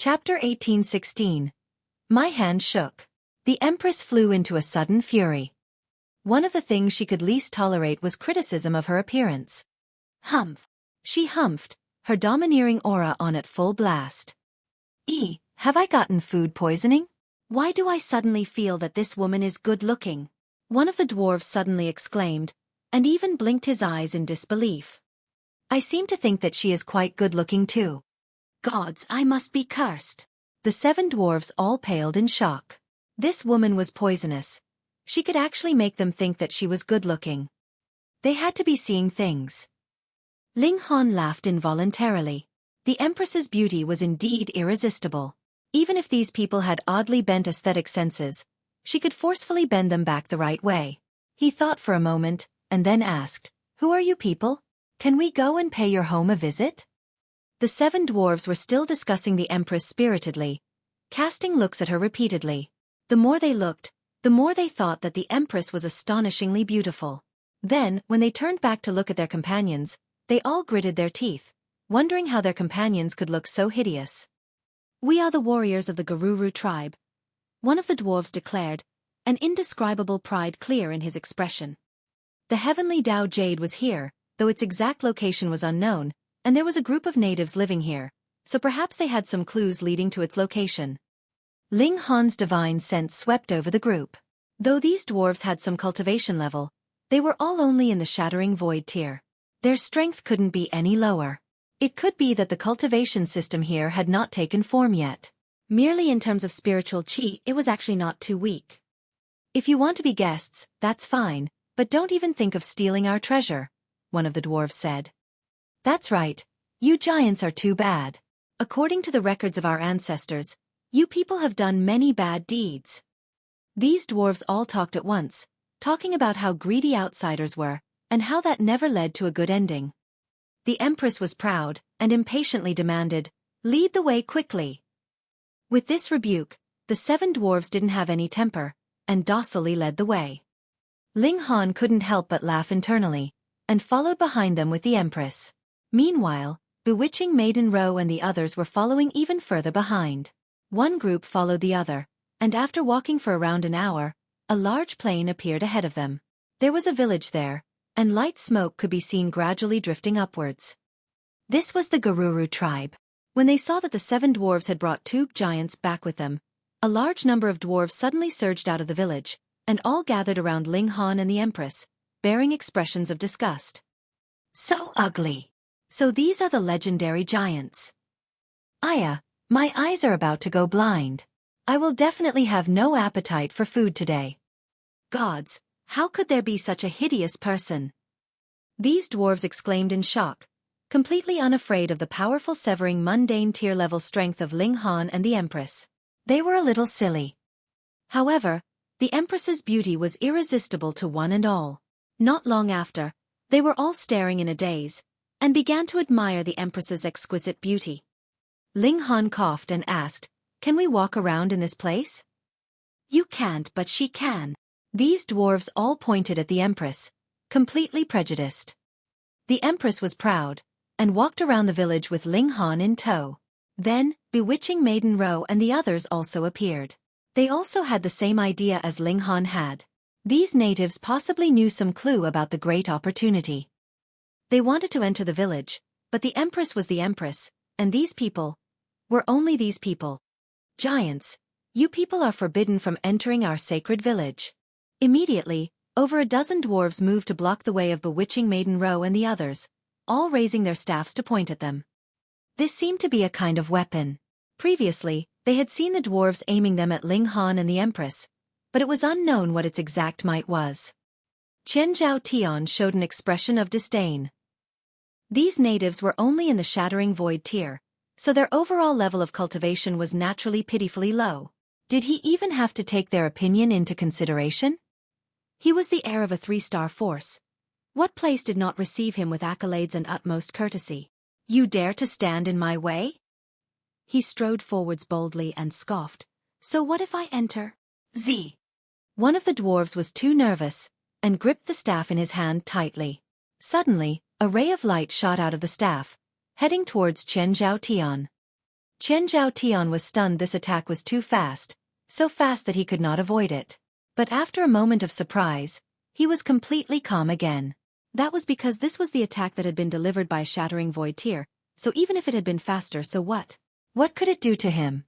Chapter 1816. My hand shook. The Empress flew into a sudden fury. One of the things she could least tolerate was criticism of her appearance. Humph. She humphed, her domineering aura on at full blast. Have I gotten food poisoning? Why do I suddenly feel that this woman is good-looking? One of the dwarves suddenly exclaimed, and even blinked his eyes in disbelief. I seem to think that she is quite good-looking too. Gods, I must be cursed. The 7 dwarves all paled in shock. This woman was poisonous. She could actually make them think that she was good-looking. They had to be seeing things. Ling laughed involuntarily. The Empress's beauty was indeed irresistible. Even if these people had oddly bent aesthetic senses, she could forcefully bend them back the right way. He thought for a moment, and then asked, "Who are you people? Can we go and pay your home a visit?" The 7 dwarves were still discussing the Empress spiritedly, casting looks at her repeatedly. The more they looked, the more they thought that the Empress was astonishingly beautiful. Then, when they turned back to look at their companions, they all gritted their teeth, wondering how their companions could look so hideous. "We are the warriors of the Garuru tribe," one of the dwarves declared, an indescribable pride clear in his expression. The heavenly Dao Jade was here, though its exact location was unknown, and there was a group of natives living here, so perhaps they had some clues leading to its location. Ling Han's divine sense swept over the group. Though these dwarves had some cultivation level, they were all only in the shattering void tier. Their strength couldn't be any lower. It could be that the cultivation system here had not taken form yet. Merely in terms of spiritual chi, it was actually not too weak. "If you want to be guests, that's fine, but don't even think of stealing our treasure," one of the dwarves said. "That's right. You giants are too bad. According to the records of our ancestors, you people have done many bad deeds." These dwarves all talked at once, talking about how greedy outsiders were, and how that never led to a good ending. The Empress was proud, and impatiently demanded, "Lead the way quickly." With this rebuke, the 7 dwarves didn't have any temper, and docilely led the way. Ling Han couldn't help but laugh internally, and followed behind them with the Empress. Meanwhile, Bewitching Maiden Row and the others were following even further behind. One group followed the other, and after walking for around an hour, a large plain appeared ahead of them. There was a village there, and light smoke could be seen gradually drifting upwards. This was the Garuru tribe. When they saw that the 7 dwarves had brought 2 giants back with them, a large number of dwarves suddenly surged out of the village, and all gathered around Ling Han and the Empress, bearing expressions of disgust. "So ugly. So these are the legendary giants. Aya, my eyes are about to go blind. I will definitely have no appetite for food today. Gods, how could there be such a hideous person?" These dwarves exclaimed in shock, completely unafraid of the powerful severing mundane tier-level strength of Ling Han and the Empress. They were a little silly. However, the Empress's beauty was irresistible to one and all. Not long after, they were all staring in a daze, and began to admire the Empress's exquisite beauty. Ling Han coughed and asked, "Can we walk around in this place?" "You can't, but she can." These dwarves all pointed at the Empress, completely prejudiced. The Empress was proud, and walked around the village with Ling Han in tow. Then, Bewitching Maiden Row and the others also appeared. They also had the same idea as Ling Han had. These natives possibly knew some clue about the great opportunity. They wanted to enter the village, but the Empress was the Empress, and these people were only these people. "Giants, you people are forbidden from entering our sacred village." Immediately, over a dozen dwarves moved to block the way of Bewitching Maiden Row and the others, all raising their staffs to point at them. This seemed to be a kind of weapon. Previously, they had seen the dwarves aiming them at Ling Han and the Empress, but it was unknown what its exact might was. Chen Zhao Tian showed an expression of disdain. These natives were only in the shattering void tier, so their overall level of cultivation was naturally pitifully low. Did he even have to take their opinion into consideration? He was the heir of a 3-star force. What place did not receive him with accolades and utmost courtesy? "You dare to stand in my way?" He strode forwards boldly and scoffed. "So what if I enter?" Z. One of the dwarves was too nervous, and gripped the staff in his hand tightly. Suddenly, a ray of light shot out of the staff, heading towards Chen Zhao Tian. Chen Zhao Tian was stunned. This attack was too fast, so fast that he could not avoid it. But after a moment of surprise, he was completely calm again. That was because this was the attack that had been delivered by a shattering void tear, so even if it had been faster, so what? What could it do to him?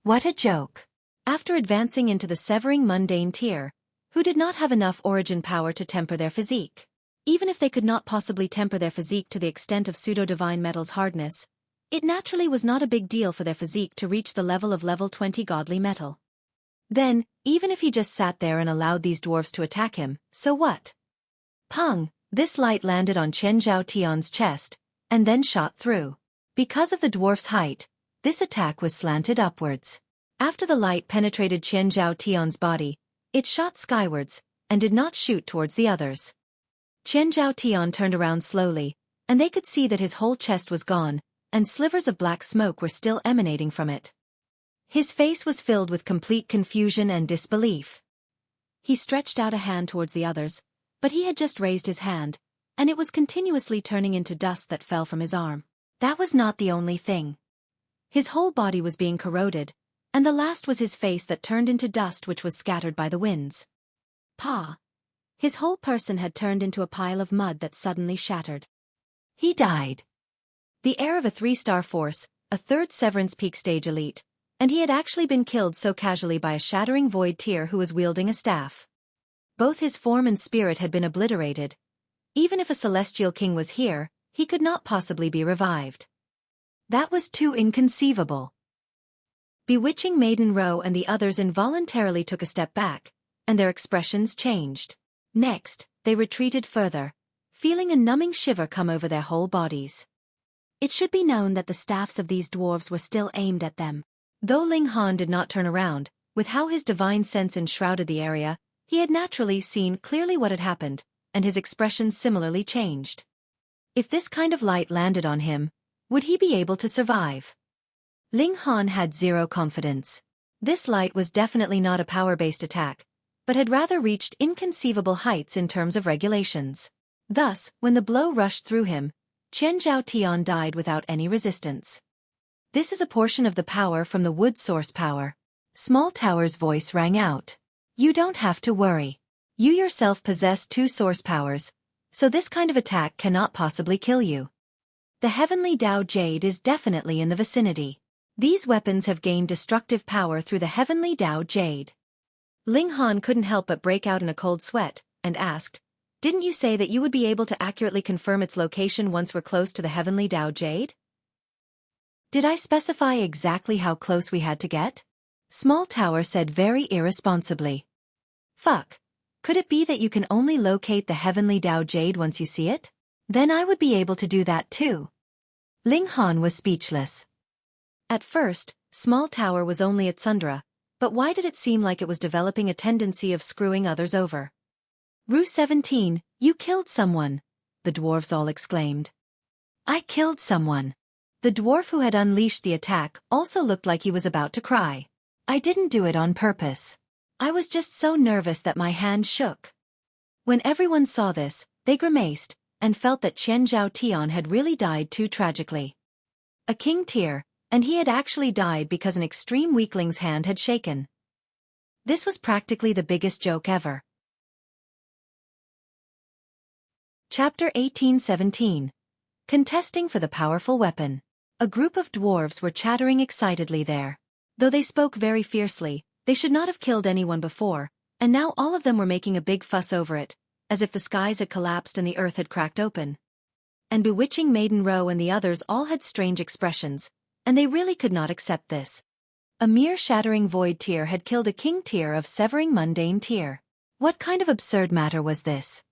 What a joke. After advancing into the severing mundane tier, who did not have enough origin power to temper their physique. Even if they could not possibly temper their physique to the extent of pseudo-divine metal's hardness, it naturally was not a big deal for their physique to reach the level of level 20 godly metal. Then, even if he just sat there and allowed these dwarves to attack him, so what? Pong! This light landed on Chen Zhao Tian's chest, and then shot through. Because of the dwarf's height, this attack was slanted upwards. After the light penetrated Chen Zhao Tian's body, it shot skywards, and did not shoot towards the others. Chen Zhao Tian turned around slowly, and they could see that his whole chest was gone, and slivers of black smoke were still emanating from it. His face was filled with complete confusion and disbelief. He stretched out a hand towards the others, but he had just raised his hand, and it was continuously turning into dust that fell from his arm. That was not the only thing. His whole body was being corroded, and the last was his face that turned into dust which was scattered by the winds. Pa! His whole person had turned into a pile of mud that suddenly shattered. He died. The heir of a 3-star force, a 3rd Severance Peak stage elite, and he had actually been killed so casually by a shattering void tear who was wielding a staff. Both his form and spirit had been obliterated. Even if a celestial king was here, he could not possibly be revived. That was too inconceivable. Bewitching Maiden Row and the others involuntarily took a step back, and their expressions changed. Next, they retreated further, feeling a numbing shiver come over their whole bodies. It should be known that the staffs of these dwarves were still aimed at them. Though Ling Han did not turn around, with how his divine sense enshrouded the area, he had naturally seen clearly what had happened, and his expressions similarly changed. If this kind of light landed on him, would he be able to survive? Ling Han had zero confidence. This light was definitely not a power-based attack, but had rather reached inconceivable heights in terms of regulations. Thus, when the blow rushed through him, Chen Zhao Tian died without any resistance. This is a portion of the power from the wood source power. Small Tower's voice rang out. You don't have to worry. You yourself possess 2 source powers, so this kind of attack cannot possibly kill you. The heavenly Dao Jade is definitely in the vicinity. These weapons have gained destructive power through the heavenly Dao Jade. Ling Han couldn't help but break out in a cold sweat, and asked, Didn't you say that you would be able to accurately confirm its location once we're close to the heavenly Dao Jade? Did I specify exactly how close we had to get? Small Tower said very irresponsibly. Fuck. Could it be that you can only locate the heavenly Dao Jade once you see it? Then I would be able to do that too. Ling Han was speechless. At first, Small Tower was only at Sundra, but why did it seem like it was developing a tendency of screwing others over? Rue 17, you killed someone, the dwarves all exclaimed. I killed someone. The dwarf who had unleashed the attack also looked like he was about to cry. I didn't do it on purpose. I was just so nervous that my hand shook. When everyone saw this, they grimaced, and felt that Chen Zhao Tian had really died too tragically. A king tier, and he had actually died because an extreme weakling's hand had shaken. This was practically the biggest joke ever. Chapter 1817. Contesting for the powerful weapon. A group of dwarves were chattering excitedly there. Though they spoke very fiercely, they should not have killed anyone before, and now all of them were making a big fuss over it, as if the skies had collapsed and the earth had cracked open. And Bewitching Maiden Row and the others all had strange expressions, and they really could not accept this. A mere shattering void tier had killed a king tier of severing mundane tier. What kind of absurd matter was this?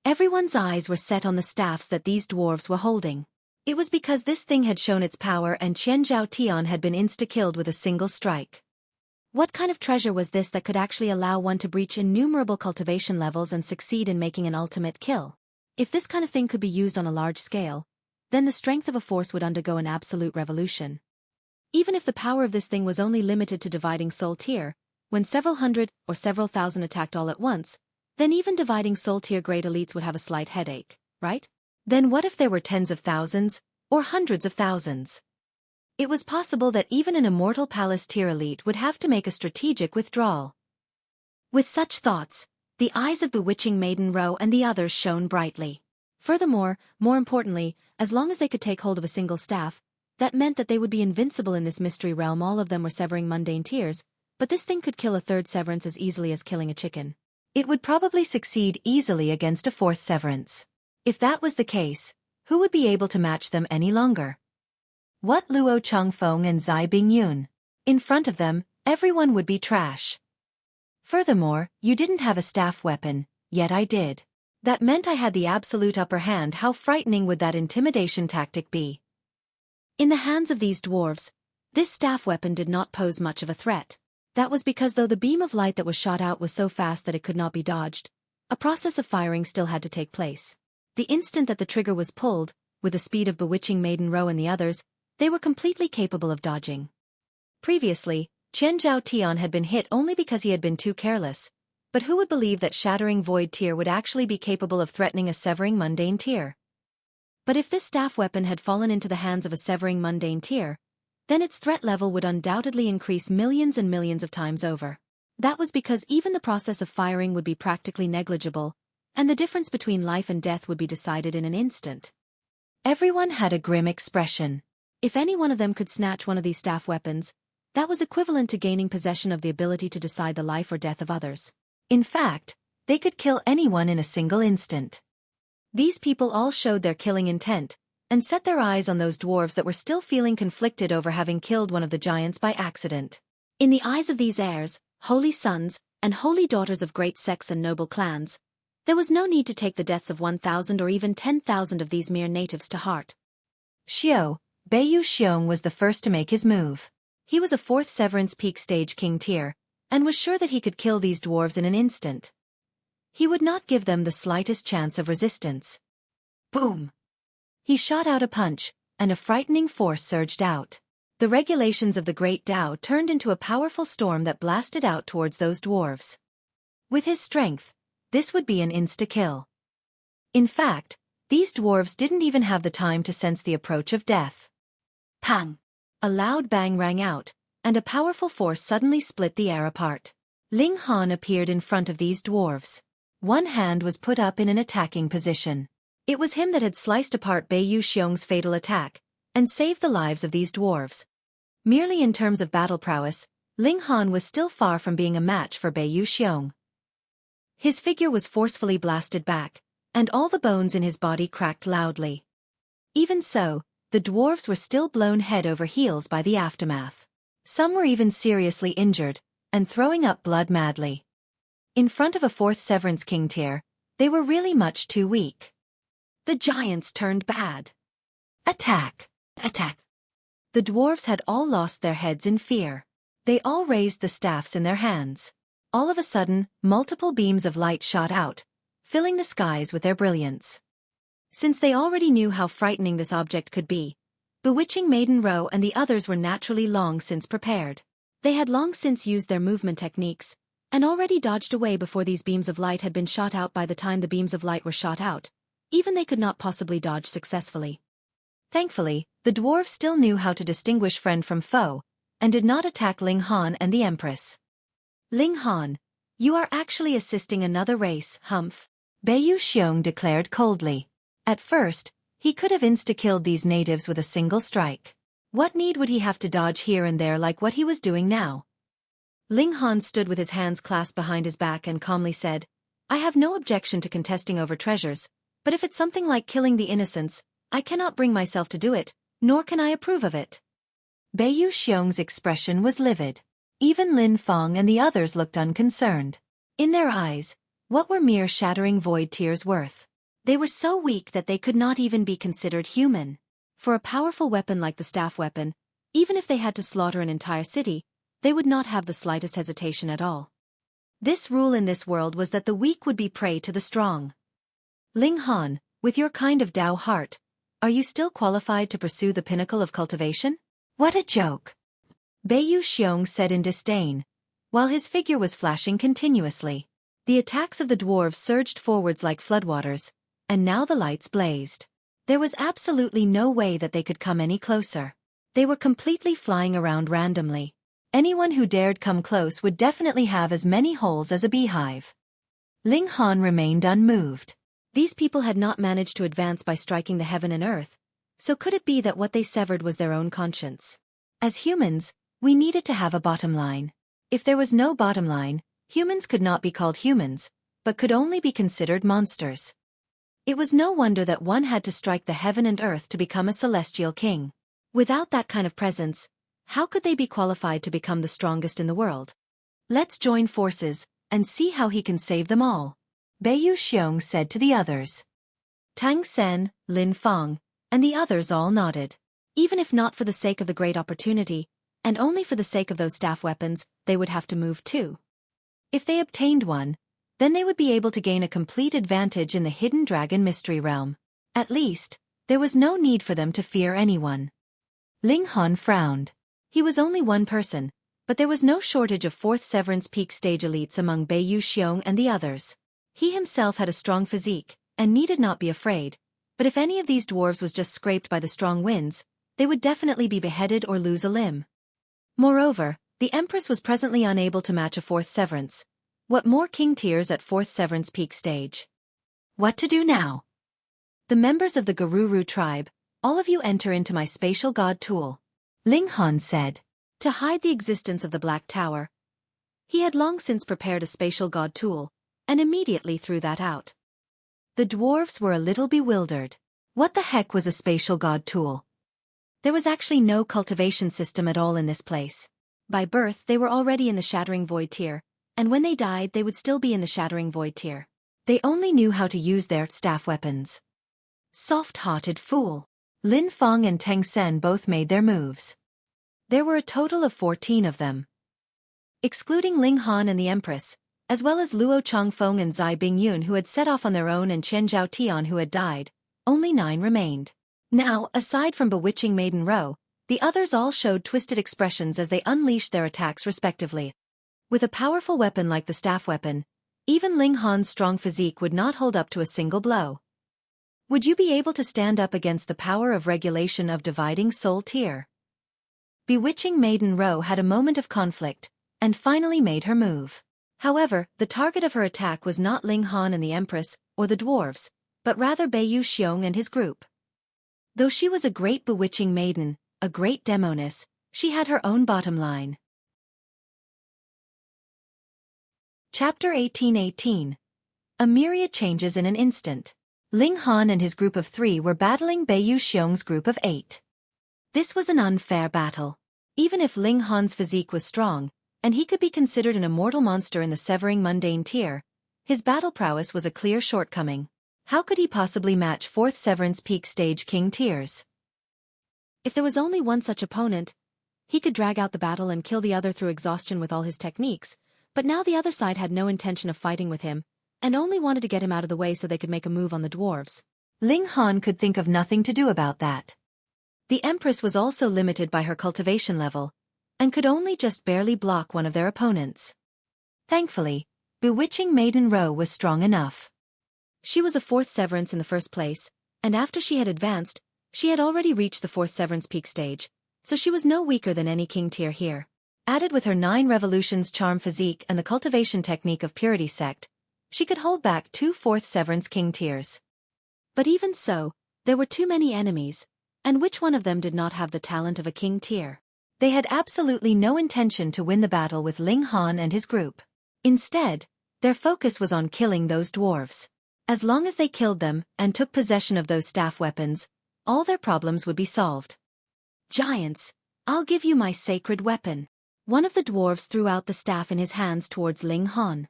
Everyone's eyes were set on the staffs that these dwarves were holding. It was because this thing had shown its power and Chen Zhao Tian had been insta-killed with a single strike. What kind of treasure was this that could actually allow one to breach innumerable cultivation levels and succeed in making an ultimate kill? If this kind of thing could be used on a large scale, then the strength of a force would undergo an absolute revolution. Even if the power of this thing was only limited to dividing soul tier, when several hundred or several thousand attacked all at once, then even dividing soul tier grade elites would have a slight headache, right? Then what if there were tens of thousands, or hundreds of thousands? It was possible that even an immortal palace tier elite would have to make a strategic withdrawal. With such thoughts, the eyes of bewitching Maiden Row and the others shone brightly. Furthermore, more importantly, as long as they could take hold of a single staff, that meant that they would be invincible in this mystery realm. All of them were severing mundane tiers, but this thing could kill a third severance as easily as killing a chicken. It would probably succeed easily against a fourth severance. If that was the case, who would be able to match them any longer? What Luo Changfeng and Zai Bingyun? In front of them, everyone would be trash. Furthermore, you didn't have a staff weapon, yet I did. That meant I had the absolute upper hand. How frightening would that intimidation tactic be? In the hands of these dwarves, this staff weapon did not pose much of a threat. That was because though the beam of light that was shot out was so fast that it could not be dodged, a process of firing still had to take place. The instant that the trigger was pulled, with the speed of bewitching Maiden Row and the others, they were completely capable of dodging. Previously, Chen Zhao Tian had been hit only because he had been too careless, but who would believe that Shattering Void tier would actually be capable of threatening a Severing Mundane tier? But if this staff weapon had fallen into the hands of a Severing Mundane tier, then its threat level would undoubtedly increase millions and millions of times over. That was because even the process of firing would be practically negligible, and the difference between life and death would be decided in an instant. Everyone had a grim expression. If any one of them could snatch one of these staff weapons, that was equivalent to gaining possession of the ability to decide the life or death of others. In fact, they could kill anyone in a single instant. These people all showed their killing intent, and set their eyes on those dwarves that were still feeling conflicted over having killed one of the giants by accident. In the eyes of these heirs, holy sons, and holy daughters of great sects and noble clans, there was no need to take the deaths of 1,000 or even 10,000 of these mere natives to heart. Beiyu Xiong was the first to make his move. He was a 4th Severance Peak Stage King tier, and was sure that he could kill these dwarves in an instant. He would not give them the slightest chance of resistance. Boom! He shot out a punch, and a frightening force surged out. The regulations of the Great Tao turned into a powerful storm that blasted out towards those dwarves. With his strength, this would be an insta-kill. In fact, these dwarves didn't even have the time to sense the approach of death. Pang! A loud bang rang out, and a powerful force suddenly split the air apart. Ling Han appeared in front of these dwarves. One hand was put up in an attacking position. It was him that had sliced apart Beiyu Xiong's fatal attack, and saved the lives of these dwarves. Merely in terms of battle prowess, Ling Han was still far from being a match for Beiyu Xiong. His figure was forcefully blasted back, and all the bones in his body cracked loudly. Even so, the dwarves were still blown head over heels by the aftermath. Some were even seriously injured, and throwing up blood madly. In front of a 4th Severance King tier, they were really much too weak. The giants turned bad. Attack! Attack! The dwarves had all lost their heads in fear. They all raised the staffs in their hands. All of a sudden, multiple beams of light shot out, filling the skies with their brilliance. Since they already knew how frightening this object could be, bewitching Maiden Row and the others were naturally long since prepared. They had long since used their movement techniques, and already dodged away before these beams of light had been shot out. By the time the beams of light were shot out, even they could not possibly dodge successfully. Thankfully, the dwarves still knew how to distinguish friend from foe, and did not attack Ling Han and the Empress. Ling Han, you are actually assisting another race, humph, Beiyu Xiong declared coldly. At first, he could have insta-killed these natives with a single strike. What need would he have to dodge here and there like what he was doing now? Ling Han stood with his hands clasped behind his back and calmly said, I have no objection to contesting over treasures, but if it's something like killing the innocents, I cannot bring myself to do it, nor can I approve of it. Beiyu Xiong's expression was livid. Even Lin Feng and the others looked unconcerned. In their eyes, what were mere Shattering Void tiers worth? They were so weak that they could not even be considered human. For a powerful weapon like the staff weapon, even if they had to slaughter an entire city, they would not have the slightest hesitation at all. This rule in this world was that the weak would be prey to the strong. Ling Han, with your kind of Tao heart, are you still qualified to pursue the pinnacle of cultivation? What a joke! Beiyu Xiong said in disdain, while his figure was flashing continuously. The attacks of the dwarves surged forwards like floodwaters, and now the lights blazed. There was absolutely no way that they could come any closer. They were completely flying around randomly. Anyone who dared come close would definitely have as many holes as a beehive. Ling Han remained unmoved. These people had not managed to advance by striking the heaven and earth, so could it be that what they severed was their own conscience? As humans, we needed to have a bottom line. If there was no bottom line, humans could not be called humans, but could only be considered monsters. It was no wonder that one had to strike the heaven and earth to become a celestial king. Without that kind of presence, how could they be qualified to become the strongest in the world? Let's join forces and see how he can save them all, Beiyu Xiong said to the others. Tang Sen, Lin Feng, and the others all nodded. Even if not for the sake of the great opportunity, and only for the sake of those staff weapons, they would have to move too. If they obtained one, then they would be able to gain a complete advantage in the Hidden Dragon Mystery Realm. At least, there was no need for them to fear anyone. Ling Han frowned. He was only one person, but there was no shortage of 4th Severance Peak stage elites among Beiyu Xiong and the others. He himself had a strong physique, and needed not be afraid, but if any of these dwarves was just scraped by the strong winds, they would definitely be beheaded or lose a limb. Moreover, the Empress was presently unable to match a 4th Severance. What more king tiers at 4th Severance Peak stage? What to do now? The members of the Garuru tribe, all of you enter into my spatial god tool, Ling Han said. To hide the existence of the Black Tower, he had long since prepared a spatial god tool, and immediately threw that out. The dwarves were a little bewildered. What the heck was a spatial god tool? There was actually no cultivation system at all in this place. By birth they were already in the Shattering Void tier, and when they died they would still be in the Shattering Void tier. They only knew how to use their staff weapons. Soft-hearted fool. Lin Feng and Teng Sen both made their moves. There were a total of 14 of them. Excluding Ling Han and the Empress, as well as Luo Changfeng and Zai Bingyun who had set off on their own and Chen Zhao Tian who had died, only 9 remained. Now, aside from Bewitching Maiden Row, the others all showed twisted expressions as they unleashed their attacks respectively. With a powerful weapon like the staff weapon, even Ling Han's strong physique would not hold up to a single blow. Would you be able to stand up against the power of regulation of Dividing Soul tier? Bewitching Maiden Row had a moment of conflict, and finally made her move. However, the target of her attack was not Ling Han and the Empress, or the dwarves, but rather Beiyu Xiong and his group. Though she was a great bewitching maiden, a great demoness, she had her own bottom line. Chapter 1818. A myriad changes in an instant. Ling Han and his group of 3 were battling Beiyu Xiong's group of 8. This was an unfair battle. Even if Ling Han's physique was strong, and he could be considered an immortal monster in the Severing Mundane tier, his battle prowess was a clear shortcoming. How could he possibly match 4th Severance Peak stage king tiers? If there was only one such opponent, he could drag out the battle and kill the other through exhaustion with all his techniques, but now the other side had no intention of fighting with him, and only wanted to get him out of the way so they could make a move on the dwarves. Ling Han could think of nothing to do about that. The Empress was also limited by her cultivation level, and could only just barely block one of their opponents. Thankfully, Bewitching Maiden Row was strong enough. She was a 4th Severance in the first place, and after she had advanced, she had already reached the 4th Severance Peak stage, so she was no weaker than any king tier here. Added with her 9 revolutions charm physique and the cultivation technique of Purity Sect, she could hold back 2 4th Severance king tiers. But even so, there were too many enemies, and which one of them did not have the talent of a king tier? They had absolutely no intention to win the battle with Ling Han and his group. Instead, their focus was on killing those dwarves. As long as they killed them and took possession of those staff weapons, all their problems would be solved. Giants, I'll give you my sacred weapon. One of the dwarves threw out the staff in his hands towards Ling Han.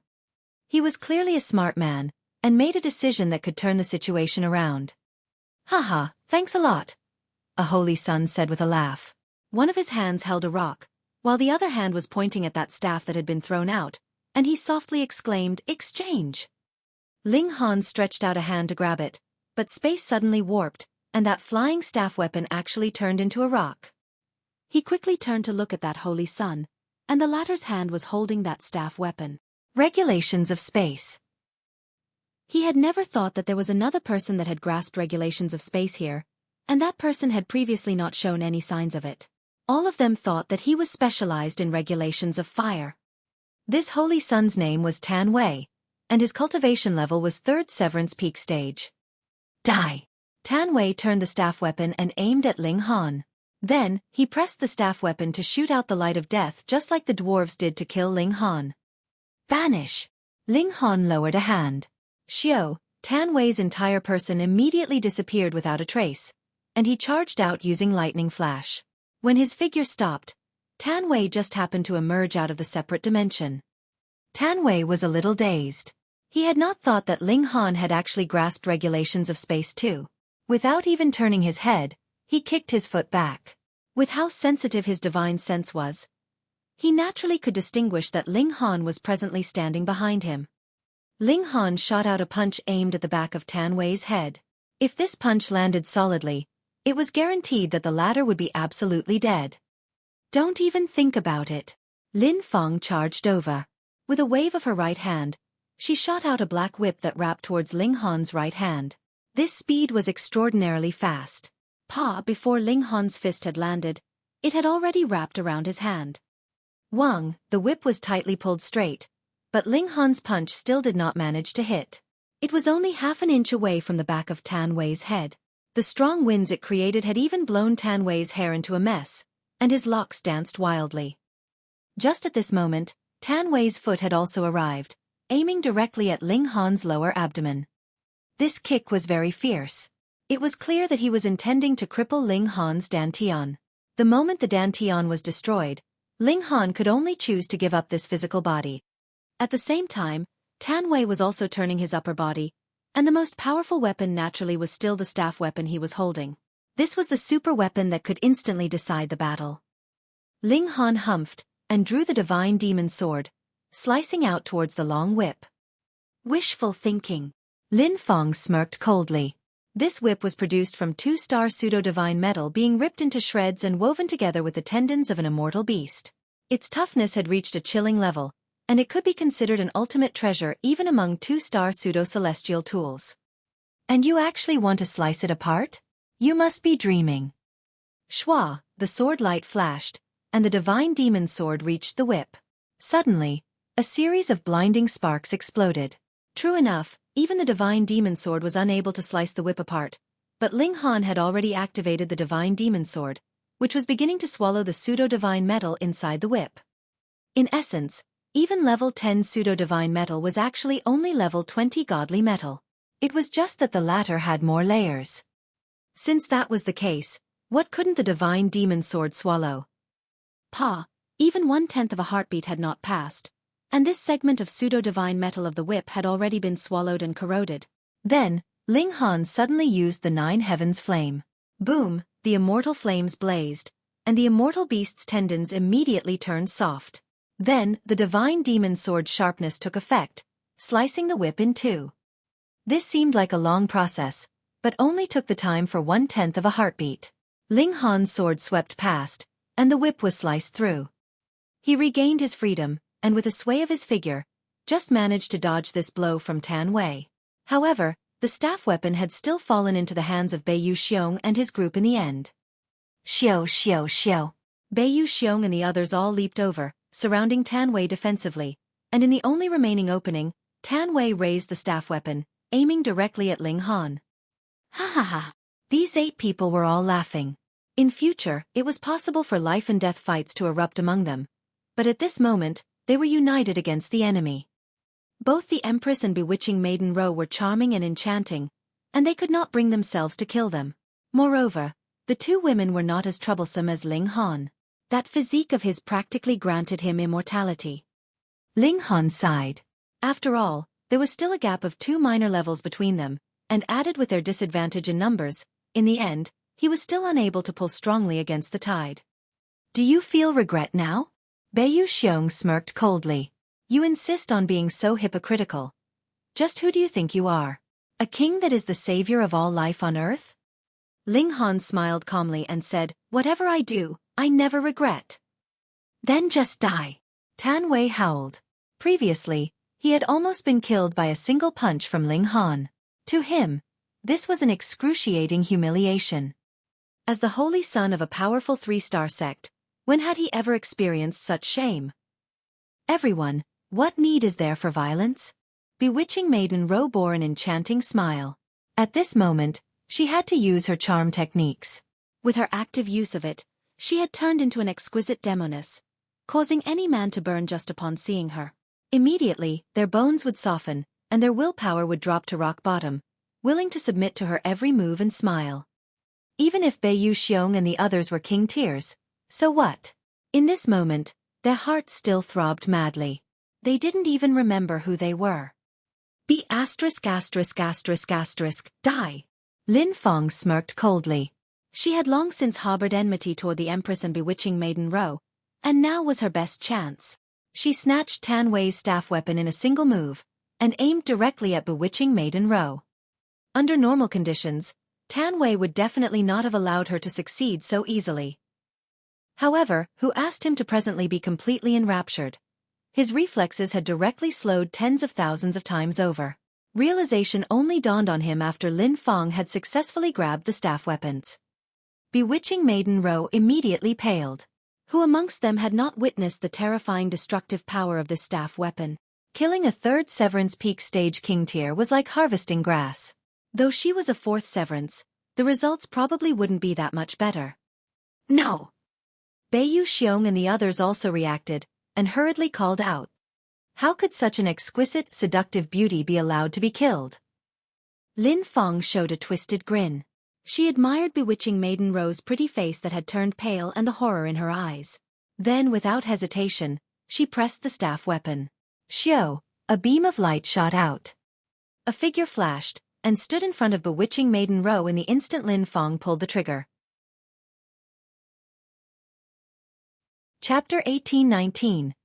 He was clearly a smart man, and made a decision that could turn the situation around. Haha, thanks a lot, a holy son said with a laugh. One of his hands held a rock, while the other hand was pointing at that staff that had been thrown out, and he softly exclaimed, "Exchange!" Ling Han stretched out a hand to grab it, but space suddenly warped, and that flying staff weapon actually turned into a rock. He quickly turned to look at that holy son, and the latter's hand was holding that staff weapon. Regulations of space. He had never thought that there was another person that had grasped regulations of space here, and that person had previously not shown any signs of it. All of them thought that he was specialized in regulations of fire. This holy son's name was Tan Wei, and his cultivation level was 3rd Severance Peak Stage. Die! Tan Wei turned the staff weapon and aimed at Ling Han. Then, he pressed the staff weapon to shoot out the light of death just like the dwarves did to kill Ling Han. Vanish! Ling Han lowered a hand. Tan Wei's entire person immediately disappeared without a trace, and he charged out using lightning flash. When his figure stopped, Tan Wei just happened to emerge out of the separate dimension. Tan Wei was a little dazed. He had not thought that Ling Han had actually grasped regulations of space too. Without even turning his head, he kicked his foot back. With how sensitive his divine sense was, he naturally could distinguish that Ling Han was presently standing behind him. Ling Han shot out a punch aimed at the back of Tan Wei's head. If this punch landed solidly, it was guaranteed that the latter would be absolutely dead. Don't even think about it. Lin Feng charged over. With a wave of her right hand, she shot out a black whip that wrapped towards Ling Han's right hand. This speed was extraordinarily fast. Before Ling Han's fist had landed, it had already wrapped around his hand. Wang, the whip was tightly pulled straight, but Ling Han's punch still did not manage to hit. It was only half an inch away from the back of Tan Wei's head. The strong winds it created had even blown Tan Wei's hair into a mess, and his locks danced wildly. Just at this moment, Tan Wei's foot had also arrived, aiming directly at Ling Han's lower abdomen. This kick was very fierce. It was clear that he was intending to cripple Ling Han's dantian. The moment the dantian was destroyed, Ling Han could only choose to give up this physical body. At the same time, Tan Wei was also turning his upper body, and the most powerful weapon naturally was still the staff weapon he was holding. This was the super weapon that could instantly decide the battle. Ling Han humphed, and drew the divine demon sword, slicing out towards the long whip. Wishful thinking. Lin Feng smirked coldly. This whip was produced from 2-star pseudo-divine metal being ripped into shreds and woven together with the tendons of an immortal beast. Its toughness had reached a chilling level, and it could be considered an ultimate treasure even among 2-star pseudo-celestial tools. And you actually want to slice it apart? You must be dreaming. Shua, the sword light flashed, and the divine demon sword reached the whip. Suddenly, a series of blinding sparks exploded. True enough, even the divine demon sword was unable to slice the whip apart, but Ling Han had already activated the divine demon sword, which was beginning to swallow the pseudo-divine metal inside the whip. In essence, even level 10 pseudo-divine metal was actually only level 20 godly metal. It was just that the latter had more layers. Since that was the case, what couldn't the divine demon sword swallow? Even 1/10 of a heartbeat had not passed, and this segment of pseudo-divine metal of the whip had already been swallowed and corroded. Then, Ling Han suddenly used the 9 heavens flame. Boom, the immortal flames blazed, and the immortal beast's tendons immediately turned soft. Then, the divine demon sword's sharpness took effect, slicing the whip in two. This seemed like a long process, but only took the time for 1/10 of a heartbeat. Ling Han's sword swept past, and the whip was sliced through. He regained his freedom, and with a sway of his figure, just managed to dodge this blow from Tan Wei. However, the staff weapon had still fallen into the hands of Beiyu Xiong and his group in the end. Xiao. Beiyu Xiong and the others all leaped over, surrounding Tan Wei defensively, and in the only remaining opening, Tan Wei raised the staff weapon, aiming directly at Ling Han. Ha. These 8 people were all laughing. In future, it was possible for life and death fights to erupt among them, but at this moment, they were united against the enemy. Both the Empress and bewitching Maiden Ro were charming and enchanting, and they could not bring themselves to kill them. Moreover, the 2 women were not as troublesome as Ling Han. That physique of his practically granted him immortality. Ling Han sighed. After all, there was still a gap of 2 minor levels between them, and added with their disadvantage in numbers, in the end, he was still unable to pull strongly against the tide. Do you feel regret now? Beiyu Xiong smirked coldly. You insist on being so hypocritical. Just who do you think you are? A king that is the savior of all life on earth? Ling Han smiled calmly and said, whatever I do, I never regret. Then just die. Tan Wei howled. Previously, he had almost been killed by a single punch from Ling Han. To him, this was an excruciating humiliation. As the holy son of a powerful 3-star sect, When had he ever experienced such shame? Everyone, what need is there for violence? Bewitching Maiden Ro bore an enchanting smile. At this moment, she had to use her charm techniques. With her active use of it, she had turned into an exquisite demoness, causing any man to burn just upon seeing her. Immediately, their bones would soften, and their willpower would drop to rock bottom, willing to submit to her every move and smile. Even if Beiyu Xiong and the others were king tiers, so what? In this moment, their hearts still throbbed madly. They didn't even remember who they were. Die. Lin Fong smirked coldly. She had long since harbored enmity toward the Empress and Bewitching Maiden Ro, and now was her best chance. She snatched Tan Wei's staff weapon in a single move, and aimed directly at Bewitching Maiden Ro. Under normal conditions, Tan Wei would definitely not have allowed her to succeed so easily. However, who asked him to presently be completely enraptured? His reflexes had directly slowed tens of thousands of times over. Realization only dawned on him after Lin Fong had successfully grabbed the staff weapons. Bewitching Maiden Ro immediately paled. Who amongst them had not witnessed the terrifying destructive power of this staff weapon? Killing a third Severance Peak stage king tier was like harvesting grass. Though she was a fourth Severance, the results probably wouldn't be that much better. No! Beiyu Xiong and the others also reacted, and hurriedly called out. How could such an exquisite, seductive beauty be allowed to be killed? Lin Fong showed a twisted grin. She admired Bewitching Maiden Ro's pretty face that had turned pale and the horror in her eyes. Then, without hesitation, she pressed the staff weapon. Xiao, a beam of light shot out. A figure flashed, and stood in front of Bewitching Maiden Ro in the instant Lin Fong pulled the trigger. Chapter 1819.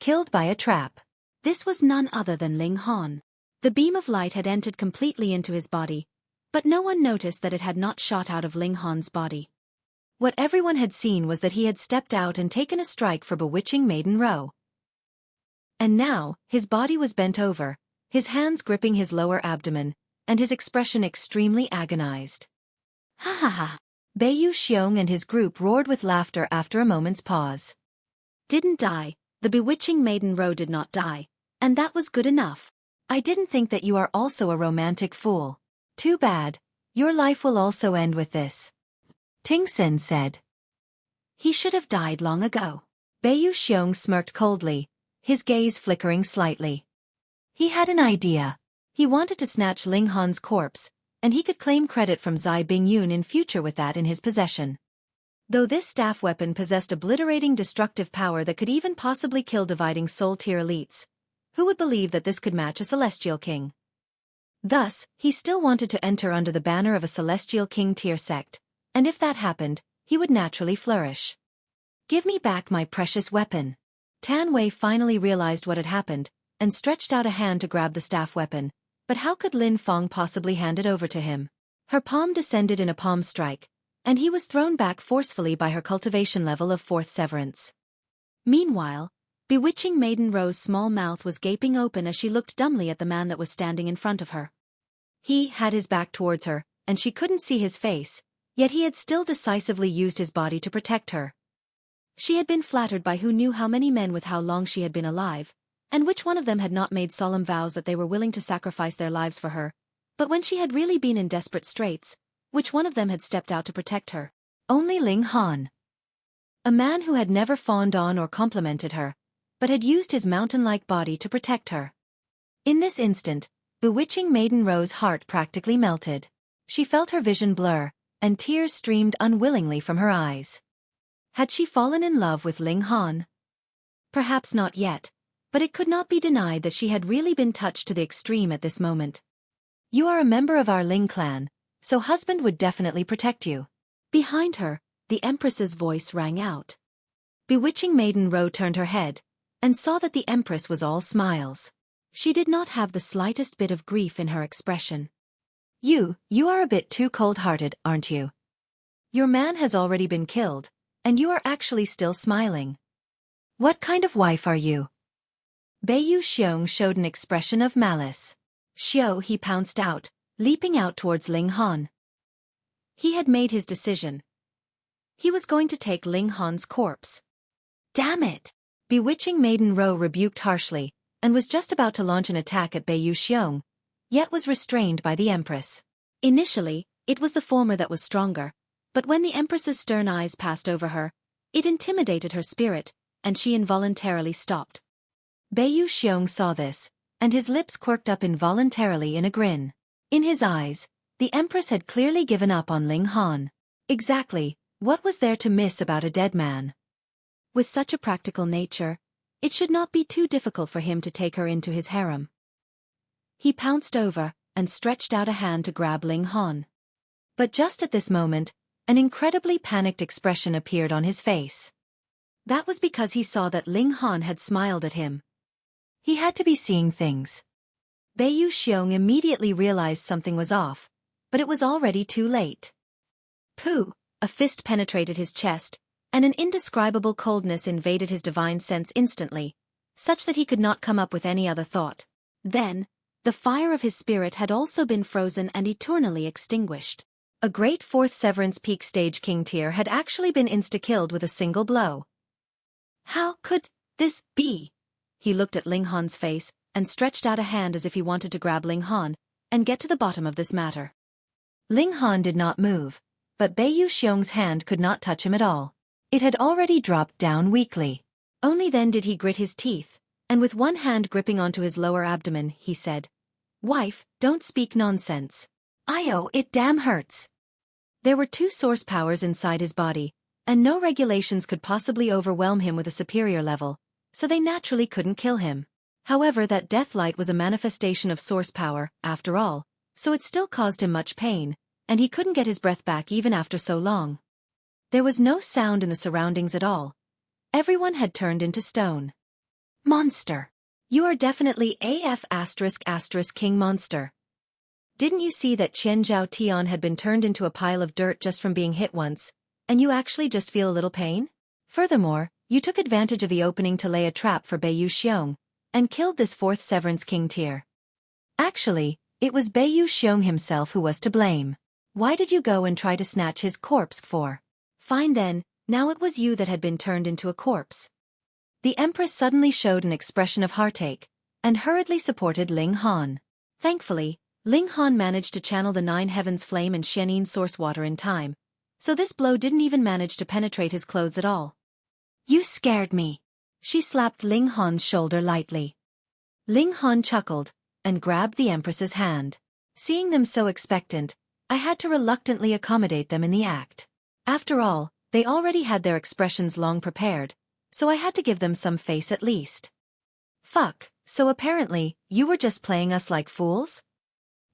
Killed by a Trap. This was none other than Ling Han. The beam of light had entered completely into his body, but no one noticed that it had not shot out of Ling Han's body. What everyone had seen was that he had stepped out and taken a strike for Bewitching Maiden Ro. And now, his body was bent over, his hands gripping his lower abdomen, and his expression extremely agonized. Ha ha ha! Beiyu Xiong and his group roared with laughter after a moment's pause. Didn't die, the Bewitching Maiden Ro did not die, and that was good enough. I didn't think that you are also a romantic fool. Too bad, your life will also end with this. Ting Sen said. He should have died long ago. Beiyu Xiong smirked coldly, his gaze flickering slightly. He had an idea. He wanted to snatch Ling Han's corpse, and he could claim credit from Zai Bingyun in future with that in his possession. Though this staff weapon possessed obliterating destructive power that could even possibly kill dividing soul tier elites, who would believe that this could match a celestial king? Thus, he still wanted to enter under the banner of a celestial king tier sect, and if that happened, he would naturally flourish. Give me back my precious weapon. Tan Wei finally realized what had happened, and stretched out a hand to grab the staff weapon, but how could Lin Fong possibly hand it over to him? Her palm descended in a palm strike, and he was thrown back forcefully by her cultivation level of fourth Severance. Meanwhile, Bewitching Maiden Ro's small mouth was gaping open as she looked dumbly at the man that was standing in front of her. He had his back towards her, and she couldn't see his face, yet he had still decisively used his body to protect her. She had been flattered by who knew how many men with how long she had been alive, and which one of them had not made solemn vows that they were willing to sacrifice their lives for her, but when she had really been in desperate straits, which one of them had stepped out to protect her? Only Ling Han. A man who had never fawned on or complimented her, but had used his mountain-like body to protect her. In this instant, Bewitching Maiden Ro's heart practically melted. She felt her vision blur, and tears streamed unwillingly from her eyes. Had she fallen in love with Ling Han? Perhaps not yet, but it could not be denied that she had really been touched to the extreme at this moment. You are a member of our Ling clan, so husband would definitely protect you. Behind her, the Empress's voice rang out. Bewitching Maiden Ro turned her head, and saw that the Empress was all smiles. She did not have the slightest bit of grief in her expression. You are a bit too cold-hearted, aren't you? Your man has already been killed, and you are actually still smiling. What kind of wife are you? Beiyu Xiong showed an expression of malice. Xiao, he pounced out, leaping out towards Ling Han. He had made his decision. He was going to take Ling Han's corpse. Damn it! Bewitching Maiden Ro rebuked harshly, and was just about to launch an attack at Beiyu Xiong, yet was restrained by the Empress. Initially, it was the former that was stronger, but when the Empress's stern eyes passed over her, it intimidated her spirit, and she involuntarily stopped. Beiyu Xiong saw this, and his lips quirked up involuntarily in a grin. In his eyes, the Empress had clearly given up on Ling Han. Exactly, what was there to miss about a dead man? With such a practical nature, it should not be too difficult for him to take her into his harem. He pounced over, and stretched out a hand to grab Ling Han. But just at this moment, an incredibly panicked expression appeared on his face. That was because he saw that Ling Han had smiled at him. He had to be seeing things. Beiyu Xiong immediately realized something was off, but it was already too late. Pooh! A fist penetrated his chest, and an indescribable coldness invaded his divine sense instantly, such that he could not come up with any other thought. Then, the fire of his spirit had also been frozen and eternally extinguished. A great fourth Severance Peak stage king tier had actually been insta-killed with a single blow. How could this be? He looked at Ling Han's face, and stretched out a hand as if he wanted to grab Ling Han, and get to the bottom of this matter. Ling Han did not move, but Beiyu Xiong's hand could not touch him at all. It had already dropped down weakly. Only then did he grit his teeth, and with one hand gripping onto his lower abdomen, he said, "Wife, don't speak nonsense. It damn hurts." There were 2 source powers inside his body, and no regulations could possibly overwhelm him with a superior level, so they naturally couldn't kill him. However, that death light was a manifestation of source power, after all, so it still caused him much pain, and he couldn't get his breath back even after so long. There was no sound in the surroundings at all. Everyone had turned into stone. Monster! You are definitely AF*** King Monster. Didn't you see that Qian Zhao Tian had been turned into a pile of dirt just from being hit once, and you actually just feel a little pain? Furthermore, you took advantage of the opening to lay a trap for Beiyu Xiong, and killed this 4th Severance King tier. Actually, it was Beiyu Xiong himself who was to blame. Why did you go and try to snatch his corpse for? Fine then, now it was you that had been turned into a corpse. The Empress suddenly showed an expression of heartache, and hurriedly supported Ling Han. Thankfully, Ling Han managed to channel the 9 heavens flame and Xianin source water in time, so this blow didn't even manage to penetrate his clothes at all. You scared me. She slapped Ling Han's shoulder lightly. Ling Han chuckled, and grabbed the Empress's hand. Seeing them so expectant, I had to reluctantly accommodate them in the act. After all, they already had their expressions long prepared, so I had to give them some face at least. Fuck, so apparently, you were just playing us like fools?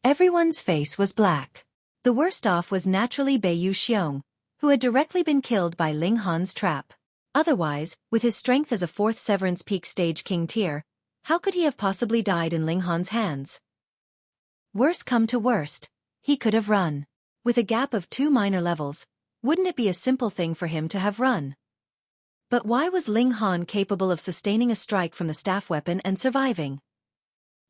Everyone's face was black. The worst off was naturally Beiyu Xiong, who had directly been killed by Ling Han's trap. Otherwise, with his strength as a 4th Severance Peak stage king tier, how could he have possibly died in Ling Han's hands? Worst come to worst, he could have run. With a gap of 2 minor levels, wouldn't it be a simple thing for him to have run? But why was Ling Han capable of sustaining a strike from the staff weapon and surviving?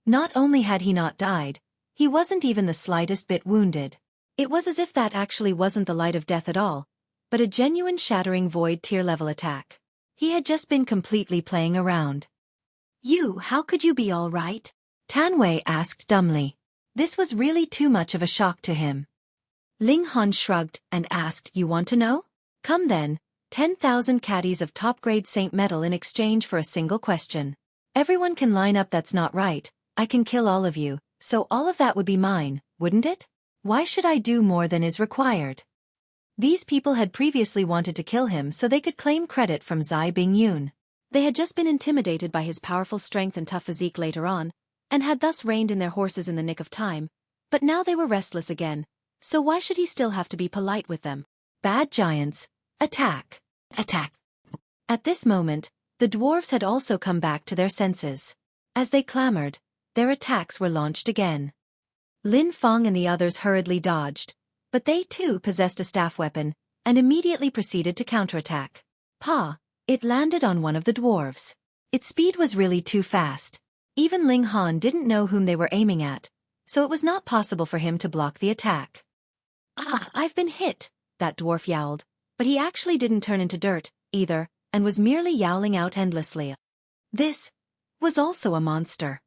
Not only had he not died, he wasn't even the slightest bit wounded. It was as if that actually wasn't the light of death at all, but a genuine shattering void tier level attack. He had just been completely playing around. How could you be all right? Tan Wei asked dumbly. This was really too much of a shock to him. Ling Han shrugged and asked, you want to know? Come then, 10,000 caddies of top-grade Saint metal in exchange for a single question. Everyone can line up, that's not right, I can kill all of you, so all of that would be mine, wouldn't it? Why should I do more than is required? These people had previously wanted to kill him so they could claim credit from Zai Bingyun. They had just been intimidated by his powerful strength and tough physique later on, and had thus reined in their horses in the nick of time, but now they were restless again, so why should he still have to be polite with them? Bad giants, attack! Attack! At this moment, the dwarves had also come back to their senses. As they clamored, their attacks were launched again. Lin Feng and the others hurriedly dodged, but they too possessed a staff weapon, and immediately proceeded to counterattack. It landed on one of the dwarves. Its speed was really too fast. Even Ling Han didn't know whom they were aiming at, so it was not possible for him to block the attack. I've been hit, that dwarf yowled, But he actually didn't turn into dirt, either, and was merely yowling out endlessly. This was also a monster.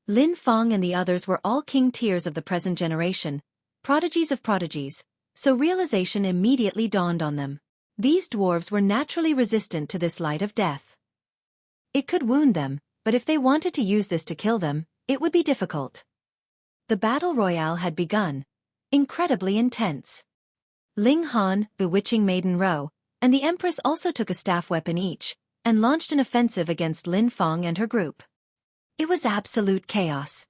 Lin Feng and the others were all king tiers of the present generation, prodigies of prodigies, so realization immediately dawned on them. These dwarves were naturally resistant to this light of death. It could wound them, but if they wanted to use this to kill them, it would be difficult. The battle royale had begun, incredibly intense. Ling Han, bewitching Maiden Rou, and the Empress also took a staff weapon each, and launched an offensive against Lin Feng and her group. It was absolute chaos.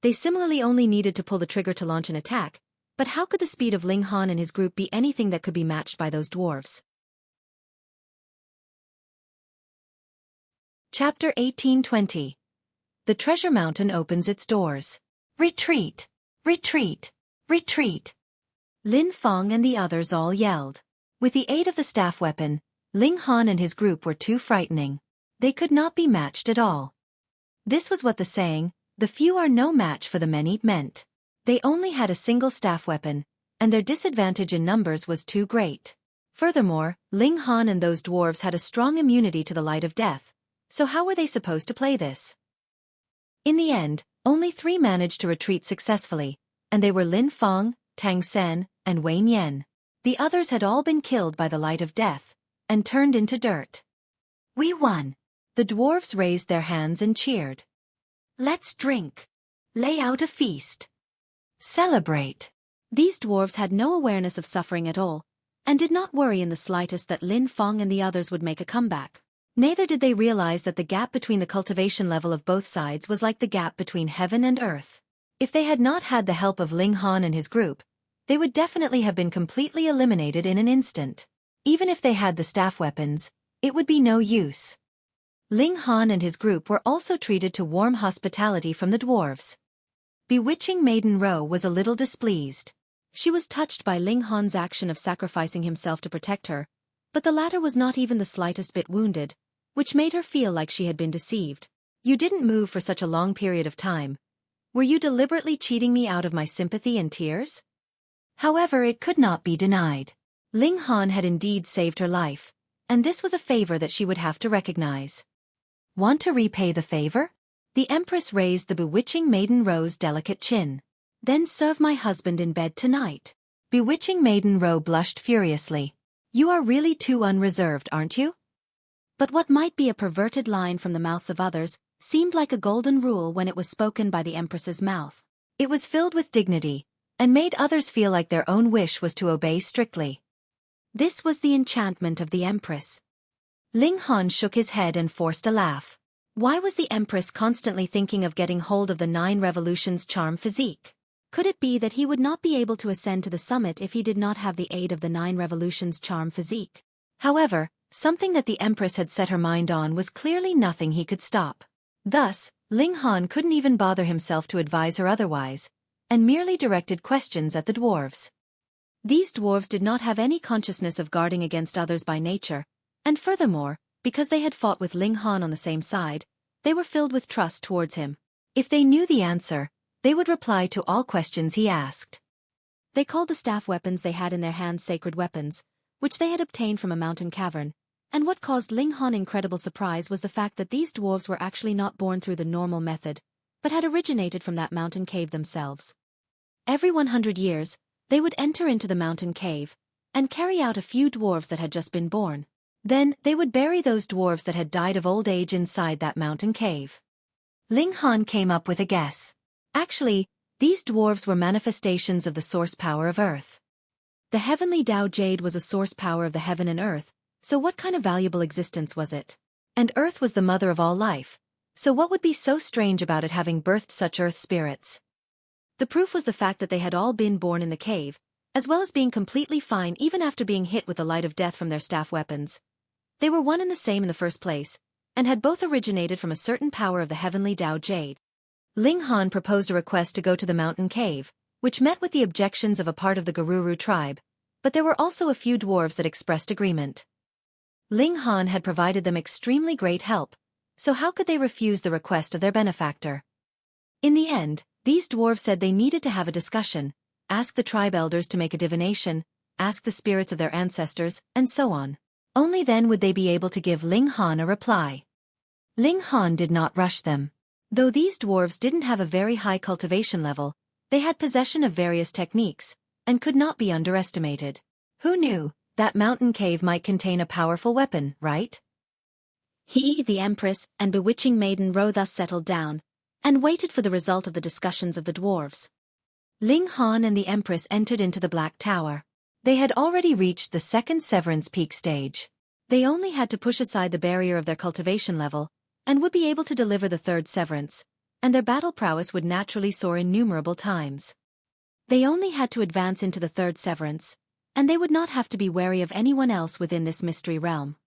They similarly only needed to pull the trigger to launch an attack, but how could the speed of Ling Han and his group be anything that could be matched by those dwarves? Chapter 1820. The Treasure Mountain opens its doors. Retreat! Retreat! Retreat! Lin Feng and the others all yelled. With the aid of the staff weapon, Ling Han and his group were too frightening. They could not be matched at all. This was what the saying, "the few are no match for the many," meant. They only had a single staff weapon, and their disadvantage in numbers was too great. Furthermore, Ling Han and those dwarves had a strong immunity to the light of death, so how were they supposed to play this? In the end, only 3 managed to retreat successfully, and they were Lin Feng, Tang Sen, and Wei Yan. The others had all been killed by the light of death, and turned into dirt. We won! The dwarves raised their hands and cheered. Let's drink! Lay out a feast! Celebrate! These dwarves had no awareness of suffering at all, and did not worry in the slightest that Lin Feng and the others would make a comeback. Neither did they realize that the gap between the cultivation level of both sides was like the gap between heaven and earth. If they had not had the help of Ling Han and his group, they would definitely have been completely eliminated in an instant. Even if they had the staff weapons, it would be no use. Ling Han and his group were also treated to warm hospitality from the dwarves. Bewitching Maiden Rou was a little displeased. She was touched by Ling Han's action of sacrificing himself to protect her, but the latter was not even the slightest bit wounded, which made her feel like she had been deceived. You didn't move for such a long period of time. Were you deliberately cheating me out of my sympathy and tears? However, it could not be denied. Ling Han had indeed saved her life, and this was a favor that she would have to recognize. Want to repay the favor? The Empress raised the bewitching Maiden Rou's delicate chin. Then serve my husband in bed tonight. Bewitching Maiden Rou blushed furiously. You are really too unreserved, aren't you? But what might be a perverted line from the mouths of others seemed like a golden rule when it was spoken by the Empress's mouth. It was filled with dignity, and made others feel like their own wish was to obey strictly. This was the enchantment of the Empress. Ling Han shook his head and forced a laugh. Why was the Empress constantly thinking of getting hold of the 9 Revolutions charm physique? Could it be that he would not be able to ascend to the summit if he did not have the aid of the 9 Revolutions charm physique? However, something that the Empress had set her mind on was clearly nothing he could stop. Thus, Ling Han couldn't even bother himself to advise her otherwise, and merely directed questions at the dwarves. These dwarves did not have any consciousness of guarding against others by nature, and furthermore, because they had fought with Ling Han on the same side, they were filled with trust towards him. If they knew the answer, they would reply to all questions he asked. They called the staff weapons they had in their hands sacred weapons, which they had obtained from a mountain cavern, and what caused Ling Han incredible surprise was the fact that these dwarves were actually not born through the normal method, but had originated from that mountain cave themselves. Every 100 years, they would enter into the mountain cave, and carry out a few dwarves that had just been born. Then, they would bury those dwarves that had died of old age inside that mountain cave. Ling Han came up with a guess. Actually, these dwarves were manifestations of the source power of Earth. The heavenly Tao Jade was a source power of the heaven and earth, so what kind of valuable existence was it? And Earth was the mother of all life, so what would be so strange about it having birthed such earth spirits? The proof was the fact that they had all been born in the cave, as well as being completely fine even after being hit with the light of death from their staff weapons. They were one and the same in the first place, and had both originated from a certain power of the heavenly Tao Jade. Ling Han proposed a request to go to the mountain cave, which met with the objections of a part of the Garuru tribe, but there were also a few dwarves that expressed agreement. Ling Han had provided them extremely great help, so how could they refuse the request of their benefactor? In the end, these dwarves said they needed to have a discussion, ask the tribe elders to make a divination, ask the spirits of their ancestors, and so on. Only then would they be able to give Ling Han a reply. Ling Han did not rush them. Though these dwarves didn't have a very high cultivation level, they had possession of various techniques, and could not be underestimated. Who knew? That mountain cave might contain a powerful weapon, right? He, the Empress, and bewitching maiden Ro thus settled down, and waited for the result of the discussions of the dwarves. Ling Han and the Empress entered into the Black Tower. They had already reached the second severance peak stage. They only had to push aside the barrier of their cultivation level, and would be able to deliver the third severance, and their battle prowess would naturally soar innumerable times. They only had to advance into the third severance, and they would not have to be wary of anyone else within this mystery realm.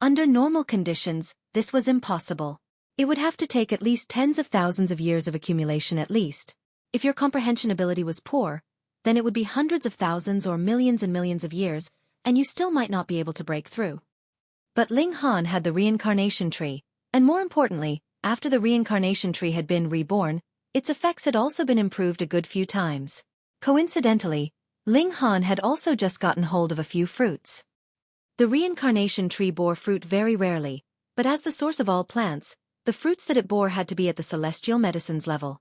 Under normal conditions, this was impossible. It would have to take at least tens of thousands of years of accumulation at least. If your comprehension ability was poor, then it would be hundreds of thousands or millions and millions of years, and you still might not be able to break through. But Ling Han had the reincarnation tree, and more importantly, after the reincarnation tree had been reborn, its effects had also been improved a good few times. Coincidentally, Ling Han had also just gotten hold of a few fruits. The reincarnation tree bore fruit very rarely, but as the source of all plants, the fruits that it bore had to be at the celestial medicines level.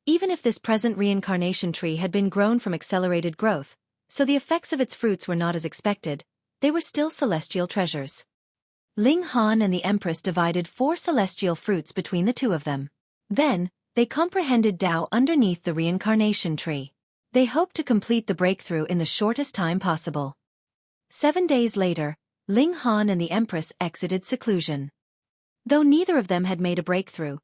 Even if this present reincarnation tree had been grown from accelerated growth, so the effects of its fruits were not as expected, they were still celestial treasures. Ling Han and the Empress divided 4 celestial fruits between the two of them. Then, they comprehended Tao underneath the reincarnation tree. They hoped to complete the breakthrough in the shortest time possible. 7 days later, Ling Han and the Empress exited seclusion. Though neither of them had made a breakthrough,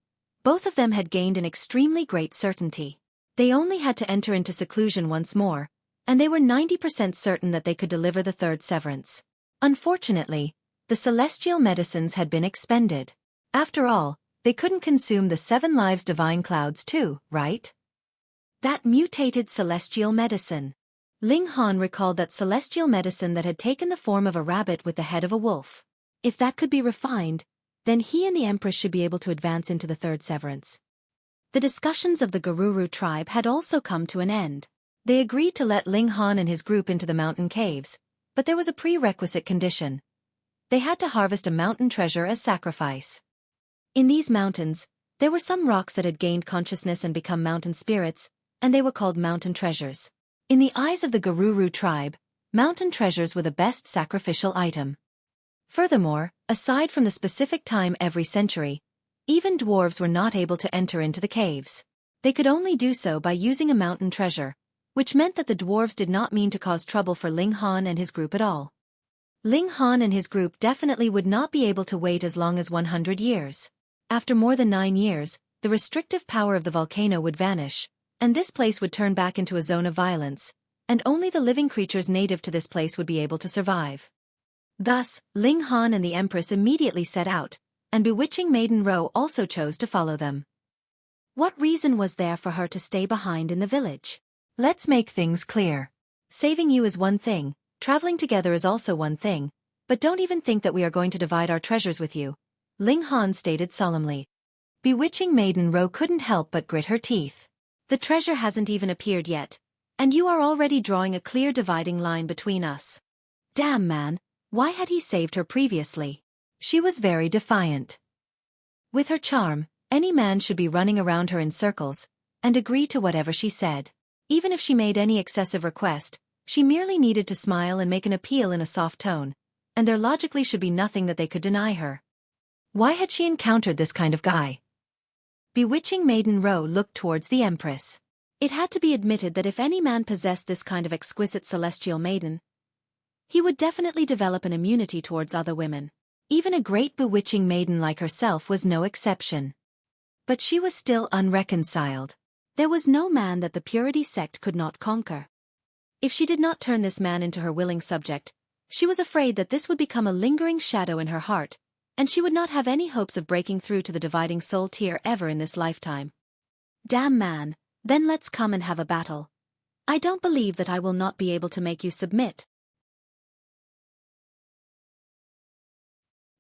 both of them had gained an extremely great certainty. They only had to enter into seclusion once more, and they were 90% certain that they could deliver the third severance. Unfortunately, the celestial medicines had been expended. After all, they couldn't consume the 7 lives divine clouds too, right? That mutated celestial medicine. Ling Han recalled that celestial medicine that had taken the form of a rabbit with the head of a wolf. If that could be refined, then he and the Empress should be able to advance into the third severance. The discussions of the Garuru tribe had also come to an end. They agreed to let Ling Han and his group into the mountain caves, but there was a prerequisite condition. They had to harvest a mountain treasure as sacrifice. In these mountains, there were some rocks that had gained consciousness and become mountain spirits, and they were called mountain treasures. In the eyes of the Garuru tribe, mountain treasures were the best sacrificial item. Furthermore, aside from the specific time every century, even dwarves were not able to enter into the caves. They could only do so by using a mountain treasure, which meant that the dwarves did not mean to cause trouble for Ling Han and his group at all. Ling Han and his group definitely would not be able to wait as long as 100 years. After more than 9 years, the restrictive power of the volcano would vanish, and this place would turn back into a zone of violence, and only the living creatures native to this place would be able to survive. Thus, Ling Han and the Empress immediately set out, and bewitching maiden Ro also chose to follow them. What reason was there for her to stay behind in the village? Let's make things clear. Saving you is one thing, traveling together is also one thing, but don't even think that we are going to divide our treasures with you, Ling Han stated solemnly. Bewitching maiden Ro couldn't help but grit her teeth. The treasure hasn't even appeared yet, and you are already drawing a clear dividing line between us. Damn man, why had he saved her previously? She was very defiant. With her charm, any man should be running around her in circles, and agree to whatever she said. Even if she made any excessive request, she merely needed to smile and make an appeal in a soft tone, and there logically should be nothing that they could deny her. Why had she encountered this kind of guy? Bewitching maiden Ro looked towards the Empress. It had to be admitted that if any man possessed this kind of exquisite celestial maiden, he would definitely develop an immunity towards other women. Even a great bewitching maiden like herself was no exception. But she was still unreconciled. There was no man that the purity sect could not conquer. If she did not turn this man into her willing subject, she was afraid that this would become a lingering shadow in her heart, and she would not have any hopes of breaking through to the dividing soul tier ever in this lifetime. Damn man, then let's come and have a battle. I don't believe that I will not be able to make you submit.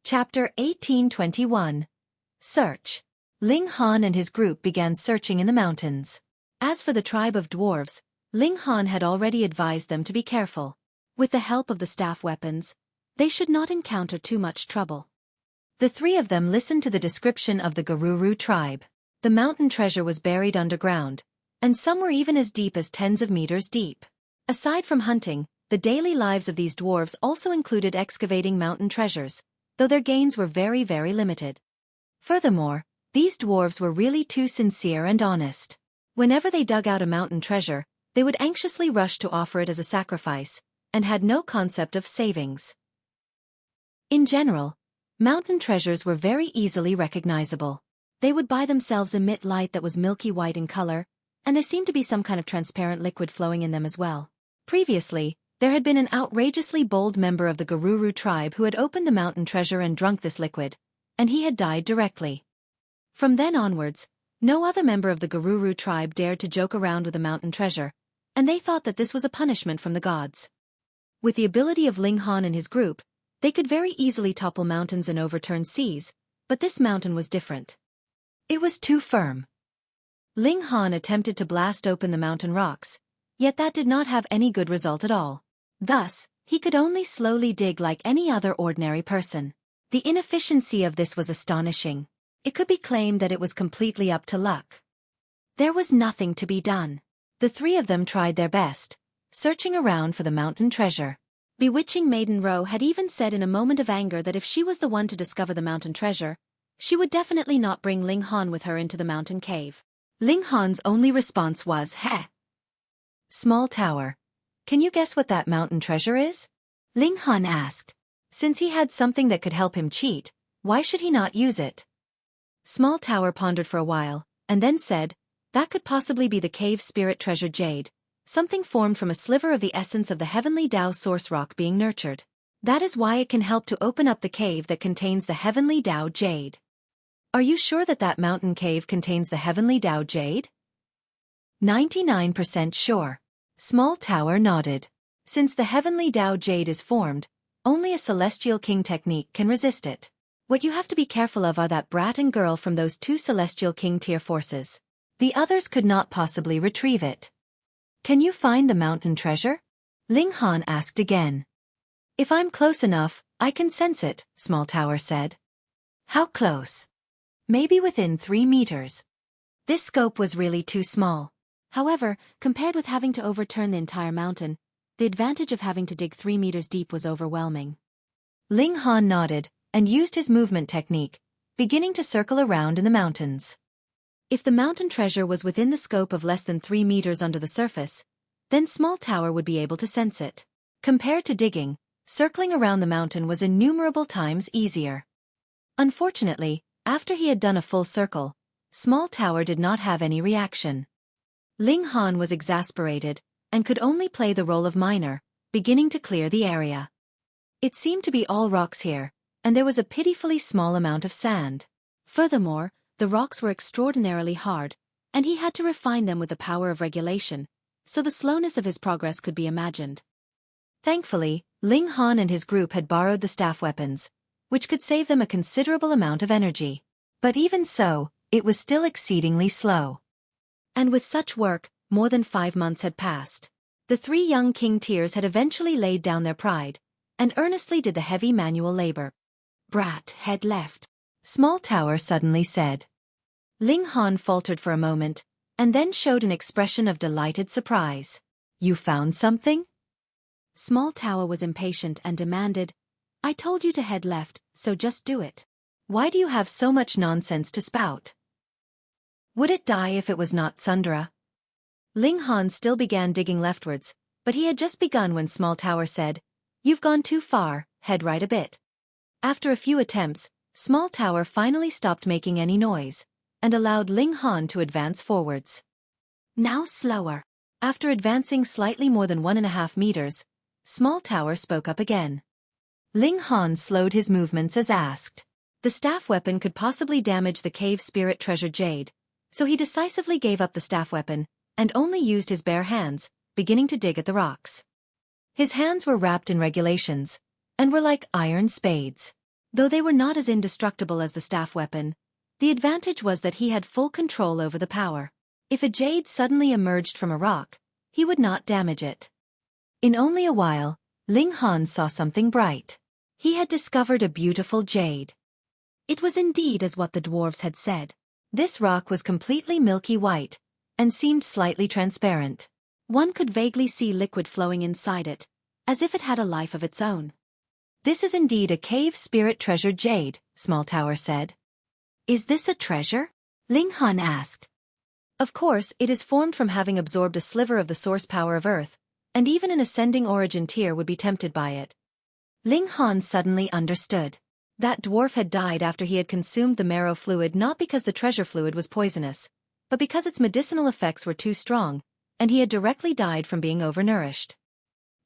Chapter 1821. Search. Ling Han and his group began searching in the mountains. As for the tribe of dwarves, Ling Han had already advised them to be careful. With the help of the staff weapons, they should not encounter too much trouble. The three of them listened to the description of the Garuru tribe. The mountain treasure was buried underground, and some were even as deep as tens of meters deep. Aside from hunting, the daily lives of these dwarves also included excavating mountain treasures, though their gains were very, very limited. Furthermore, these dwarves were really too sincere and honest. Whenever they dug out a mountain treasure, they would anxiously rush to offer it as a sacrifice, and had no concept of savings. In general, mountain treasures were very easily recognizable. They would by themselves emit light that was milky white in color, and there seemed to be some kind of transparent liquid flowing in them as well. Previously, there had been an outrageously bold member of the Garuru tribe who had opened the mountain treasure and drunk this liquid, and he had died directly. From then onwards, no other member of the Garuru tribe dared to joke around with a mountain treasure, and they thought that this was a punishment from the gods. With the ability of Ling Han and his group, they could very easily topple mountains and overturn seas, but this mountain was different. It was too firm. Ling Han attempted to blast open the mountain rocks, yet that did not have any good result at all. Thus, he could only slowly dig like any other ordinary person. The inefficiency of this was astonishing. It could be claimed that it was completely up to luck. There was nothing to be done. The three of them tried their best, searching around for the mountain treasure. Bewitching Maiden Ro had even said in a moment of anger that if she was the one to discover the mountain treasure, she would definitely not bring Ling Han with her into the mountain cave. Ling Han's only response was, "Heh." Small Tower. Can you guess what that mountain treasure is? Ling Han asked. Since he had something that could help him cheat, why should he not use it? Small Tower pondered for a while, and then said, that could possibly be the cave spirit treasure Jade, something formed from a sliver of the essence of the heavenly Tao source rock being nurtured. That is why it can help to open up the cave that contains the heavenly Tao Jade. Are you sure that that mountain cave contains the heavenly Tao Jade? 99% sure. Small Tower nodded. Since the heavenly Tao Jade is formed, only a celestial king technique can resist it. What you have to be careful of are that brat and girl from those two celestial king tier forces. The others could not possibly retrieve it. Can you find the mountain treasure? Ling Han asked again. If I'm close enough, I can sense it, Small Tower said. How close? Maybe within 3 meters. This scope was really too small. However, compared with having to overturn the entire mountain, the advantage of having to dig 3 meters deep was overwhelming. Ling Han nodded, and used his movement technique, beginning to circle around in the mountains. If the mountain treasure was within the scope of less than 3 meters under the surface, then Small Tower would be able to sense it. Compared to digging, circling around the mountain was innumerable times easier. Unfortunately, after he had done a full circle, Small Tower did not have any reaction. Ling Han was exasperated, and could only play the role of miner, beginning to clear the area. It seemed to be all rocks here, and there was a pitifully small amount of sand. Furthermore, the rocks were extraordinarily hard, and he had to refine them with the power of regulation, so the slowness of his progress could be imagined. Thankfully, Ling Han and his group had borrowed the staff weapons, which could save them a considerable amount of energy. But even so, it was still exceedingly slow. And with such work, more than 5 months had passed. The 3 young king tiers had eventually laid down their pride, and earnestly did the heavy manual labor. Brat, head left, Small Tower suddenly said. Ling Han faltered for a moment, and then showed an expression of delighted surprise. You found something? Small Tower was impatient and demanded, I told you to head left, so just do it. Why do you have so much nonsense to spout? Would it die if it was not Sundara? Ling Han still began digging leftwards, but he had just begun when Small Tower said, You've gone too far, head right a bit. After a few attempts, Small Tower finally stopped making any noise, and allowed Ling Han to advance forwards. Now slower. After advancing slightly more than 1.5 meters, Small Tower spoke up again. Ling Han slowed his movements as asked. The staff weapon could possibly damage the cave spirit treasure Jade, so he decisively gave up the staff weapon, and only used his bare hands, beginning to dig at the rocks. His hands were wrapped in regulations, and were like iron spades. Though they were not as indestructible as the staff weapon, the advantage was that he had full control over the power. If a jade suddenly emerged from a rock, he would not damage it. In only a while, Ling Han saw something bright. He had discovered a beautiful jade. It was indeed as what the dwarves had said. This rock was completely milky white, and seemed slightly transparent. One could vaguely see liquid flowing inside it, as if it had a life of its own. "This is indeed a cave spirit treasure jade," Small Tower said. "Is this a treasure?" Ling Han asked. "Of course, it is formed from having absorbed a sliver of the source power of Earth, and even an ascending origin tier would be tempted by it." Ling Han suddenly understood. That dwarf had died after he had consumed the marrow fluid, not because the treasure fluid was poisonous, but because its medicinal effects were too strong, and he had directly died from being overnourished.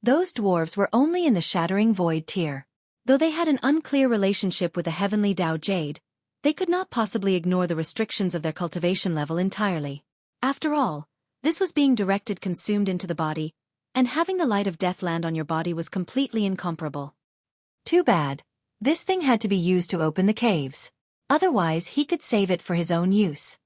Those dwarves were only in the Shattering Void tier. Though they had an unclear relationship with the Heavenly Tao Jade, they could not possibly ignore the restrictions of their cultivation level entirely. After all, this was being directed consumed into the body, and having the light of death land on your body was completely incomparable. Too bad. This thing had to be used to open the caves. Otherwise he could save it for his own use.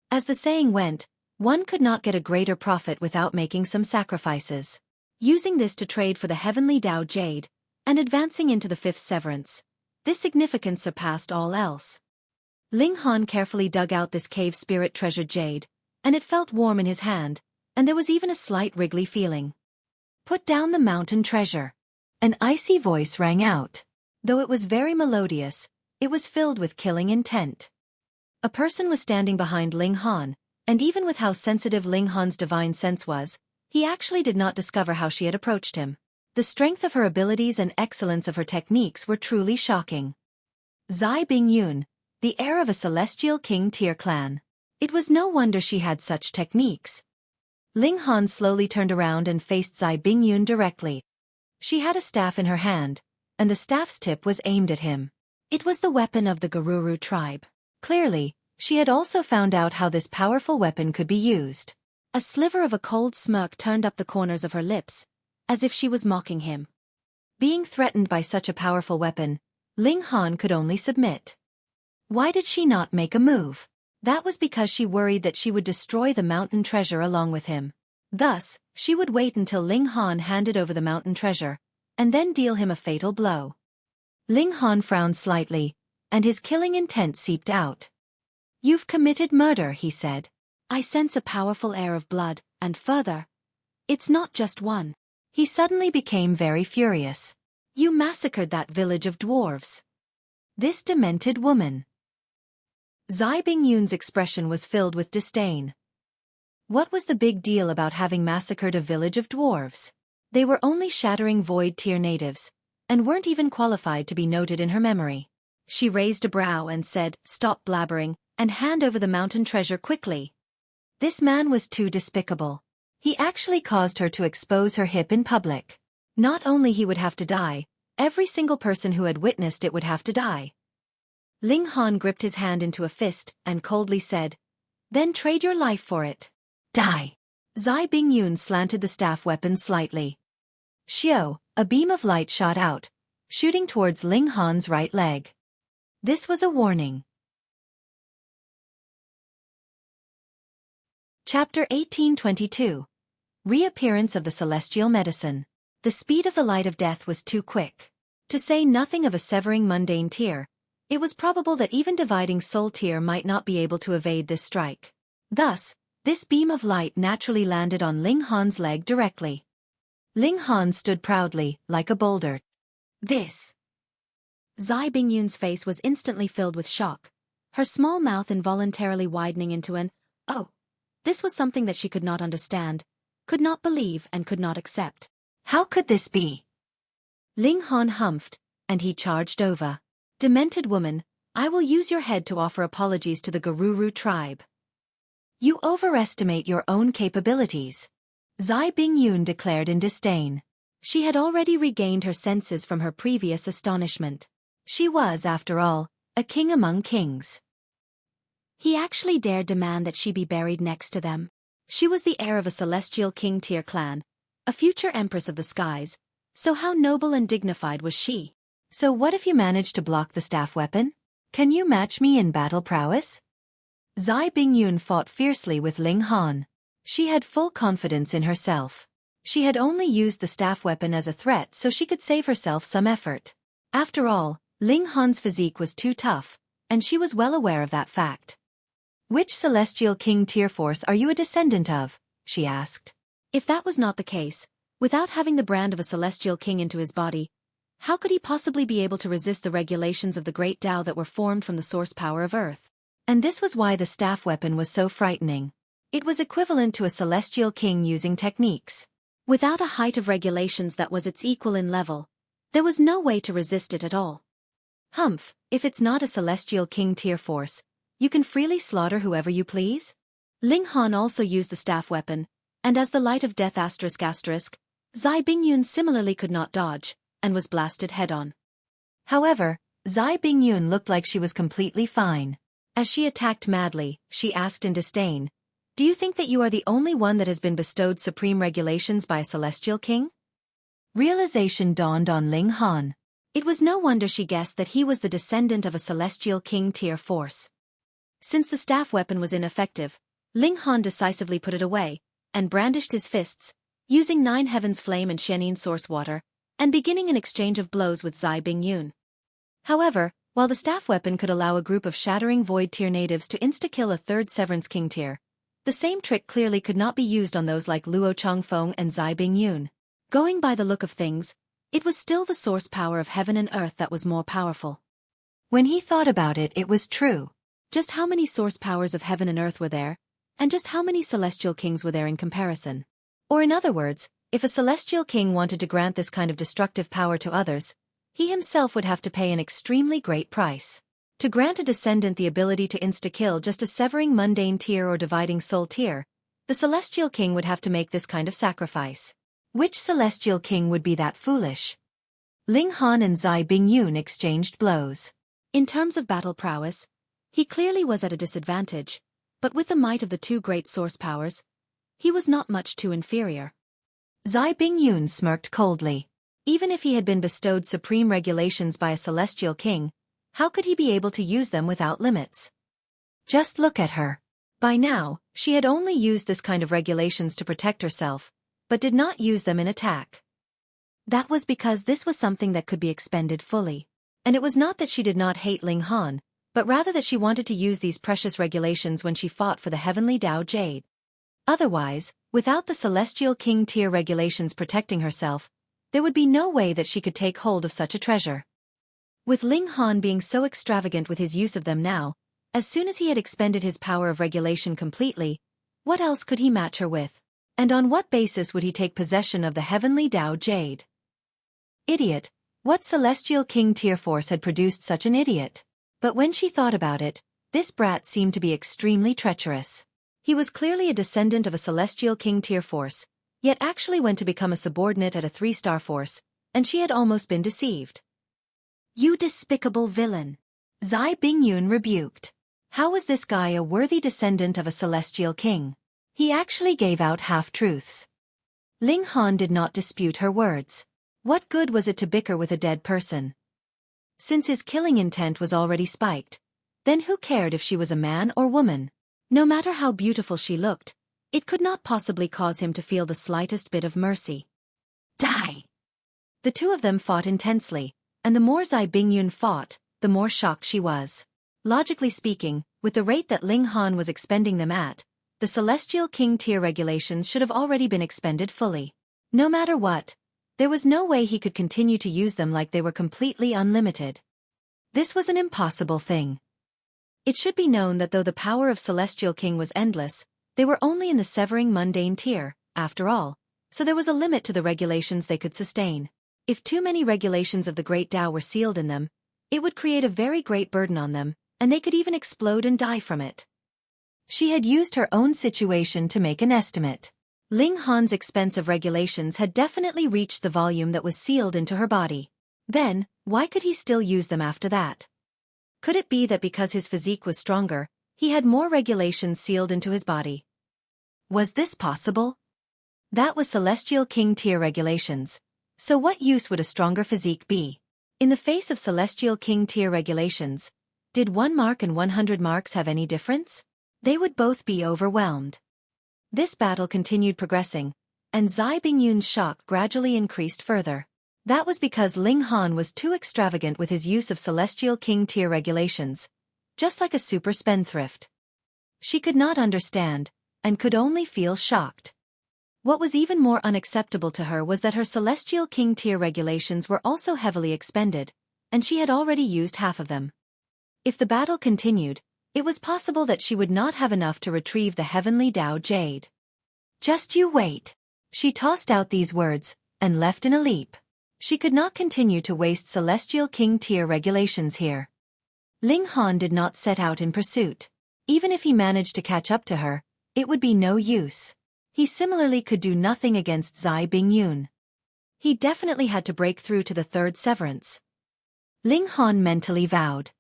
As the saying went, one could not get a greater profit without making some sacrifices. Using this to trade for the Heavenly Tao Jade, and advancing into the fifth severance, this significance surpassed all else. Ling Han carefully dug out this cave spirit treasure jade, and it felt warm in his hand, and there was even a slight wriggly feeling. "Put down the mountain treasure." An icy voice rang out. Though it was very melodious, it was filled with killing intent. A person was standing behind Ling Han, and even with how sensitive Ling Han's divine sense was, he actually did not discover how she had approached him. The strength of her abilities and excellence of her techniques were truly shocking. Zai Bingyun, the heir of a celestial king tier clan. It was no wonder she had such techniques. Ling Han slowly turned around and faced Zai Bingyun directly. She had a staff in her hand, and the staff's tip was aimed at him. It was the weapon of the Garuru tribe. Clearly, she had also found out how this powerful weapon could be used. A sliver of a cold smirk turned up the corners of her lips, as if she was mocking him. Being threatened by such a powerful weapon, Ling Han could only submit. Why did she not make a move? That was because she worried that she would destroy the mountain treasure along with him. Thus, she would wait until Ling Han handed over the mountain treasure, and then deal him a fatal blow. Ling Han frowned slightly, and his killing intent seeped out. "You've committed murder," he said. "I sense a powerful air of blood, and further, it's not just one." He suddenly became very furious. "You massacred that village of dwarves. This demented woman." Zai Bingyun's expression was filled with disdain. What was the big deal about having massacred a village of dwarves? They were only Shattering Void tier natives, and weren't even qualified to be noted in her memory. She raised a brow and said, "Stop blabbering, and hand over the mountain treasure quickly." This man was too despicable. He actually caused her to expose her hip in public. Not only he would have to die, every single person who had witnessed it would have to die. Ling Han gripped his hand into a fist and coldly said, "Then trade your life for it. Die." Zai Bingyun slanted the staff weapon slightly. Xiao, a beam of light shot out, shooting towards Ling Han's right leg. This was a warning. Chapter 1822. Reappearance of the Celestial Medicine. The speed of the light of death was too quick. To say nothing of a severing mundane tier, it was probable that even dividing soul tier might not be able to evade this strike. Thus, this beam of light naturally landed on Ling Han's leg directly. Ling Han stood proudly, like a boulder. "This." Zai Bingyun's face was instantly filled with shock, her small mouth involuntarily widening into an, "Oh." This was something that she could not understand, could not believe, and could not accept. How could this be? Ling Han humphed, and he charged over. "Demented woman, I will use your head to offer apologies to the Garuru tribe." "You overestimate your own capabilities," Zai Bingyun declared in disdain. She had already regained her senses from her previous astonishment. She was, after all, a king among kings. He actually dared demand that she be buried next to them. She was the heir of a celestial king tier clan, a future empress of the skies, so how noble and dignified was she? "So what if you managed to block the staff weapon? Can you match me in battle prowess?" Zai Bingyun fought fiercely with Ling Han. She had full confidence in herself. She had only used the staff weapon as a threat so she could save herself some effort. After all, Ling Han's physique was too tough, and she was well aware of that fact. "Which celestial king tier force are you a descendant of?" she asked. If that was not the case, without having the brand of a celestial king into his body, how could he possibly be able to resist the regulations of the great Tao that were formed from the source power of Earth? And this was why the staff weapon was so frightening. It was equivalent to a celestial king using techniques. Without a height of regulations that was its equal in level, there was no way to resist it at all. Humph, if it's not a celestial king tier force, you can freely slaughter whoever you please? Ling Han also used the staff weapon, and as the light of death ***, Zai Bingyun similarly could not dodge, and was blasted head-on. However, Zai Bingyun looked like she was completely fine. As she attacked madly, she asked in disdain, "Do you think that you are the only one that has been bestowed supreme regulations by a celestial king?" Realization dawned on Ling Han. It was no wonder she guessed that he was the descendant of a celestial king tier force. Since the staff weapon was ineffective, Ling Han decisively put it away, and brandished his fists, using 9 Heavens Flame and Shenin Source Water, and beginning an exchange of blows with Zai Bingyun. However, while the staff weapon could allow a group of Shattering Void tier natives to insta-kill a third Severance King tier, the same trick clearly could not be used on those like Luo Changfeng and Zai Bingyun. Going by the look of things, it was still the source power of heaven and earth that was more powerful. When he thought about it, it was true. Just how many source powers of heaven and earth were there, and just how many celestial kings were there in comparison? Or in other words, if a celestial king wanted to grant this kind of destructive power to others, he himself would have to pay an extremely great price. To grant a descendant the ability to insta-kill just a severing mundane tier or dividing soul tier, the celestial king would have to make this kind of sacrifice. Which celestial king would be that foolish? Ling Han and Zai Bingyun exchanged blows. In terms of battle prowess, he clearly was at a disadvantage, but with the might of the two great source powers, he was not much too inferior. Zai Bingyun smirked coldly. Even if he had been bestowed supreme regulations by a celestial king, how could he be able to use them without limits? Just look at her. By now, she had only used this kind of regulations to protect herself, but did not use them in attack. That was because this was something that could be expended fully. And it was not that she did not hate Ling Han, but rather that she wanted to use these precious regulations when she fought for the heavenly Tao Jade. Otherwise, without the celestial king tier regulations protecting herself, there would be no way that she could take hold of such a treasure. With Ling Han being so extravagant with his use of them now, as soon as he had expended his power of regulation completely, what else could he match her with? And on what basis would he take possession of the heavenly Tao Jade? Idiot! What celestial king tier force had produced such an idiot? But when she thought about it, this brat seemed to be extremely treacherous. He was clearly a descendant of a celestial king tier force, yet actually went to become a subordinate at a 3-star force, and she had almost been deceived. "You despicable villain!" Zai Bingyun rebuked. How was this guy a worthy descendant of a celestial king? He actually gave out half-truths. Ling Han did not dispute her words. What good was it to bicker with a dead person? Since his killing intent was already spiked, then who cared if she was a man or woman? No matter how beautiful she looked, it could not possibly cause him to feel the slightest bit of mercy. Die! The two of them fought intensely, and the more Zai Bingyun fought, the more shocked she was. Logically speaking, with the rate that Ling Han was expending them at, the celestial king tier regulations should have already been expended fully. No matter what, there was no way he could continue to use them like they were completely unlimited. This was an impossible thing. It should be known that though the power of Celestial King was endless, they were only in the severing mundane tier, after all, so there was a limit to the regulations they could sustain. If too many regulations of the Great Tao were sealed in them, it would create a very great burden on them, and they could even explode and die from it. She had used her own situation to make an estimate. Ling Han's expensive regulations had definitely reached the volume that was sealed into her body. Then, why could he still use them after that? Could it be that because his physique was stronger, he had more regulations sealed into his body? Was this possible? That was Celestial King tier regulations. So what use would a stronger physique be? In the face of Celestial King tier regulations, did 1 mark and 100 marks have any difference? They would both be overwhelmed. This battle continued progressing, and Zai Bingyun's shock gradually increased further. That was because Ling Han was too extravagant with his use of Celestial King tier regulations, just like a super spendthrift. She could not understand, and could only feel shocked. What was even more unacceptable to her was that her Celestial King tier regulations were also heavily expended, and she had already used half of them. If the battle continued, it was possible that she would not have enough to retrieve the heavenly Tao Jade. Just you wait. She tossed out these words, and left in a leap. She could not continue to waste Celestial King tier regulations here. Ling Han did not set out in pursuit. Even if he managed to catch up to her, it would be no use. He similarly could do nothing against Zai Bingyun. He definitely had to break through to the third severance. Ling Han mentally vowed.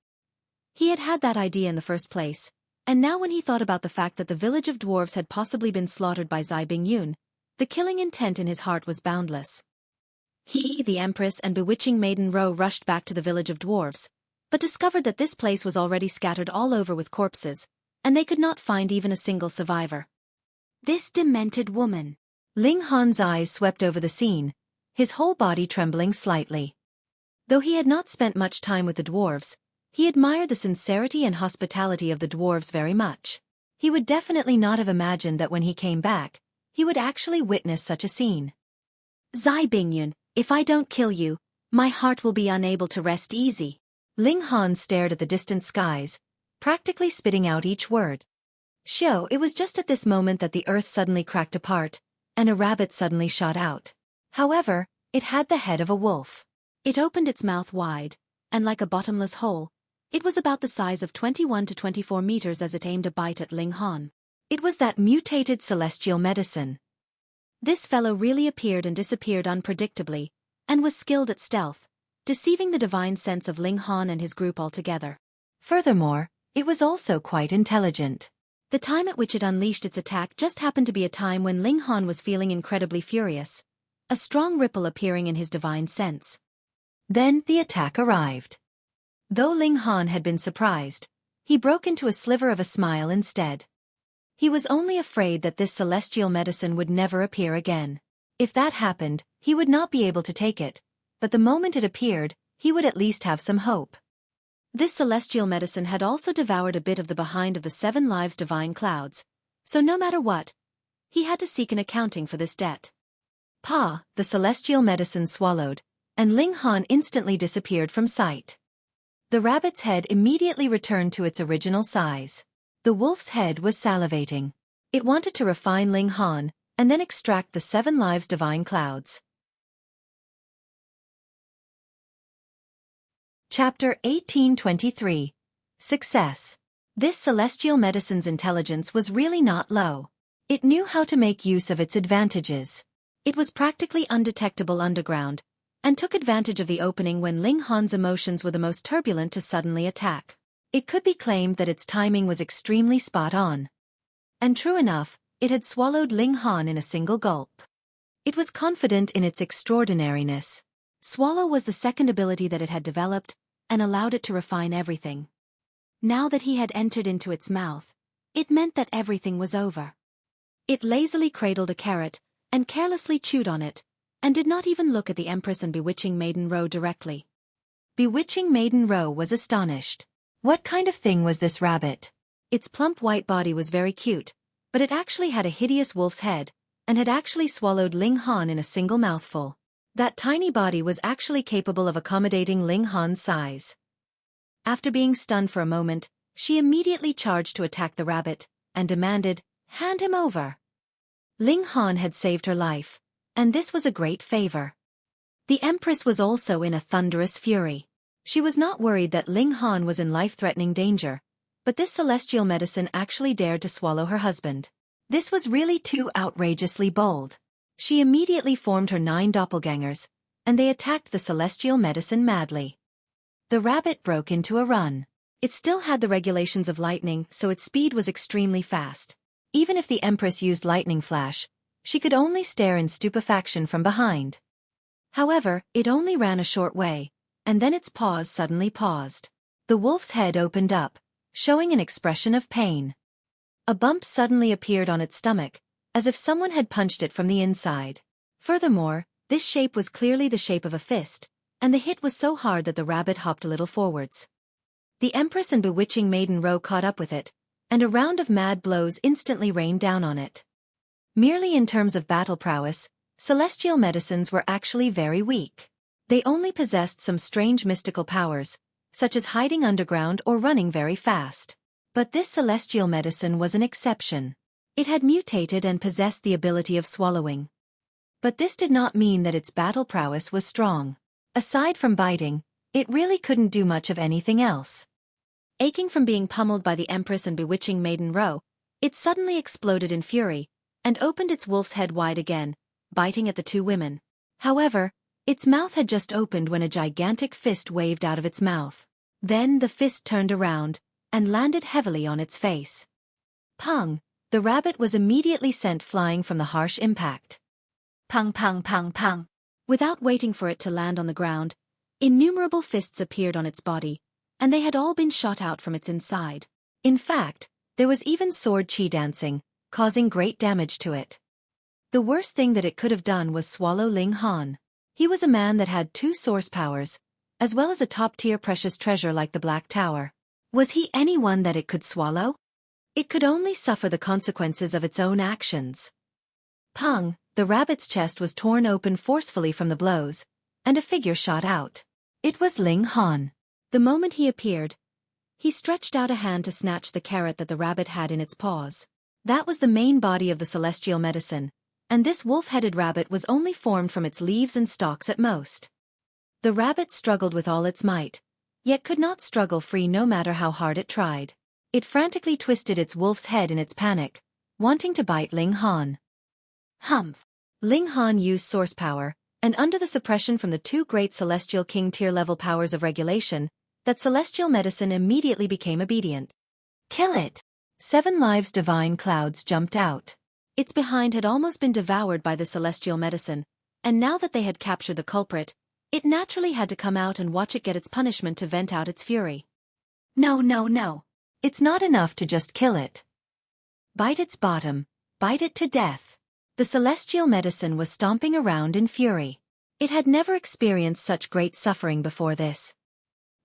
He had had that idea in the first place, and now when he thought about the fact that the village of dwarves had possibly been slaughtered by Zai Bingyun, the killing intent in his heart was boundless. He, the Empress, and bewitching Maiden Row rushed back to the village of dwarves, but discovered that this place was already scattered all over with corpses, and they could not find even a single survivor. This demented woman. Ling Han's eyes swept over the scene, his whole body trembling slightly. Though he had not spent much time with the dwarves, he admired the sincerity and hospitality of the dwarves very much. He would definitely not have imagined that when he came back, he would actually witness such a scene. Zai Bingyun, if I don't kill you, my heart will be unable to rest easy. Ling Han stared at the distant skies, practically spitting out each word. It was just at this moment that the earth suddenly cracked apart, and a rabbit suddenly shot out. However, it had the head of a wolf. It opened its mouth wide, and like a bottomless hole, it was about the size of 21 to 24 meters as it aimed a bite at Ling Han. It was that mutated celestial medicine. This fellow really appeared and disappeared unpredictably, and was skilled at stealth, deceiving the divine sense of Ling Han and his group altogether. Furthermore, it was also quite intelligent. The time at which it unleashed its attack just happened to be a time when Ling Han was feeling incredibly furious, a strong ripple appearing in his divine sense. Then the attack arrived. Though Ling Han had been surprised, he broke into a sliver of a smile instead. He was only afraid that this celestial medicine would never appear again. If that happened, he would not be able to take it, but the moment it appeared, he would at least have some hope. This celestial medicine had also devoured a bit of the behind of the 7 lives divine clouds, so no matter what, he had to seek an accounting for this debt. The celestial medicine swallowed, and Ling Han instantly disappeared from sight. The rabbit's head immediately returned to its original size. The wolf's head was salivating. It wanted to refine Ling Han, and then extract the 7 lives divine clouds. Chapter 1823. Success. This celestial medicine's intelligence was really not low. It knew how to make use of its advantages. It was practically undetectable underground, and took advantage of the opening when Ling Han's emotions were the most turbulent to suddenly attack. It could be claimed that its timing was extremely spot on. And true enough, it had swallowed Ling Han in a single gulp. It was confident in its extraordinariness. Swallow was the second ability that it had developed, and allowed it to refine everything. Now that he had entered into its mouth, it meant that everything was over. It lazily cradled a carrot, and carelessly chewed on it, and did not even look at the Empress and bewitching Maiden Row directly. Bewitching Maiden Row was astonished. What kind of thing was this rabbit? Its plump white body was very cute, but it actually had a hideous wolf's head, and had actually swallowed Ling Han in a single mouthful. That tiny body was actually capable of accommodating Ling Han's size. After being stunned for a moment, she immediately charged to attack the rabbit, and demanded, "Hand him over." Ling Han had saved her life, and this was a great favor. The Empress was also in a thunderous fury. She was not worried that Ling Han was in life-threatening danger, but this celestial medicine actually dared to swallow her husband. This was really too outrageously bold. She immediately formed her 9 doppelgangers, and they attacked the celestial medicine madly. The rabbit broke into a run. It still had the regulations of lightning, so its speed was extremely fast. Even if the Empress used lightning flash, she could only stare in stupefaction from behind. However, it only ran a short way, and then its paws suddenly paused. The wolf's head opened up, showing an expression of pain. A bump suddenly appeared on its stomach, as if someone had punched it from the inside. Furthermore, this shape was clearly the shape of a fist, and the hit was so hard that the rabbit hopped a little forwards. The Empress and bewitching maiden row caught up with it, and a round of mad blows instantly rained down on it. Merely in terms of battle prowess, celestial medicines were actually very weak. They only possessed some strange mystical powers, such as hiding underground or running very fast. But this celestial medicine was an exception. It had mutated and possessed the ability of swallowing. But this did not mean that its battle prowess was strong. Aside from biting, it really couldn't do much of anything else. Aching from being pummeled by the Empress and bewitching maiden row, it suddenly exploded in fury, and opened its wolf's head wide again, biting at the two women. However, its mouth had just opened when a gigantic fist waved out of its mouth. Then the fist turned around, and landed heavily on its face. Pung! The rabbit was immediately sent flying from the harsh impact. Pung pung pung pung! Without waiting for it to land on the ground, innumerable fists appeared on its body, and they had all been shot out from its inside. In fact, there was even sword chi dancing, causing great damage to it. The worst thing that it could have done was swallow Ling Han. He was a man that had 2 source powers, as well as a top-tier precious treasure like the Black Tower. Was he anyone that it could swallow? It could only suffer the consequences of its own actions. Pung! The rabbit's chest was torn open forcefully from the blows, and a figure shot out. It was Ling Han. The moment he appeared, he stretched out a hand to snatch the carrot that the rabbit had in its paws. That was the main body of the celestial medicine, and this wolf-headed rabbit was only formed from its leaves and stalks at most. The rabbit struggled with all its might, yet could not struggle free no matter how hard it tried. It frantically twisted its wolf's head in its panic, wanting to bite Ling Han. Humph! Ling Han used source power, and under the suppression from the 2 great celestial king tier-level powers of regulation, that celestial medicine immediately became obedient. Kill it! 7 lives divine clouds jumped out. Its behind had almost been devoured by the celestial medicine, and now that they had captured the culprit, it naturally had to come out and watch it get its punishment to vent out its fury. No, no, no. It's not enough to just kill it. Bite its bottom, bite it to death. The celestial medicine was stomping around in fury. It had never experienced such great suffering before this.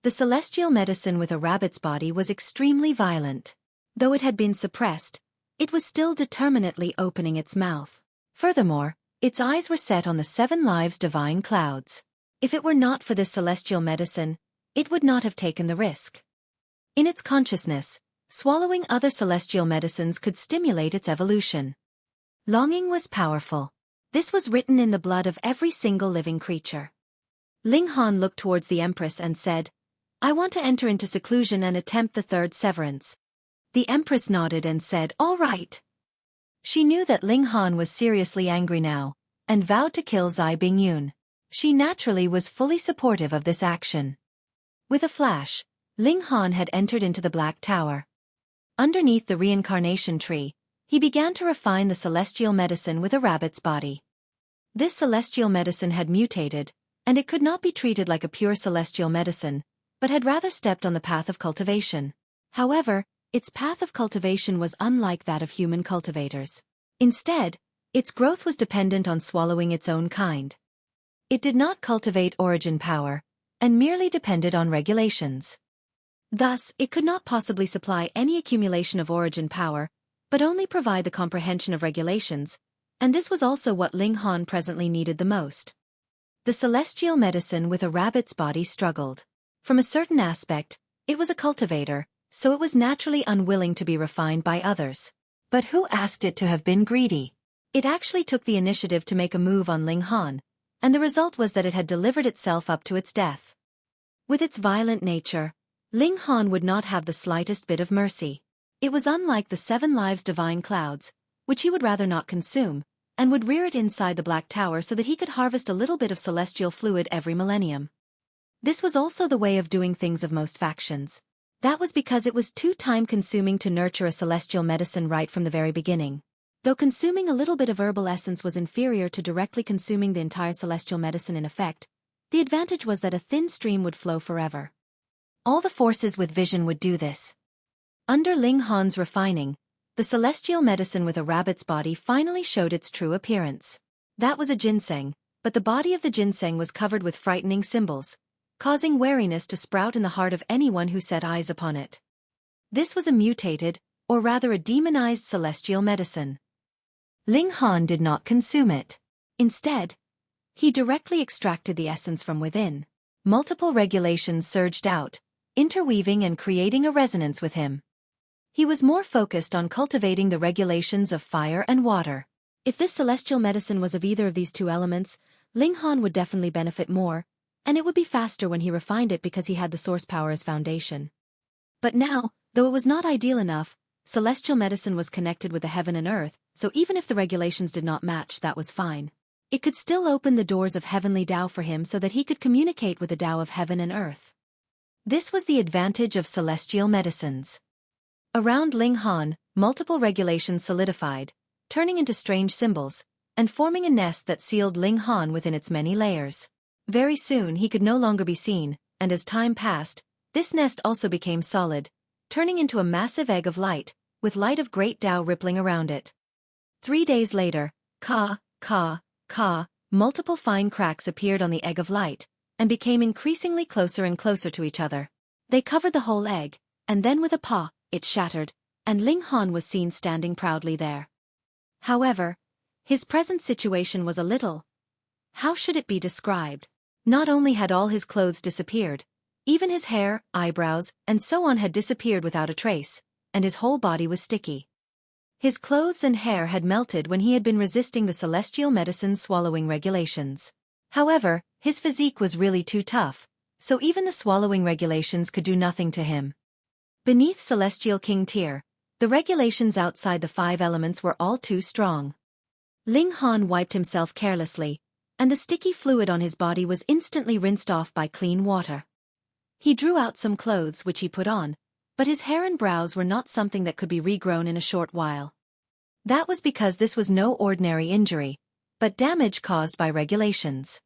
The celestial medicine with a rabbit's body was extremely violent. Though it had been suppressed, it was still determinately opening its mouth. Furthermore, its eyes were set on the 7 lives divine clouds. If it were not for this celestial medicine, it would not have taken the risk. In its consciousness, swallowing other celestial medicines could stimulate its evolution. Longing was powerful. This was written in the blood of every single living creature. Ling Han looked towards the Empress and said, "I want to enter into seclusion and attempt the 3rd severance." The Empress nodded and said, "All right." She knew that Ling Han was seriously angry now, and vowed to kill Zai Bingyun. She naturally was fully supportive of this action. With a flash, Ling Han had entered into the Black Tower. Underneath the reincarnation tree, he began to refine the celestial medicine with a rabbit's body. This celestial medicine had mutated, and it could not be treated like a pure celestial medicine, but had rather stepped on the path of cultivation. However, its path of cultivation was unlike that of human cultivators. Instead, its growth was dependent on swallowing its own kind. It did not cultivate origin power, and merely depended on regulations. Thus, it could not possibly supply any accumulation of origin power, but only provide the comprehension of regulations, and this was also what Ling Han presently needed the most. The celestial medicine with a rabbit's body struggled. From a certain aspect, it was a cultivator, so it was naturally unwilling to be refined by others. But who asked it to have been greedy? It actually took the initiative to make a move on Ling Han, and the result was that it had delivered itself up to its death. With its violent nature, Ling Han would not have the slightest bit of mercy. It was unlike the 7 lives divine clouds, which he would rather not consume, and would rear it inside the Black Tower so that he could harvest a little bit of celestial fluid every millennium. This was also the way of doing things of most factions. That was because it was too time-consuming to nurture a celestial medicine right from the very beginning. Though consuming a little bit of herbal essence was inferior to directly consuming the entire celestial medicine in effect, the advantage was that a thin stream would flow forever. All the forces with vision would do this. Under Ling Han's refining, the celestial medicine with a rabbit's body finally showed its true appearance. That was a ginseng, but the body of the ginseng was covered with frightening symbols, causing wariness to sprout in the heart of anyone who set eyes upon it. This was a mutated, or rather a demonized celestial medicine. Ling Han did not consume it. Instead, he directly extracted the essence from within. Multiple regulations surged out, interweaving and creating a resonance with him. He was more focused on cultivating the regulations of fire and water. If this celestial medicine was of either of these two elements, Ling Han would definitely benefit more, and it would be faster when he refined it because he had the source power as foundation. But now, though it was not ideal enough, celestial medicine was connected with the heaven and earth, so even if the regulations did not match, that was fine. It could still open the doors of heavenly Tao for him so that he could communicate with the Tao of heaven and earth. This was the advantage of celestial medicines. Around Ling Han, multiple regulations solidified, turning into strange symbols, and forming a nest that sealed Ling Han within its many layers. Very soon he could no longer be seen, and as time passed, this nest also became solid, turning into a massive egg of light, with light of great Tao rippling around it. 3 days later, multiple fine cracks appeared on the egg of light, and became increasingly closer and closer to each other. They covered the whole egg, and then with a paw, it shattered, and Ling Han was seen standing proudly there. However, his present situation was a little... how should it be described? Not only had all his clothes disappeared, even his hair, eyebrows, and so on had disappeared without a trace, and his whole body was sticky. His clothes and hair had melted when he had been resisting the celestial medicine's swallowing regulations. However, his physique was really too tough, so even the swallowing regulations could do nothing to him. Beneath Celestial King tier, the regulations outside the 5 elements were all too strong. Ling Han wiped himself carelessly, and the sticky fluid on his body was instantly rinsed off by clean water. He drew out some clothes which he put on, but his hair and brows were not something that could be regrown in a short while. That was because this was no ordinary injury, but damage caused by regulations.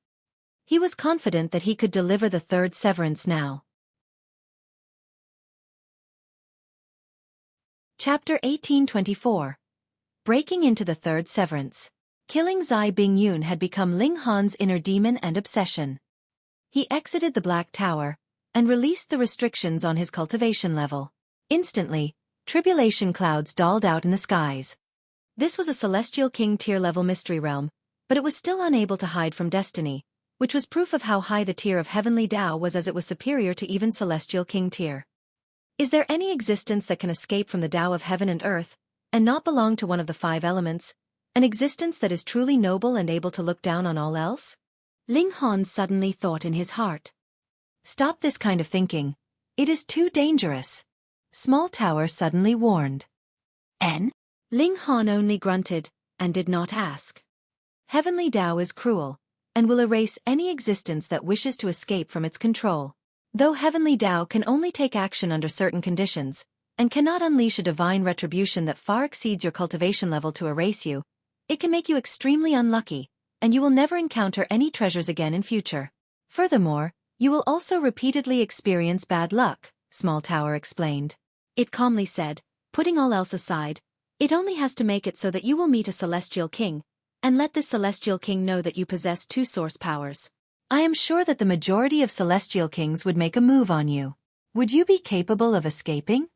He was confident that he could deliver the 3rd severance now. Chapter 1824. Breaking into the 3rd severance. Killing Zai Bingyun had become Ling Han's inner demon and obsession. He exited the Black Tower, and released the restrictions on his cultivation level. Instantly, tribulation clouds dulled out in the skies. This was a Celestial King tier-level mystery realm, but it was still unable to hide from destiny, which was proof of how high the tier of Heavenly Tao was, as it was superior to even Celestial King tier. Is there any existence that can escape from the Tao of heaven and earth, and not belong to one of the 5 elements, an existence that is truly noble and able to look down on all else? Ling Han suddenly thought in his heart. Stop this kind of thinking. It is too dangerous. Small Tower suddenly warned. N? Ling Han only grunted, and did not ask. Heavenly Tao is cruel, and will erase any existence that wishes to escape from its control. Though Heavenly Tao can only take action under certain conditions, and cannot unleash a divine retribution that far exceeds your cultivation level to erase you, it can make you extremely unlucky, and you will never encounter any treasures again in future. Furthermore, you will also repeatedly experience bad luck, Small Tower explained. It calmly said, putting all else aside, it only has to make it so that you will meet a Celestial King, and let this Celestial King know that you possess 2 source powers. I am sure that the majority of Celestial Kings would make a move on you. Would you be capable of escaping?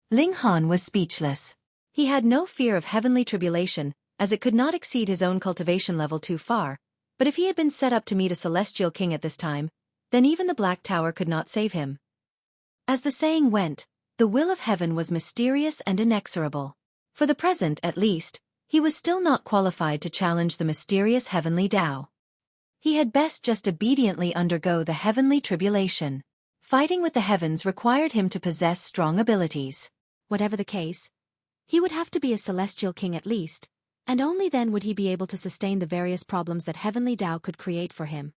Ling Han was speechless. He had no fear of heavenly tribulation, as it could not exceed his own cultivation level too far, but if he had been set up to meet a Celestial King at this time, then even the Black Tower could not save him. As the saying went, the will of heaven was mysterious and inexorable. For the present, at least, he was still not qualified to challenge the mysterious heavenly Tao. He had best just obediently undergo the heavenly tribulation. Fighting with the heavens required him to possess strong abilities. Whatever the case, he would have to be a Celestial King at least, and only then would he be able to sustain the various problems that heavenly Tao could create for him.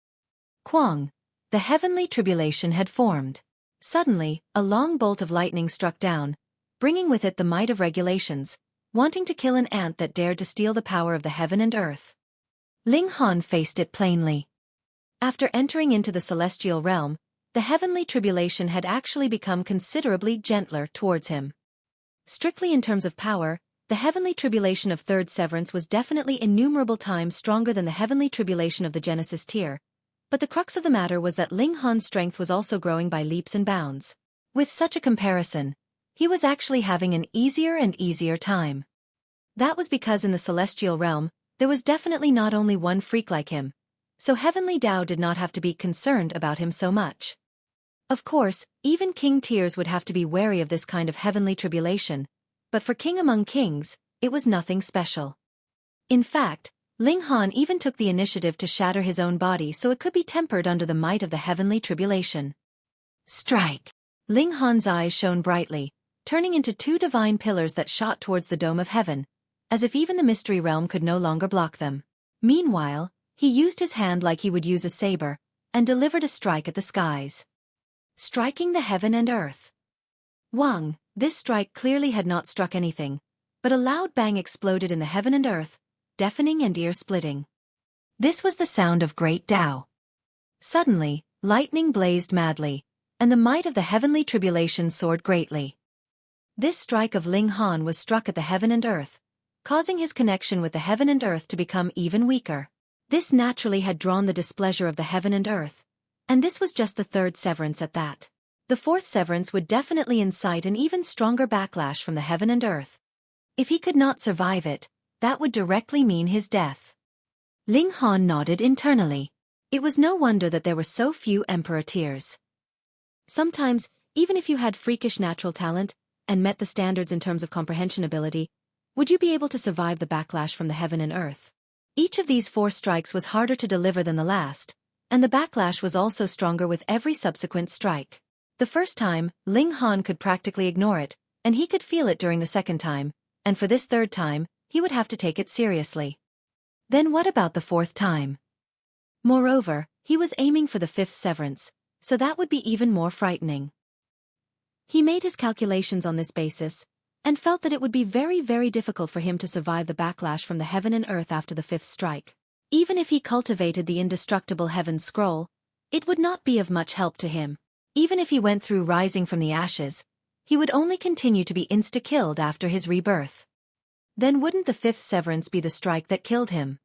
Kwang. The heavenly tribulation had formed. Suddenly, a long bolt of lightning struck down, bringing with it the might of regulations, wanting to kill an ant that dared to steal the power of the heaven and earth. Ling Han faced it plainly. After entering into the celestial realm, the heavenly tribulation had actually become considerably gentler towards him. Strictly in terms of power, the heavenly tribulation of third severance was definitely innumerable times stronger than the heavenly tribulation of the Genesis tier, but the crux of the matter was that Ling Han's strength was also growing by leaps and bounds. With such a comparison, he was actually having an easier and easier time. That was because in the celestial realm, there was definitely not only one freak like him, so Heavenly Tao did not have to be concerned about him so much. Of course, even King Tiers would have to be wary of this kind of heavenly tribulation, but for King among Kings, it was nothing special. In fact, Ling Han even took the initiative to shatter his own body so it could be tempered under the might of the heavenly tribulation. Strike! Ling Han's eyes shone brightly, turning into two divine pillars that shot towards the dome of heaven, as if even the mystery realm could no longer block them. Meanwhile, he used his hand like he would use a saber, and delivered a strike at the skies, striking the heaven and earth. Wang, this strike clearly had not struck anything, but a loud bang exploded in the heaven and earth, deafening and ear-splitting. This was the sound of great Tao. Suddenly, lightning blazed madly, and the might of the heavenly tribulation soared greatly. This strike of Ling Han was struck at the heaven and earth, causing his connection with the heaven and earth to become even weaker. This naturally had drawn the displeasure of the heaven and earth, and this was just the third severance at that. The fourth severance would definitely incite an even stronger backlash from the heaven and earth. If he could not survive it, that would directly mean his death. Ling Han nodded internally. It was no wonder that there were so few Emperor tiers. Sometimes, even if you had freakish natural talent, and met the standards in terms of comprehension ability, would you be able to survive the backlash from the heaven and earth? Each of these 4 strikes was harder to deliver than the last, and the backlash was also stronger with every subsequent strike. The first time, Ling Han could practically ignore it, and he could feel it during the second time, and for this third time, he would have to take it seriously. Then what about the fourth time? Moreover, he was aiming for the fifth severance, so that would be even more frightening. He made his calculations on this basis, and felt that it would be very, very difficult for him to survive the backlash from the heaven and earth after the fifth strike. Even if he cultivated the indestructible heaven scroll, it would not be of much help to him. Even if he went through rising from the ashes, he would only continue to be insta-killed after his rebirth. Then wouldn't the fifth severance be the strike that killed him?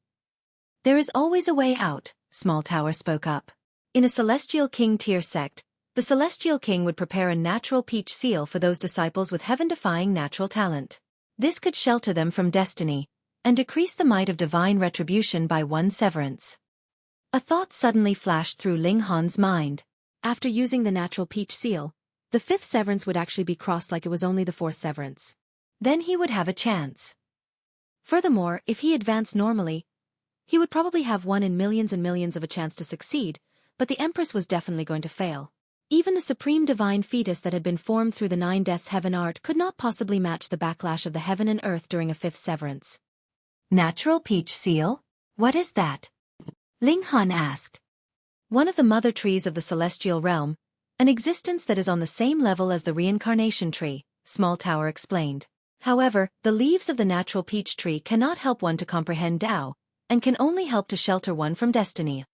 There is always a way out, Small Tower spoke up. In a Celestial King tier sect, the Celestial King would prepare a natural peach seal for those disciples with heaven-defying natural talent. This could shelter them from destiny, and decrease the might of divine retribution by 1 severance. A thought suddenly flashed through Ling Han's mind. After using the natural peach seal, the 5th severance would actually be crossed like it was only the 4th severance. Then he would have a chance. Furthermore, if he advanced normally, he would probably have 1 in millions and millions of a chance to succeed, but the Empress was definitely going to fail. Even the supreme divine fetus that had been formed through the 9 deaths heaven art could not possibly match the backlash of the heaven and earth during a 5th severance. Natural peach seal? What is that? Ling Han asked. One of the mother trees of the celestial realm, an existence that is on the same level as the reincarnation tree, Small Tower explained. However, the leaves of the natural peach tree cannot help one to comprehend Tao, and can only help to shelter one from destiny.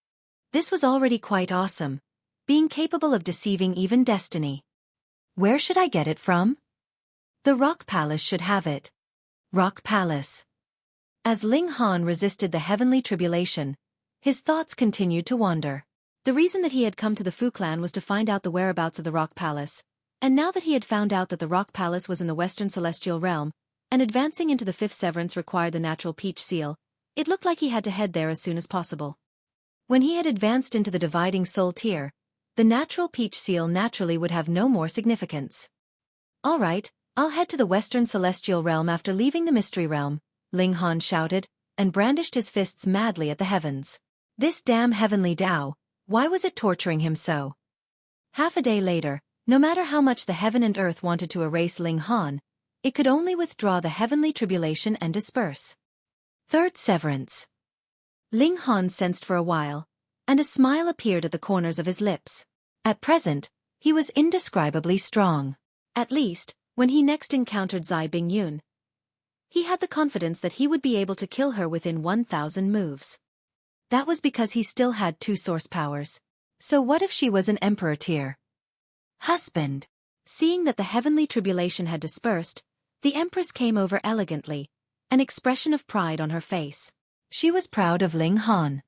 This was already quite awesome, being capable of deceiving even destiny. Where should I get it from? The Rock Palace should have it. Rock Palace. As Ling Han resisted the heavenly tribulation, his thoughts continued to wander. The reason that he had come to the Fu clan was to find out the whereabouts of the Rock Palace, and now that he had found out that the Rock Palace was in the Western Celestial Realm, and advancing into the 5th severance required the natural peach seal, it looked like he had to head there as soon as possible. When he had advanced into the dividing soul tier, the natural peach seal naturally would have no more significance. All right, I'll head to the Western Celestial Realm after leaving the Mystery Realm, Ling Han shouted, and brandished his fists madly at the heavens. This damn heavenly Tao, why was it torturing him so? Half a day later, no matter how much the heaven and earth wanted to erase Ling Han, it could only withdraw the heavenly tribulation and disperse. 3rd severance. Ling Han sensed for a while, and a smile appeared at the corners of his lips. At present, he was indescribably strong. At least, when he next encountered Zai Bingyun, he had the confidence that he would be able to kill her within 1,000 moves. That was because he still had 2 source powers. So what if she was an emperor tier? Husband. Seeing that the heavenly tribulation had dispersed, The Empress came over elegantly, an expression of pride on her face. She was proud of Ling Han.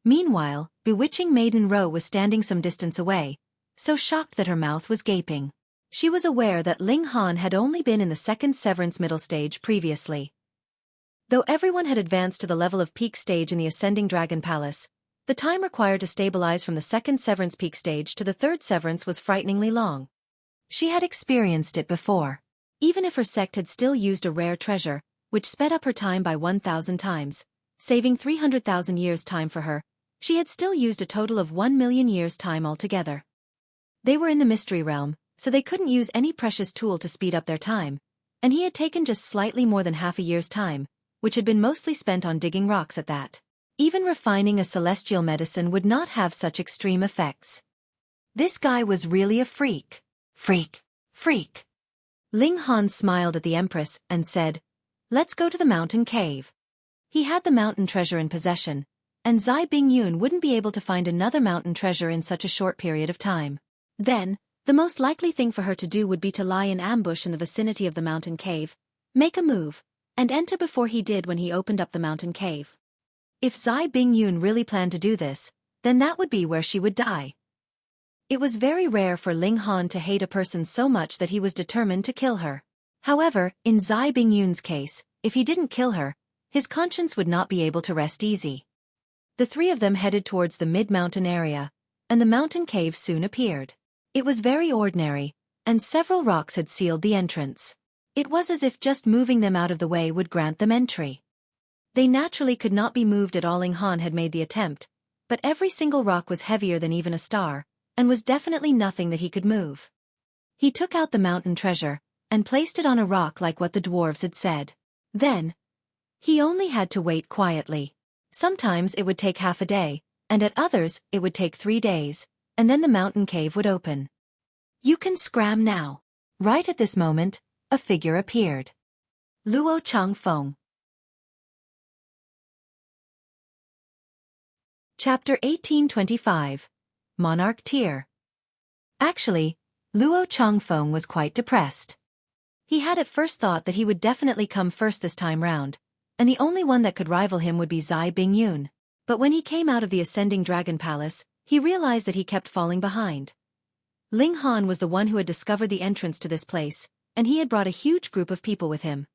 Meanwhile, bewitching Maiden Ro was standing some distance away, so shocked that her mouth was gaping. She was aware that Ling Han had only been in the second severance middle stage previously. Though everyone had advanced to the level of peak stage in the Ascending Dragon Palace, the time required to stabilize from the second severance peak stage to the third severance was frighteningly long. She had experienced it before. Even if her sect had still used a rare treasure, which sped up her time by 1,000 times, saving 300,000 years' time for her, she had still used a total of 1,000,000 years' time altogether. They were in the mystery realm, so they couldn't use any precious tool to speed up their time, and he had taken just slightly more than half a year's time, which had been mostly spent on digging rocks at that. Even refining a celestial medicine would not have such extreme effects. This guy was really a freak. Freak. Ling Han smiled at the Empress and said, "Let's go to the mountain cave." He had the mountain treasure in possession, and Zai Bingyun wouldn't be able to find another mountain treasure in such a short period of time. Then, the most likely thing for her to do would be to lie in ambush in the vicinity of the mountain cave, make a move, and enter before he did when he opened up the mountain cave. If Zai Bingyun really planned to do this, then that would be where she would die. It was very rare for Ling Han to hate a person so much that he was determined to kill her. However, in Zai Bingyun's case, if he didn't kill her, his conscience would not be able to rest easy. The three of them headed towards the mid-mountain area, and the mountain cave soon appeared. It was very ordinary, and several rocks had sealed the entrance. It was as if just moving them out of the way would grant them entry. They naturally could not be moved at all. Ling Han had made the attempt, but every single rock was heavier than even a star, and was definitely nothing that he could move. He took out the mountain treasure, and placed it on a rock like what the dwarves had said. Then, he only had to wait quietly. Sometimes it would take half a day, and at others it would take 3 days, and then the mountain cave would open. "You can scram now." Right at this moment, a figure appeared. Luo Changfeng. Chapter 1825. Monarch Tier. Actually, Luo Changfeng was quite depressed. He had at first thought that he would definitely come first this time round, and the only one that could rival him would be Zai Bingyun. But when he came out of the Ascending Dragon Palace, he realized that he kept falling behind. Ling Han was the one who had discovered the entrance to this place, and he had brought a huge group of people with him.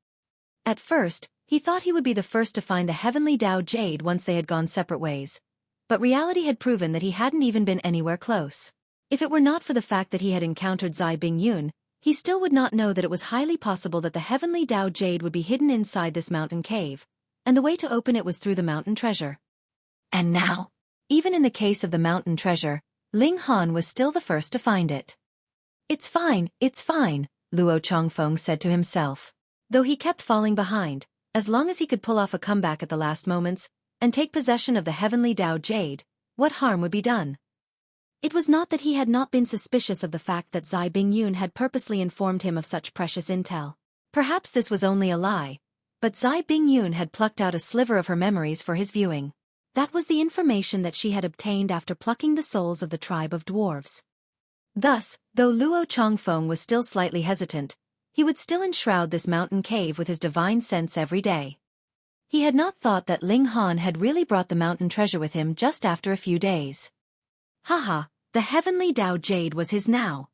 At first, he thought he would be the first to find the heavenly Dao Jade once they had gone separate ways. But reality had proven that he hadn't even been anywhere close. If it were not for the fact that he had encountered Zai Bingyun, he still would not know that it was highly possible that the heavenly Dao Jade would be hidden inside this mountain cave, and the way to open it was through the mountain treasure. And now, even in the case of the mountain treasure, Ling Han was still the first to find it. It's fine, Luo Changfeng said to himself. Though he kept falling behind, as long as he could pull off a comeback at the last moments, and take possession of the heavenly Dao Jade, what harm would be done? It was not that he had not been suspicious of the fact that Zai Bingyun had purposely informed him of such precious intel. Perhaps this was only a lie, but Zai Bingyun had plucked out a sliver of her memories for his viewing. That was the information that she had obtained after plucking the souls of the tribe of dwarves. Thus, though Luo Changfeng was still slightly hesitant, he would still enshroud this mountain cave with his divine sense every day. He had not thought that Ling Han had really brought the mountain treasure with him just after a few days. Haha, the heavenly Dao Jade was his now.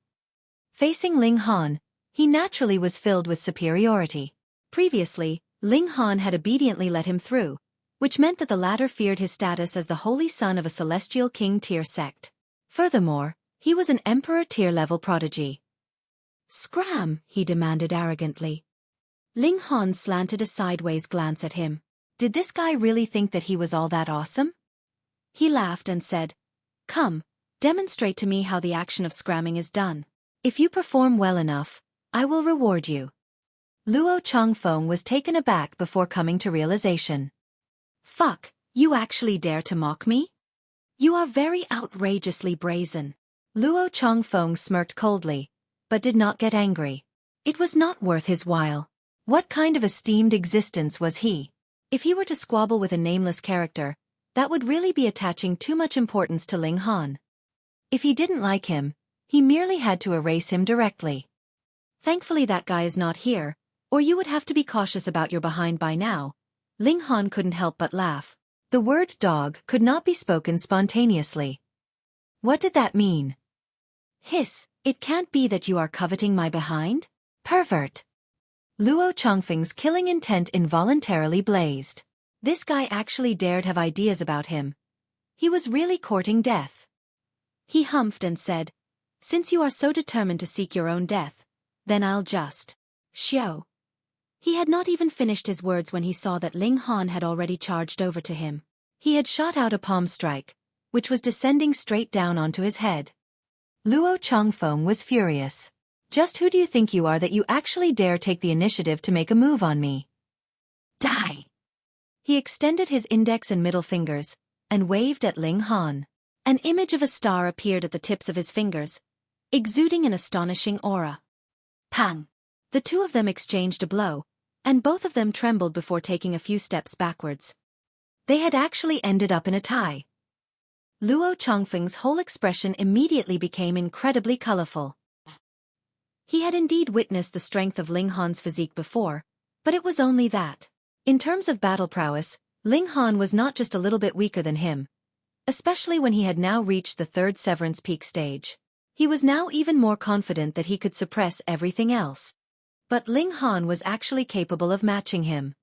Facing Ling Han, he naturally was filled with superiority. Previously, Ling Han had obediently let him through, which meant that the latter feared his status as the holy son of a celestial king tier sect. Furthermore, he was an emperor tier level prodigy. "Scram," he demanded arrogantly. Ling Han slanted a sideways glance at him. Did this guy really think that he was all that awesome? He laughed and said, "Come, demonstrate to me how the action of scramming is done. If you perform well enough, I will reward you." Luo Changfeng was taken aback before coming to realization. "Fuck, you actually dare to mock me? You are very outrageously brazen." Luo Changfeng smirked coldly, but did not get angry. It was not worth his while. What kind of esteemed existence was he? If he were to squabble with a nameless character, that would really be attaching too much importance to Ling Han. If he didn't like him, he merely had to erase him directly. Thankfully that guy is not here, Or you would have to be cautious about your behind by now. Ling Han couldn't help but laugh. The word dog could not be spoken spontaneously. What did that mean? Hiss, it can't be that you are coveting my behind? Pervert. Luo Chongfeng's killing intent involuntarily blazed. This guy actually dared have ideas about him. He was really courting death. He humphed and said, "Since you are so determined to seek your own death, then I'll just show." He had not even finished his words when he saw that Ling Han had already charged over to him. He had shot out a palm strike, which was descending straight down onto his head. Luo Chongfeng was furious. Just who do you think you are that you actually dare take the initiative to make a move on me? Die! He extended his index and middle fingers, and waved at Ling Han. An image of a star appeared at the tips of his fingers, exuding an astonishing aura. Pang! The two of them exchanged a blow, and both of them trembled before taking a few steps backwards. They had actually ended up in a tie. Luo Chongfeng's whole expression immediately became incredibly colorful. He had indeed witnessed the strength of Ling Han's physique before, but it was only that. In terms of battle prowess, Ling Han was not just a little bit weaker than him, especially when he had now reached the third severance peak stage. He was now even more confident that he could suppress everything else. But Ling Han was actually capable of matching him.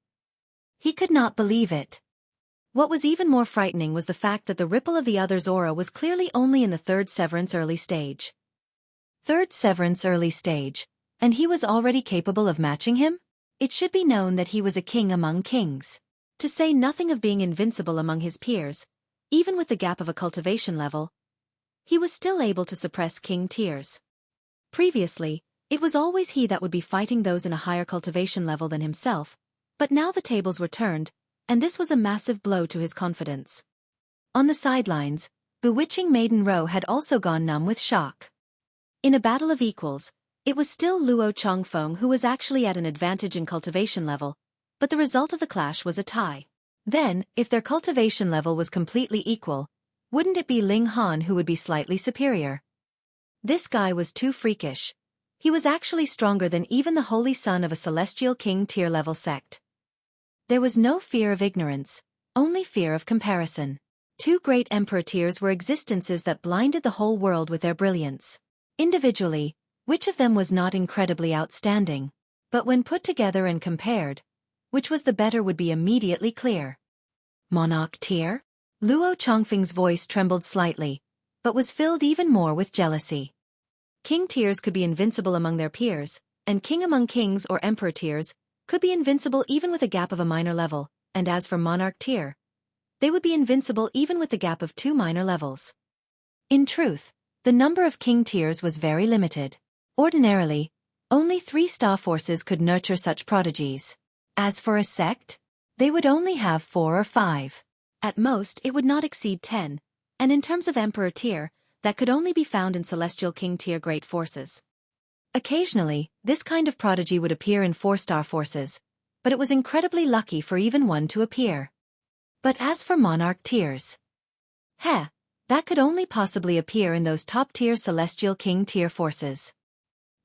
He could not believe it. What was even more frightening was the fact that the ripple of the other's aura was clearly only in the third severance early stage. Third severance early stage, and he was already capable of matching him? It should be known that he was a king among kings. To say nothing of being invincible among his peers, even with the gap of a cultivation level, he was still able to suppress king tiers. Previously, it was always he that would be fighting those in a higher cultivation level than himself, but now the tables were turned, and this was a massive blow to his confidence. On the sidelines, bewitching Maiden Row had also gone numb with shock. In a battle of equals, it was still Luo Chongfeng who was actually at an advantage in cultivation level, but the result of the clash was a tie. Then, if their cultivation level was completely equal, wouldn't it be Ling Han who would be slightly superior? This guy was too freakish. He was actually stronger than even the holy son of a celestial king tier level sect. There was no fear of ignorance, only fear of comparison. Two great emperor tiers were existences that blinded the whole world with their brilliance. Individually, which of them was not incredibly outstanding? But when put together and compared, which was the better would be immediately clear. Monarch tier? Luo Chongfeng's voice trembled slightly, but was filled even more with jealousy. King tiers could be invincible among their peers, and king among kings or emperor tiers could be invincible even with a gap of a minor level, and as for monarch tier, they would be invincible even with the gap of 2 minor levels. In truth, the number of king tiers was very limited. Ordinarily, only 3 star forces could nurture such prodigies. As for a sect, they would only have 4 or 5. At most, it would not exceed 10, and in terms of emperor tier, that could only be found in celestial king tier great forces. Occasionally, this kind of prodigy would appear in 4-star forces, but it was incredibly lucky for even one to appear. But as for monarch tiers, that could only possibly appear in those top-tier celestial king tier forces,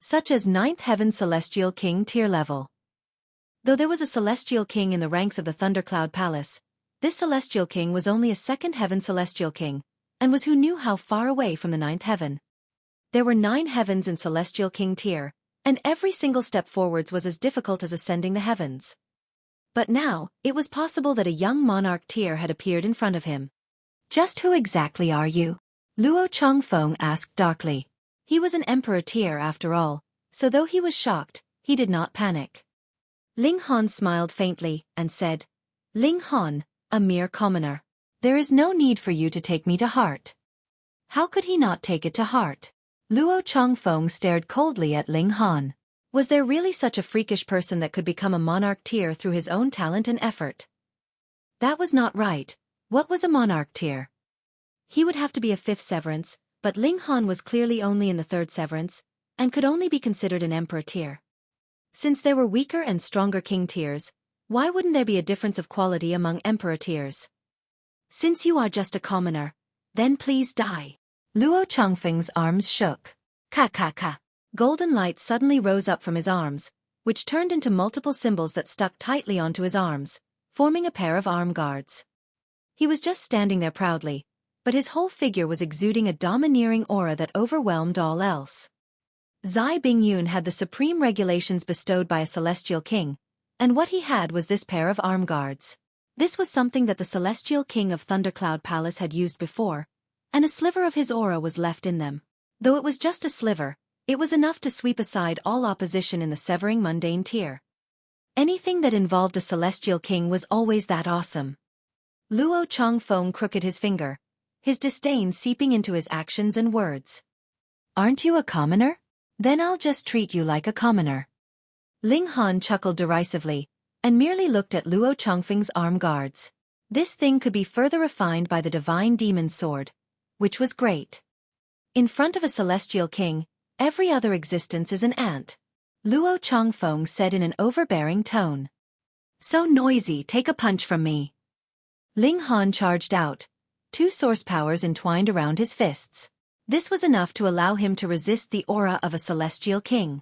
such as 9th heaven celestial king tier level. Though there was a celestial king in the ranks of the Thundercloud Palace, this celestial king was only a 2nd heaven celestial king, and was who knew how far away from the 9th heaven. There were 9 heavens in celestial king tier, and every single step forwards was as difficult as ascending the heavens. But now, it was possible that a young monarch tier had appeared in front of him. Just who exactly are you? Luo Chongfeng asked darkly. He was an emperor tier after all, so though he was shocked, he did not panic. Ling Han smiled faintly, and said, Ling Han, a mere commoner. There is no need for you to take me to heart. How could he not take it to heart? Luo Chongfeng stared coldly at Ling Han. Was there really such a freakish person that could become a monarch tier through his own talent and effort? That was not right. What was a monarch tier? He would have to be a 5th severance, but Ling Han was clearly only in the 3rd severance, and could only be considered an emperor tier. Since there were weaker and stronger king tiers, why wouldn't there be a difference of quality among emperor tiers? Since you are just a commoner, then please die. Luo Chongfeng's arms shook. Ka. Golden light suddenly rose up from his arms, which turned into multiple symbols that stuck tightly onto his arms, forming a pair of arm guards. He was just standing there proudly, but his whole figure was exuding a domineering aura that overwhelmed all else. Zai Bingyun had the supreme regulations bestowed by a celestial king, and what he had was this pair of arm guards. This was something that the celestial king of Thundercloud Palace had used before, and a sliver of his aura was left in them. Though it was just a sliver, it was enough to sweep aside all opposition in the severing mundane tier. Anything that involved a celestial king was always that awesome. Luo Changfeng crooked his finger, his disdain seeping into his actions and words. "Aren't you a commoner? Then I'll just treat you like a commoner." Ling Han chuckled derisively, and merely looked at Luo Changfeng's arm guards. This thing could be further refined by the divine demon's sword, which was great. In front of a celestial king, every other existence is an ant, Luo Changfeng said in an overbearing tone. "So noisy, take a punch from me." Ling Han charged out, 2 source powers entwined around his fists. This was enough to allow him to resist the aura of a celestial king.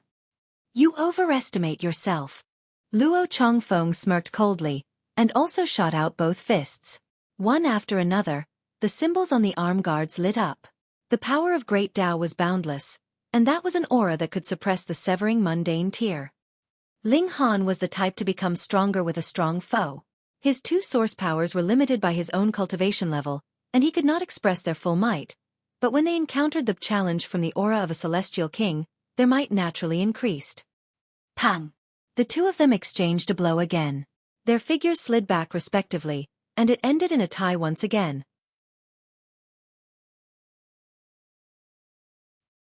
"You overestimate yourself." Luo Changfeng smirked coldly, and also shot out both fists. One after another, the symbols on the arm guards lit up. The power of Great Tao was boundless, and that was an aura that could suppress the severing mundane tier. Ling Han was the type to become stronger with a strong foe. His 2 source powers were limited by his own cultivation level, and he could not express their full might, but when they encountered the challenge from the aura of a celestial king, their might naturally increased. Pang! The 2 of them exchanged a blow again. Their figures slid back respectively, and it ended in a tie once again.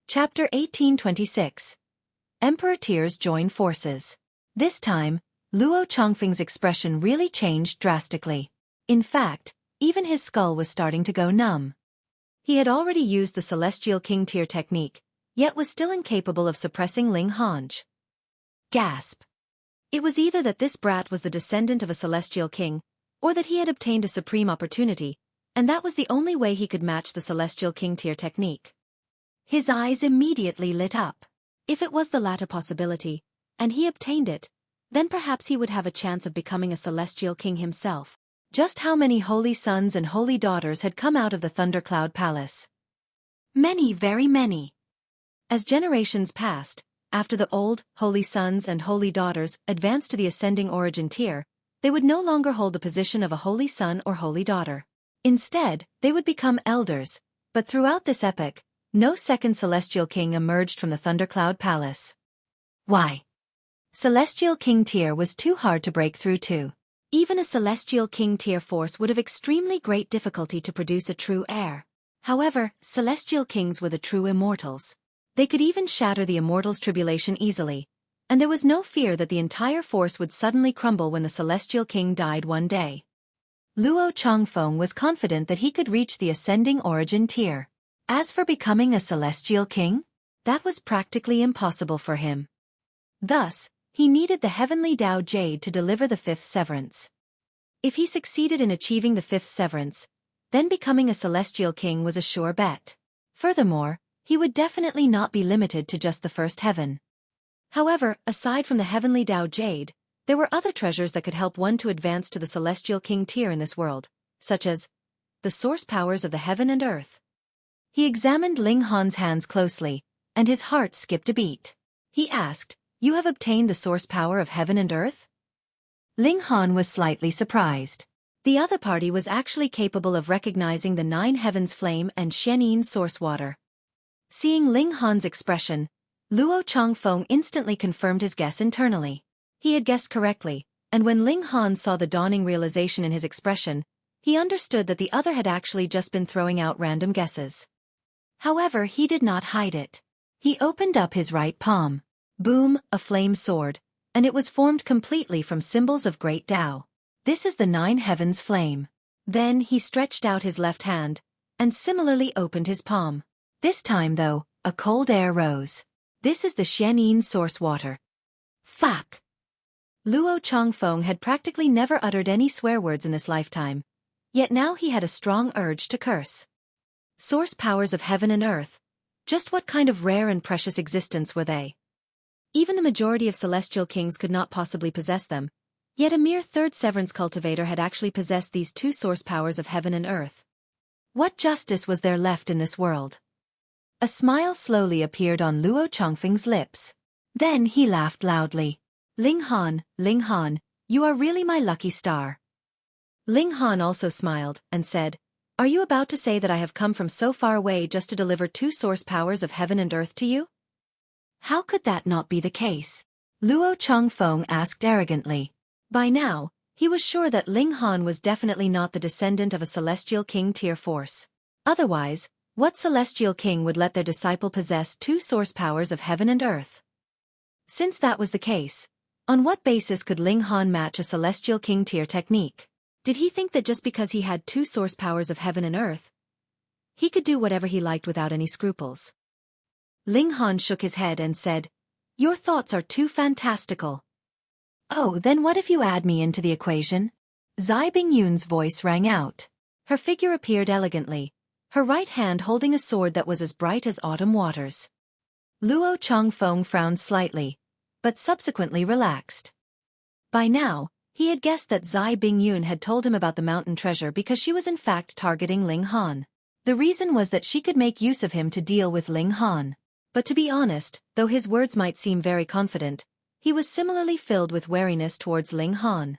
Chapter 1826. Emperor Tears join forces. This time, Luo Changfeng's expression really changed drastically. In fact, even his skull was starting to go numb. He had already used the Celestial King tier technique, yet was still incapable of suppressing Ling Han's. Gasp. It was either that this brat was the descendant of a celestial king, or that he had obtained a supreme opportunity, and that was the only way he could match the Celestial King tier technique. His eyes immediately lit up. If it was the latter possibility, and he obtained it, then perhaps he would have a chance of becoming a celestial king himself. Just how many holy sons and holy daughters had come out of the Thundercloud Palace? Many, very many. As generations passed, after the old, holy sons and holy daughters advanced to the ascending origin tier, they would no longer hold the position of a holy son or holy daughter. Instead, they would become elders, but throughout this epoch, no second celestial king emerged from the Thundercloud Palace. Why? Celestial King tier was too hard to break through to. Even a Celestial King tier force would have extremely great difficulty to produce a true heir. However, Celestial Kings were the true immortals. They could even shatter the immortals' tribulation easily, and there was no fear that the entire force would suddenly crumble when the Celestial King died one day. Luo Changfeng was confident that he could reach the ascending origin tier. As for becoming a Celestial King, that was practically impossible for him. Thus, he needed the heavenly Tao Jade to deliver the 5th severance. If he succeeded in achieving the 5th severance, then becoming a Celestial King was a sure bet. Furthermore, he would definitely not be limited to just the 1st heaven. However, aside from the heavenly Tao Jade, there were other treasures that could help one to advance to the Celestial King tier in this world, such as the source powers of the heaven and earth. He examined Ling Han's hands closely, and his heart skipped a beat. He asked, "You have obtained the source power of heaven and earth?" Ling Han was slightly surprised. The other party was actually capable of recognizing the 9 heavens flame and Xianyin source water. Seeing Ling Han's expression, Luo Changfeng instantly confirmed his guess internally. He had guessed correctly, and when Ling Han saw the dawning realization in his expression, he understood that the other had actually just been throwing out random guesses. However, he did not hide it. He opened up his right palm. Boom, a flame sword, and it was formed completely from symbols of Great Tao. This is the 9 heavens flame. Then he stretched out his left hand, and similarly opened his palm. This time though, a cold air rose. This is the Xianyin source water. Fuck! Luo Changfeng had practically never uttered any swear words in this lifetime, yet now he had a strong urge to curse. Source powers of heaven and earth. Just what kind of rare and precious existence were they? Even the majority of celestial kings could not possibly possess them, yet a mere third severance cultivator had actually possessed these two source powers of heaven and earth. What justice was there left in this world? A smile slowly appeared on Luo Chongfeng's lips. Then he laughed loudly. Ling Han, you are really my lucky star. Ling Han also smiled and said, "Are you about to say that I have come from so far away just to deliver two source powers of heaven and earth to you?" How could that not be the case? Luo Chongfeng asked arrogantly. By now, he was sure that Ling Han was definitely not the descendant of a celestial king tier force. Otherwise, what celestial king would let their disciple possess two source powers of heaven and earth? Since that was the case, on what basis could Ling Han match a celestial king tier technique? Did he think that just because he had two source powers of heaven and earth, he could do whatever he liked without any scruples? Ling Han shook his head and said, "Your thoughts are too fantastical." "Oh, then what if you add me into the equation?" Zai Bingyun's voice rang out. Her figure appeared elegantly, her right hand holding a sword that was as bright as autumn waters. Luo Chongfeng frowned slightly, but subsequently relaxed. By now, he had guessed that Zai Bingyun had told him about the mountain treasure because she was in fact targeting Ling Han. The reason was that she could make use of him to deal with Ling Han. But to be honest, though his words might seem very confident, he was similarly filled with wariness towards Ling Han.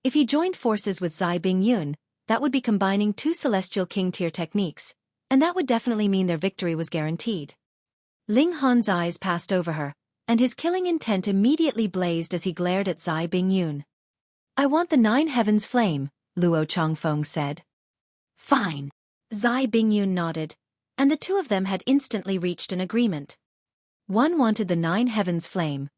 If he joined forces with Zai Bingyun, that would be combining two celestial king tier techniques, and that would definitely mean their victory was guaranteed. Ling Han's eyes passed over her, and his killing intent immediately blazed as he glared at Zai Bingyun. "I want the 9 heavens flame," Luo Chongfeng said. "Fine." Zai Bingyun nodded, and the two of them had instantly reached an agreement. One wanted the 9 heavens flame,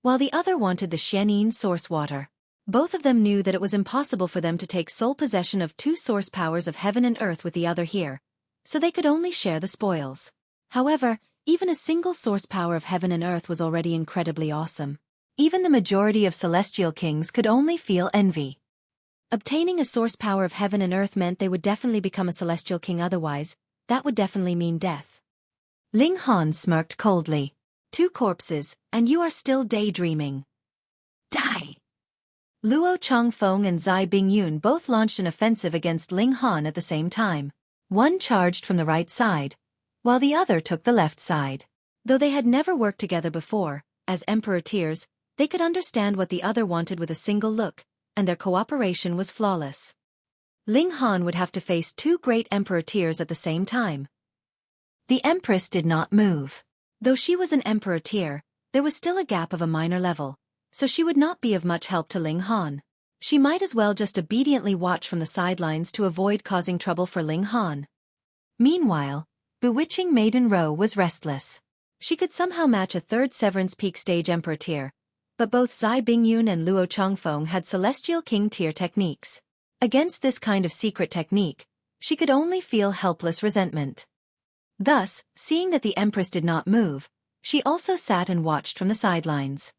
while the other wanted the Xianyin source water. Both of them knew that it was impossible for them to take sole possession of two source powers of heaven and earth with the other here, so they could only share the spoils. However, even a single source power of heaven and earth was already incredibly awesome. Even the majority of celestial kings could only feel envy. Obtaining a source power of heaven and earth meant they would definitely become a celestial king, otherwise, that would definitely mean death. Ling Han smirked coldly. "2 corpses, and you are still daydreaming. Die!" Luo Chongfeng and Zai Bingyun both launched an offensive against Ling Han at the same time. One charged from the right side, while the other took the left side. Though they had never worked together before, as Emperor tiers, they could understand what the other wanted with a single look, and their cooperation was flawless. Ling Han would have to face 2 great Emperor tiers at the same time. The Empress did not move. Though she was an Emperor tier, there was still a gap of a minor level, so she would not be of much help to Ling Han. She might as well just obediently watch from the sidelines to avoid causing trouble for Ling Han. Meanwhile, Bewitching Maiden Ro was restless. She could somehow match a 3rd Severance Peak stage Emperor tier, but both Zai Bingyun and Luo Chongfeng had Celestial King tier techniques. Against this kind of secret technique, she could only feel helpless resentment. Thus, seeing that the Empress did not move, she also sat and watched from the sidelines.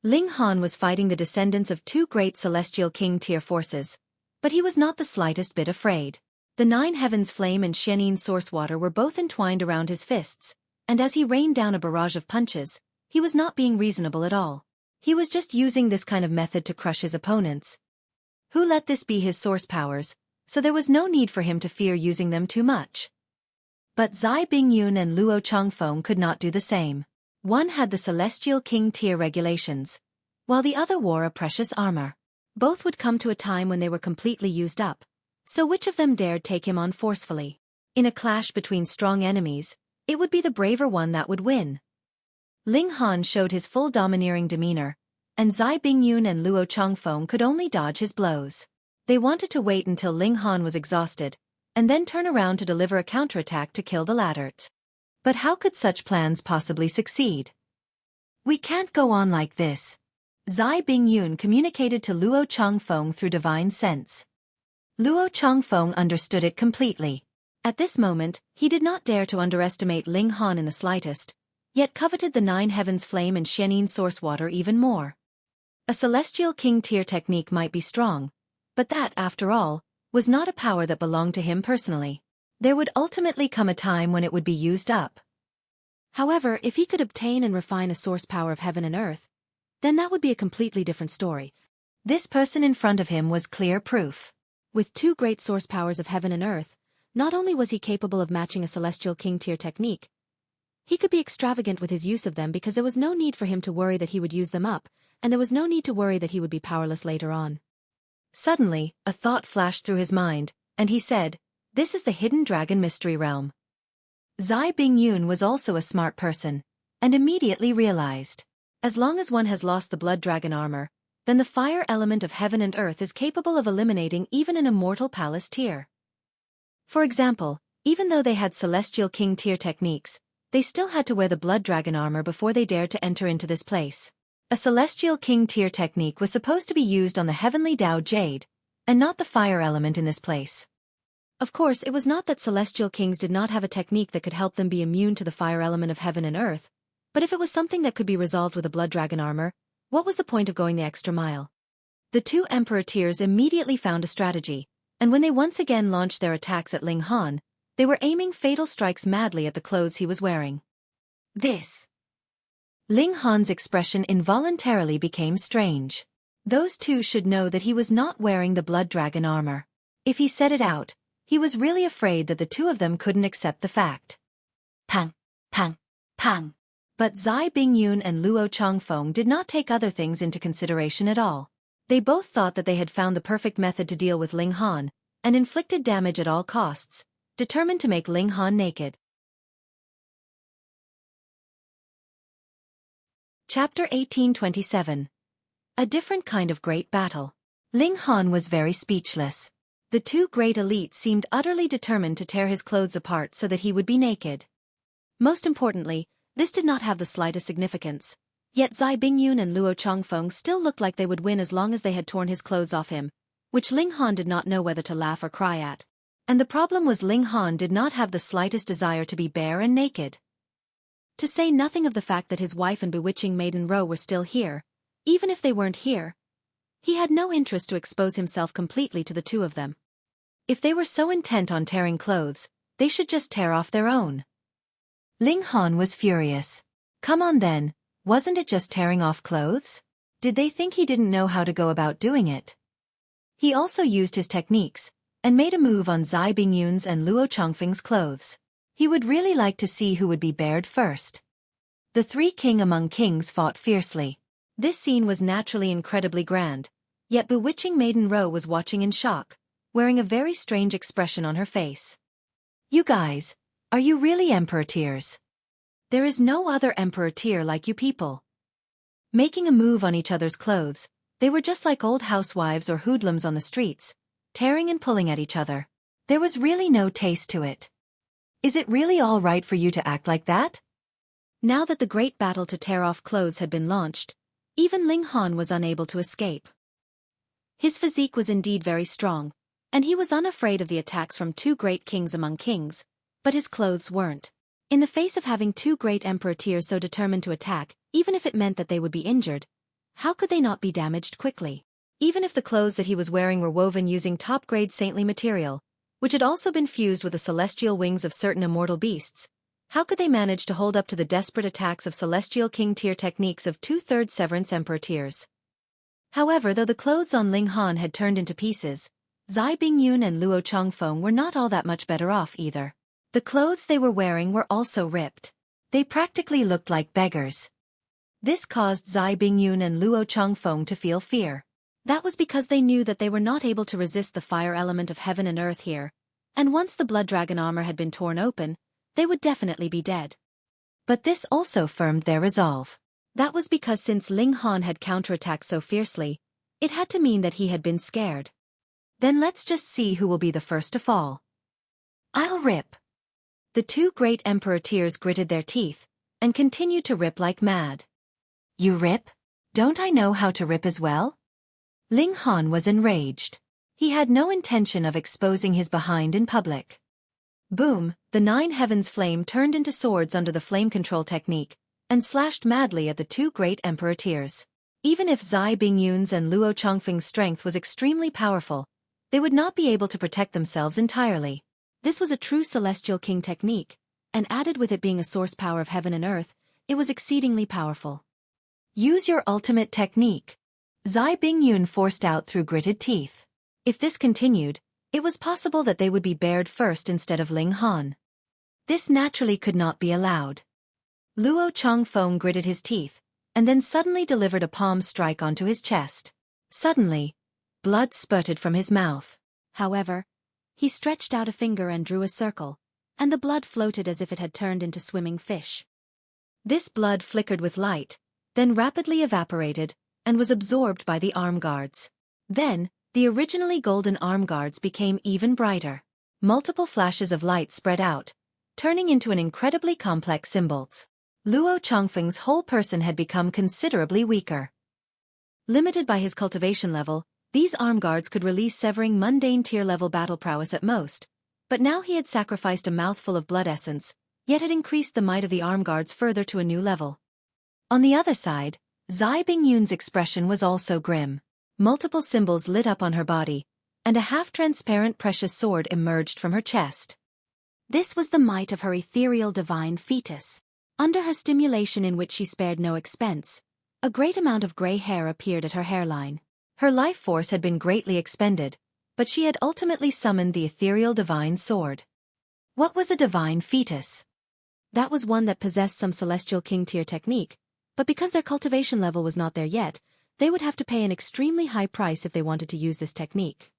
Ling Han was fighting the descendants of 2 great Celestial King tier forces, but he was not the slightest bit afraid. The 9 heavens flame and Xianyin source water were both entwined around his fists, and as he rained down a barrage of punches, he was not being reasonable at all. He was just using this kind of method to crush his opponents, who let this be his source powers, so there was no need for him to fear using them too much. But Zai Bingyun and Luo Chongfeng could not do the same. One had the Celestial King tier regulations, while the other wore a precious armor. Both would come to a time when they were completely used up, so which of them dared take him on forcefully? In a clash between strong enemies, it would be the braver one that would win. Ling Han showed his full domineering demeanor, and Zai Bingyun and Luo Chongfeng could only dodge his blows. They wanted to wait until Ling Han was exhausted, and then turn around to deliver a counterattack to kill the latter. But how could such plans possibly succeed? "We can't go on like this," Zai Bingyun communicated to Luo Chongfeng through divine sense. Luo Chongfeng understood it completely. At this moment, he did not dare to underestimate Ling Han in the slightest, yet coveted the 9 heavens flame and Xianyin source water even more. A Celestial King tier technique might be strong, but that, after all, was not a power that belonged to him personally. There would ultimately come a time when it would be used up. However, if he could obtain and refine a source power of heaven and earth, then that would be a completely different story. This person in front of him was clear proof. With 2 great source powers of heaven and earth, not only was he capable of matching a celestial king tier technique, he could be extravagant with his use of them because there was no need for him to worry that he would use them up, and there was no need to worry that he would be powerless later on. Suddenly, a thought flashed through his mind, and he said, "This is the Hidden Dragon Mystery Realm." Zai Bingyun was also a smart person, and immediately realized, as long as one has lost the blood dragon armor, then the fire element of heaven and earth is capable of eliminating even an immortal palace tier. For example, even though they had celestial king tier techniques, they still had to wear the blood dragon armor before they dared to enter into this place. A celestial king tier technique was supposed to be used on the heavenly Dao Jade, and not the fire element in this place. Of course, it was not that celestial kings did not have a technique that could help them be immune to the fire element of heaven and earth, but if it was something that could be resolved with a blood dragon armor, what was the point of going the extra mile? The 2 emperor tiers immediately found a strategy, and when they once again launched their attacks at Ling Han, they were aiming fatal strikes madly at the clothes he was wearing. This. Ling Han's expression involuntarily became strange. Those 2 should know that he was not wearing the blood dragon armor. If he said it out, he was really afraid that the 2 of them couldn't accept the fact. Pang, pang, pang. But Zai Bingyun and Luo Chongfeng did not take other things into consideration at all. They both thought that they had found the perfect method to deal with Ling Han, and inflicted damage at all costs, determined to make Ling Han naked. Chapter 1827. A different kind of great battle. Ling Han was very speechless. The 2 great elites seemed utterly determined to tear his clothes apart so that he would be naked. Most importantly, this did not have the slightest significance. Yet Zai Bingyun and Luo Chongfeng still looked like they would win as long as they had torn his clothes off him, which Ling Han did not know whether to laugh or cry at. And the problem was Ling Han did not have the slightest desire to be bare and naked. To say nothing of the fact that his wife and bewitching maiden Ro were still here, even if they weren't here, he had no interest to expose himself completely to the 2 of them. If they were so intent on tearing clothes, they should just tear off their own. Ling Han was furious. Come on then, wasn't it just tearing off clothes? Did they think he didn't know how to go about doing it? He also used his techniques, and made a move on Zai Bingyun's and Luo Chongfeng's clothes. He would really like to see who would be bared first. The 3 king among kings fought fiercely. This scene was naturally incredibly grand, yet bewitching maiden Ro was watching in shock, wearing a very strange expression on her face. You guys, are you really emperor tiers? There is no other emperor tier like you people. Making a move on each other's clothes, they were just like old housewives or hoodlums on the streets, tearing and pulling at each other. There was really no taste to it. Is it really all right for you to act like that? Now that the great battle to tear off clothes had been launched, even Ling Han was unable to escape. His physique was indeed very strong, and he was unafraid of the attacks from 2 great kings among kings, but his clothes weren't. In the face of having 2 great emperor tiers so determined to attack, even if it meant that they would be injured, how could they not be damaged quickly? Even if the clothes that he was wearing were woven using top-grade saintly material, which had also been fused with the celestial wings of certain immortal beasts, how could they manage to hold up to the desperate attacks of celestial king tier techniques of 2/3 severance emperor tiers? However, though the clothes on Ling Han had turned into pieces, Zai Bingyun and Luo Chongfeng were not all that much better off either. The clothes they were wearing were also ripped. They practically looked like beggars. This caused Zai Bingyun and Luo Chongfeng to feel fear. That was because they knew that they were not able to resist the fire element of heaven and earth here, and once the blood dragon armor had been torn open, they would definitely be dead. But this also firmed their resolve. That was because since Ling Han had counterattacked so fiercely, it had to mean that he had been scared. Then let's just see who will be the first to fall. I'll rip. The 2 great emperor tiers gritted their teeth, and continued to rip like mad. You rip? Don't I know how to rip as well? Ling Han was enraged. He had no intention of exposing his behind in public. Boom, the 9 heavens flame turned into swords under the flame control technique, and slashed madly at the 2 great emperor tiers. Even if Zai Bingyun's and Luo Chongfeng's strength was extremely powerful, they would not be able to protect themselves entirely. This was a true celestial king technique, and added with it being a source power of heaven and earth, it was exceedingly powerful. Use your ultimate technique. Zai Bingyun forced out through gritted teeth. If this continued, it was possible that they would be bared first instead of Ling Han. This naturally could not be allowed. Luo Changfeng gritted his teeth, and then suddenly delivered a palm strike onto his chest. Suddenly, blood spurted from his mouth. However, he stretched out a finger and drew a circle, and the blood floated as if it had turned into swimming fish. This blood flickered with light, then rapidly evaporated, and was absorbed by the arm guards. Then, the originally golden arm guards became even brighter. Multiple flashes of light spread out, turning into an incredibly complex symbols. Luo Changfeng's whole person had become considerably weaker. Limited by his cultivation level, these arm guards could release severing mundane tier-level battle prowess at most, but now he had sacrificed a mouthful of blood essence, yet had increased the might of the arm guards further to a new level. On the other side, Zai Bingyun's expression was also grim. Multiple symbols lit up on her body, and a half-transparent precious sword emerged from her chest. This was the might of her ethereal divine fetus. Under her stimulation, in which she spared no expense, a great amount of gray hair appeared at her hairline. Her life force had been greatly expended, but she had ultimately summoned the ethereal divine sword. What was a divine fetus? That was one that possessed some celestial king tier technique, but because their cultivation level was not there yet, they would have to pay an extremely high price if they wanted to use this technique.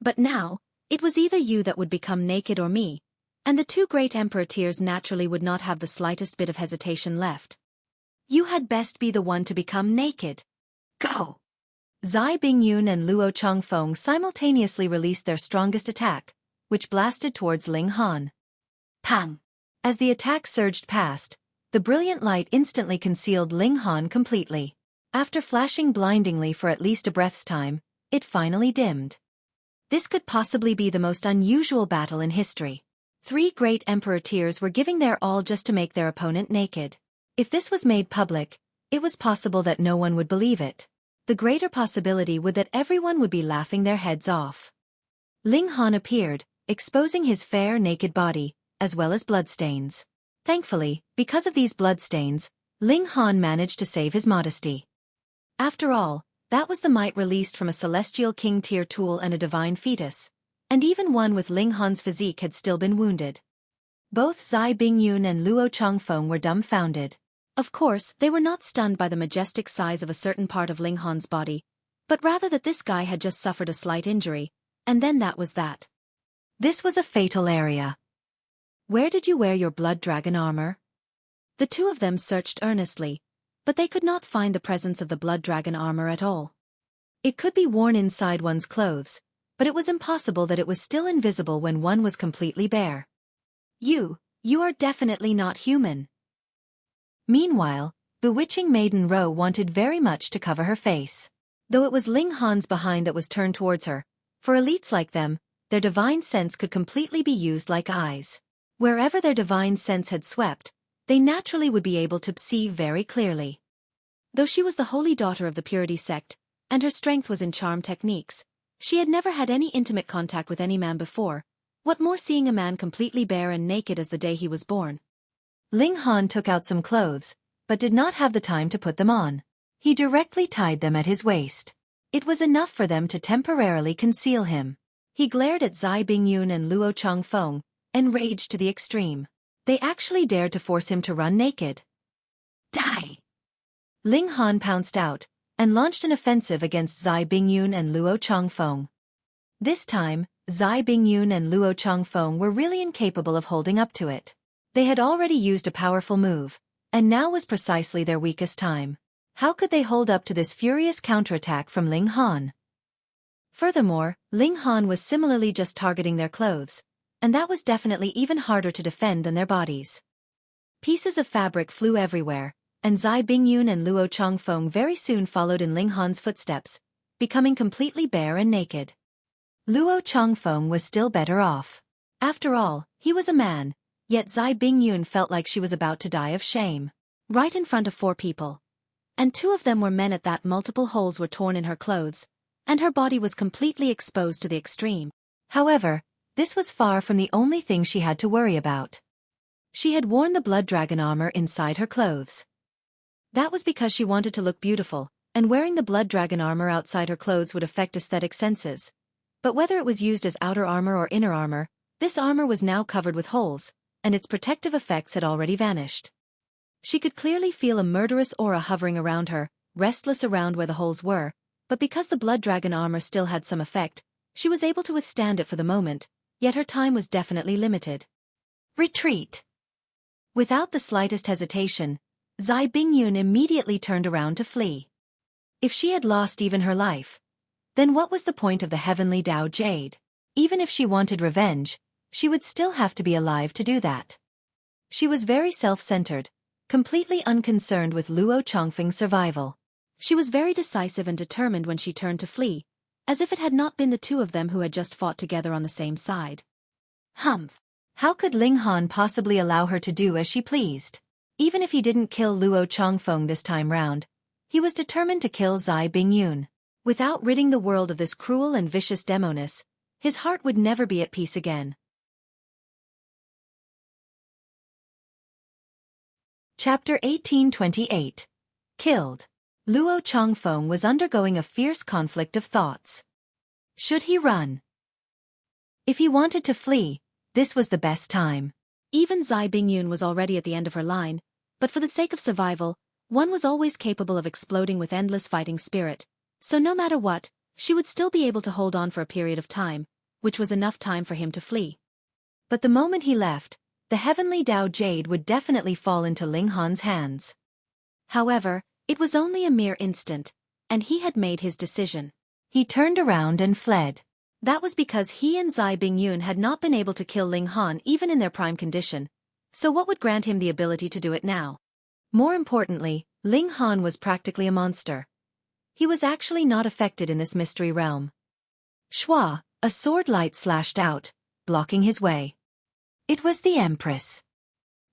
But now, it was either you that would become naked or me, and the two great emperor tiers naturally would not have the slightest bit of hesitation left. You had best be the one to become naked. Go! Zai Bingyun and Luo Changfeng simultaneously released their strongest attack, which blasted towards Ling Han. Pang! As the attack surged past, the brilliant light instantly concealed Ling Han completely. After flashing blindingly for at least a breath's time, it finally dimmed. This could possibly be the most unusual battle in history. 3 great emperor tiers were giving their all just to make their opponent naked. If this was made public, it was possible that no one would believe it. The greater possibility would that everyone would be laughing their heads off. Ling Han appeared, exposing his fair naked body, as well as bloodstains. Thankfully, because of these bloodstains, Ling Han managed to save his modesty. After all, that was the might released from a celestial king tier tool and a divine fetus, and even one with Ling Han's physique had still been wounded. Both Zai Bingyun and Luo Changfeng were dumbfounded. Of course, they were not stunned by the majestic size of a certain part of Ling Han's body, but rather that this guy had just suffered a slight injury, and then that was that. This was a fatal area. Where did you wear your blood dragon armor? The two of them searched earnestly, but they could not find the presence of the blood dragon armor at all. It could be worn inside one's clothes, but it was impossible that it was still invisible when one was completely bare. You are definitely not human. Meanwhile, bewitching Maiden Ro wanted very much to cover her face. Though it was Ling Han's behind that was turned towards her, for elites like them, their divine sense could completely be used like eyes. Wherever their divine sense had swept, they naturally would be able to see very clearly. Though she was the holy daughter of the Purity sect, and her strength was in charm techniques, she had never had any intimate contact with any man before, what more seeing a man completely bare and naked as the day he was born. Ling Han took out some clothes, but did not have the time to put them on. He directly tied them at his waist. It was enough for them to temporarily conceal him. He glared at Zai Bingyun and Luo Changfeng, enraged to the extreme. They actually dared to force him to run naked. Die! Ling Han pounced out, and launched an offensive against Zai Bingyun and Luo Changfeng. This time, Zai Bingyun and Luo Changfeng were really incapable of holding up to it. They had already used a powerful move, and now was precisely their weakest time. How could they hold up to this furious counterattack from Ling Han? Furthermore, Ling Han was similarly just targeting their clothes, and that was definitely even harder to defend than their bodies. Pieces of fabric flew everywhere, and Zai Bingyun and Luo Changfeng very soon followed in Ling Han's footsteps, becoming completely bare and naked. Luo Changfeng was still better off. After all, he was a man, yet Zai Bingyun felt like she was about to die of shame. Right in front of 4 people. And 2 of them were men at that. Multiple holes were torn in her clothes, and her body was completely exposed to the extreme. However, this was far from the only thing she had to worry about. She had worn the blood dragon armor inside her clothes. That was because she wanted to look beautiful, and wearing the blood dragon armor outside her clothes would affect aesthetic senses. But whether it was used as outer armor or inner armor, this armor was now covered with holes, and its protective effects had already vanished. She could clearly feel a murderous aura hovering around her, restless around where the holes were, but because the blood dragon armor still had some effect, she was able to withstand it for the moment, yet her time was definitely limited. Retreat. Without the slightest hesitation, Zai Bingyun immediately turned around to flee. If she had lost even her life, then what was the point of the heavenly Dao Jade? Even if she wanted revenge, she would still have to be alive to do that. She was very self-centered, completely unconcerned with Luo Chongfeng's survival. She was very decisive and determined when she turned to flee, as if it had not been the two of them who had just fought together on the same side. Humph! How could Ling Han possibly allow her to do as she pleased? Even if he didn't kill Luo Chongfeng this time round, he was determined to kill Zai Bingyun. Without ridding the world of this cruel and vicious demoness, his heart would never be at peace again. Chapter 1828. Killed. Luo Chongfeng was undergoing a fierce conflict of thoughts. Should he run? If he wanted to flee, this was the best time. Even Zai Bingyun was already at the end of her line, but for the sake of survival, one was always capable of exploding with endless fighting spirit, so no matter what, she would still be able to hold on for a period of time, which was enough time for him to flee. But the moment he left, the heavenly Dao Jade would definitely fall into Ling Han's hands. However, it was only a mere instant, and he had made his decision. He turned around and fled. That was because he and Zai Bingyun had not been able to kill Ling Han even in their prime condition, so what would grant him the ability to do it now? More importantly, Ling Han was practically a monster. He was actually not affected in this mystery realm. Shua, a sword light slashed out, blocking his way. It was the Empress.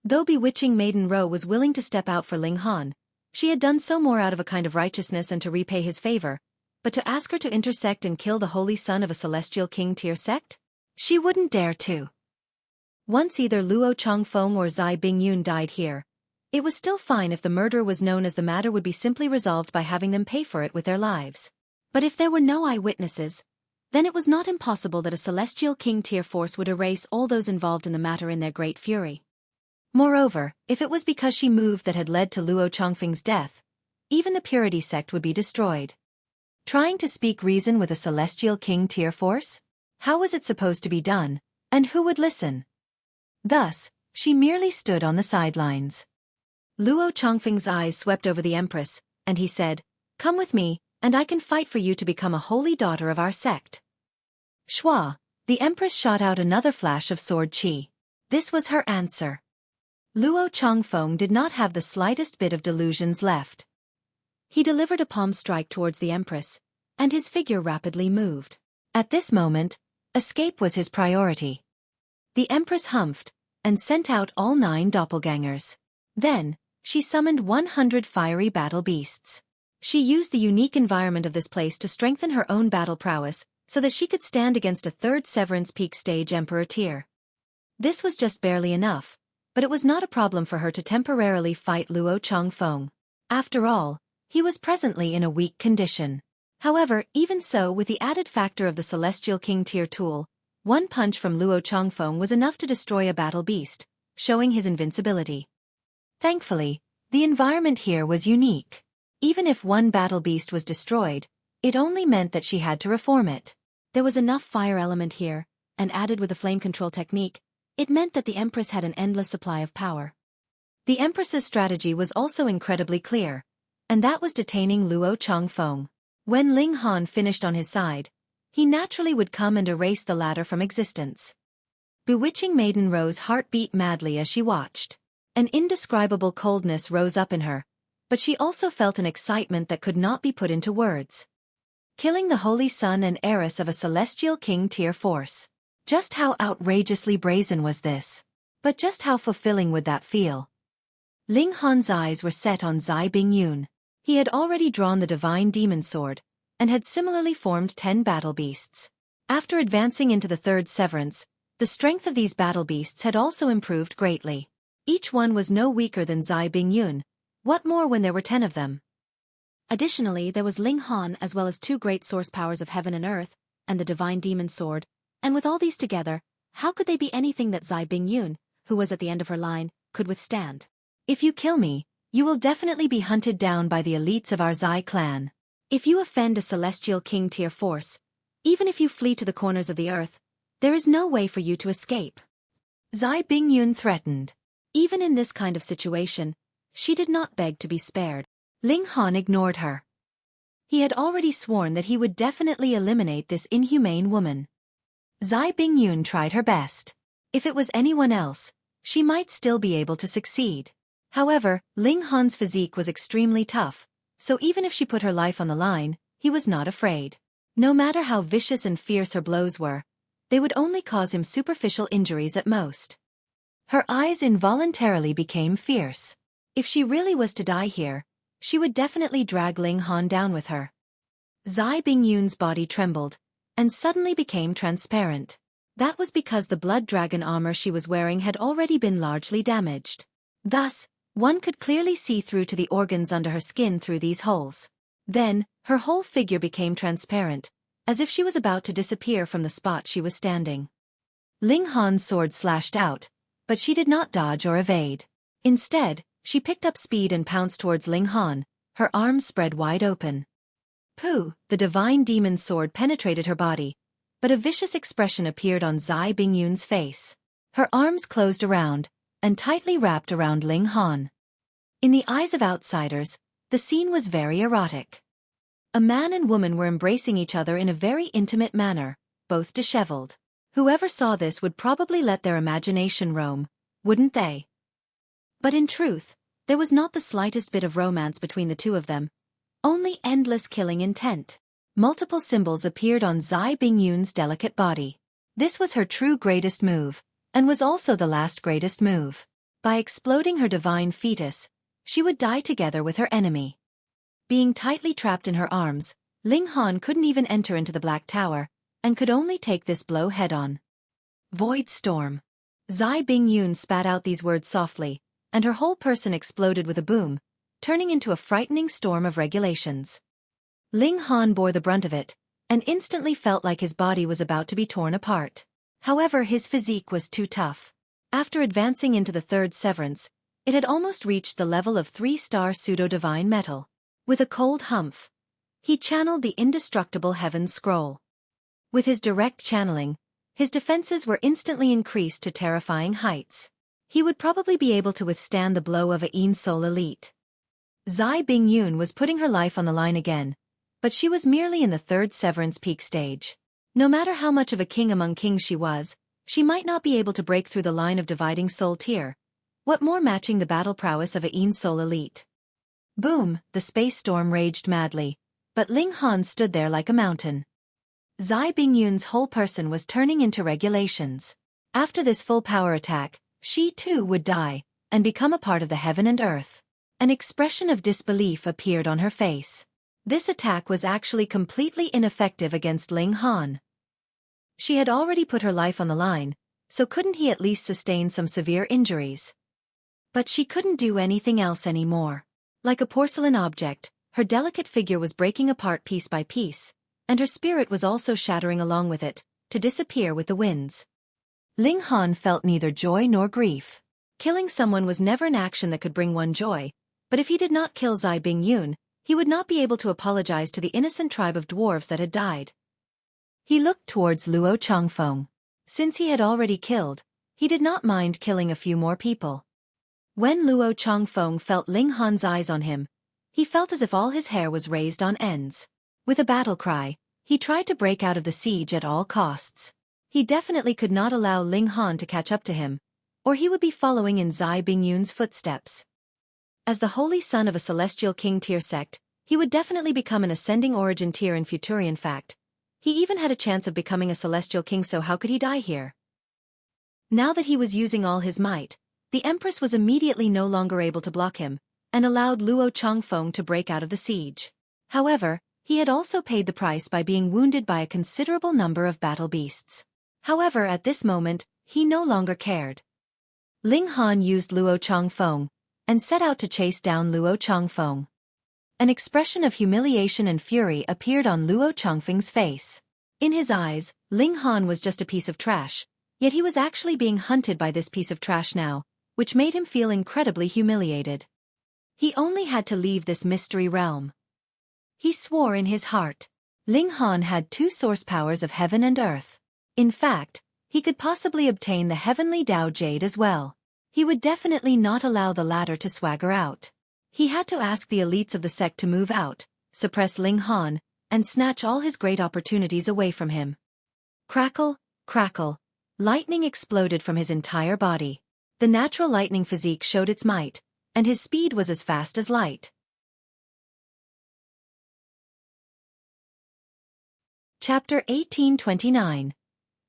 Though bewitching Maiden Ro was willing to step out for Ling Han, she had done so more out of a kind of righteousness and to repay his favor, but to ask her to intersect and kill the holy son of a celestial king tier sect? She wouldn't dare to. Once either Luo Chongfeng or Zai Bingyun died here, it was still fine if the murder was known, as the matter would be simply resolved by having them pay for it with their lives. But if there were no eyewitnesses, then it was not impossible that a celestial king tier force would erase all those involved in the matter in their great fury. Moreover, if it was because she moved that had led to Luo Chongfeng's death, even the purity sect would be destroyed. Trying to speak reason with a celestial king tier force? How was it supposed to be done, and who would listen? Thus, she merely stood on the sidelines. Luo Chongfeng's eyes swept over the Empress, and he said, "Come with me, and I can fight for you to become a holy daughter of our sect." Shua, the Empress shot out another flash of sword chi. This was her answer. Luo Chongfeng did not have the slightest bit of delusions left. He delivered a palm strike towards the Empress, and his figure rapidly moved. At this moment, escape was his priority. The Empress humphed, and sent out all 9 doppelgangers. Then, she summoned 100 fiery battle beasts. She used the unique environment of this place to strengthen her own battle prowess, so that she could stand against a third Severance Peak stage Emperor tier. This was just barely enough, but it was not a problem for her to temporarily fight Luo Chongfeng. After all, he was presently in a weak condition. However, even so, with the added factor of the Celestial King tier tool, one punch from Luo Chongfeng was enough to destroy a battle beast, showing his invincibility. Thankfully, the environment here was unique. Even if one battle beast was destroyed, it only meant that she had to reform it. There was enough fire element here, and added with the flame control technique, it meant that the Empress had an endless supply of power. The Empress's strategy was also incredibly clear, and that was detaining Luo Chongfeng. When Ling Han finished on his side, he naturally would come and erase the latter from existence. Bewitching Maiden Ro's heart beat madly as she watched. An indescribable coldness rose up in her, but she also felt an excitement that could not be put into words. Killing the holy son and heiress of a celestial king tier force. Just how outrageously brazen was this? But just how fulfilling would that feel? Ling Han's eyes were set on Zai Bingyun. He had already drawn the divine demon sword, and had similarly formed 10 battle beasts. After advancing into the third severance, the strength of these battle beasts had also improved greatly. Each one was no weaker than Zai Bingyun. What more when there were 10 of them? Additionally, there was Ling Han as well as 2 great source powers of heaven and earth, and the divine demon sword, and with all these together, how could they be anything that Zai Bingyun, who was at the end of her line, could withstand? If you kill me, you will definitely be hunted down by the elites of our Zai clan. If you offend a celestial king tier force, even if you flee to the corners of the earth, there is no way for you to escape. Zai Bingyun threatened. Even in this kind of situation, she did not beg to be spared. Ling Han ignored her. He had already sworn that he would definitely eliminate this inhumane woman. Zai Bingyun tried her best. If it was anyone else, she might still be able to succeed. However, Ling Han's physique was extremely tough, so even if she put her life on the line, he was not afraid. No matter how vicious and fierce her blows were, they would only cause him superficial injuries at most. Her eyes involuntarily became fierce. If she really was to die here, she would definitely drag Ling Han down with her. Zai Bingyun's body trembled, and suddenly became transparent. That was because the blood dragon armor she was wearing had already been largely damaged. Thus, one could clearly see through to the organs under her skin through these holes. Then, her whole figure became transparent, as if she was about to disappear from the spot she was standing. Ling Han's sword slashed out, but she did not dodge or evade. Instead, she picked up speed and pounced towards Ling Han, her arms spread wide open. Pooh, the divine demon sword penetrated her body, but a vicious expression appeared on Zai Bingyun's face. Her arms closed around, and tightly wrapped around Ling Han. In the eyes of outsiders, the scene was very erotic. A man and woman were embracing each other in a very intimate manner, both disheveled. Whoever saw this would probably let their imagination roam, wouldn't they? But in truth, there was not the slightest bit of romance between the two of them, only endless killing intent. Multiple symbols appeared on Zai Bingyun's delicate body. This was her true greatest move, and was also the last greatest move. By exploding her divine fetus, she would die together with her enemy. Being tightly trapped in her arms, Ling Han couldn't even enter into the Black Tower, and could only take this blow head-on. Void Storm. Zai Bingyun spat out these words softly, and her whole person exploded with a boom, turning into a frightening storm of regulations. Ling Han bore the brunt of it, and instantly felt like his body was about to be torn apart. However, his physique was too tough. After advancing into the 3rd severance, it had almost reached the level of 3-star pseudo-divine metal. With a cold humph, he channeled the indestructible Heaven's Scroll. With his direct channeling, his defenses were instantly increased to terrifying heights. He would probably be able to withstand the blow of a Yin Soul elite. Zai Bingyun was putting her life on the line again, but she was merely in the 3rd severance peak stage. No matter how much of a king among kings she might not be able to break through the line of dividing soul tier. What more matching the battle prowess of a Yin Soul elite? Boom, the space storm raged madly, but Ling Han stood there like a mountain. Zai Bingyun's whole person was turning into regulations. After this full power attack, she too would die, and become a part of the heaven and earth. An expression of disbelief appeared on her face. This attack was actually completely ineffective against Ling Han. She had already put her life on the line, so couldn't he at least sustain some severe injuries? But she couldn't do anything else anymore. Like a porcelain object, her delicate figure was breaking apart piece by piece, and her spirit was also shattering along with it, to disappear with the winds. Ling Han felt neither joy nor grief. Killing someone was never an action that could bring one joy, but if he did not kill Zai Bingyun, he would not be able to apologize to the innocent tribe of dwarves that had died. He looked towards Luo Changfeng. Since he had already killed, he did not mind killing a few more people. When Luo Changfeng felt Ling Han's eyes on him, he felt as if all his hair was raised on ends. With a battle cry, he tried to break out of the siege at all costs. He definitely could not allow Ling Han to catch up to him, or he would be following in Zai Bingyun's footsteps. As the holy son of a celestial king tier sect, he would definitely become an ascending origin tier in Futurian fact. He even had a chance of becoming a celestial king, so how could he die here? Now that he was using all his might, the Empress was immediately no longer able to block him, and allowed Luo Changfeng to break out of the siege. However, he had also paid the price by being wounded by a considerable number of battle beasts. However, at this moment, he no longer cared. Ling Han used Luo Changfeng and set out to chase down Luo Changfeng. An expression of humiliation and fury appeared on Luo Changfeng's face. In his eyes, Ling Han was just a piece of trash, yet he was actually being hunted by this piece of trash now, which made him feel incredibly humiliated. He only had to leave this mystery realm. He swore in his heart. Ling Han had 2 source powers of heaven and earth. In fact, he could possibly obtain the heavenly Dao Jade as well. He would definitely not allow the latter to swagger out. He had to ask the elites of the sect to move out, suppress Ling Han, and snatch all his great opportunities away from him. Crackle, crackle. Lightning exploded from his entire body. The natural lightning physique showed its might, and his speed was as fast as light. Chapter 1829.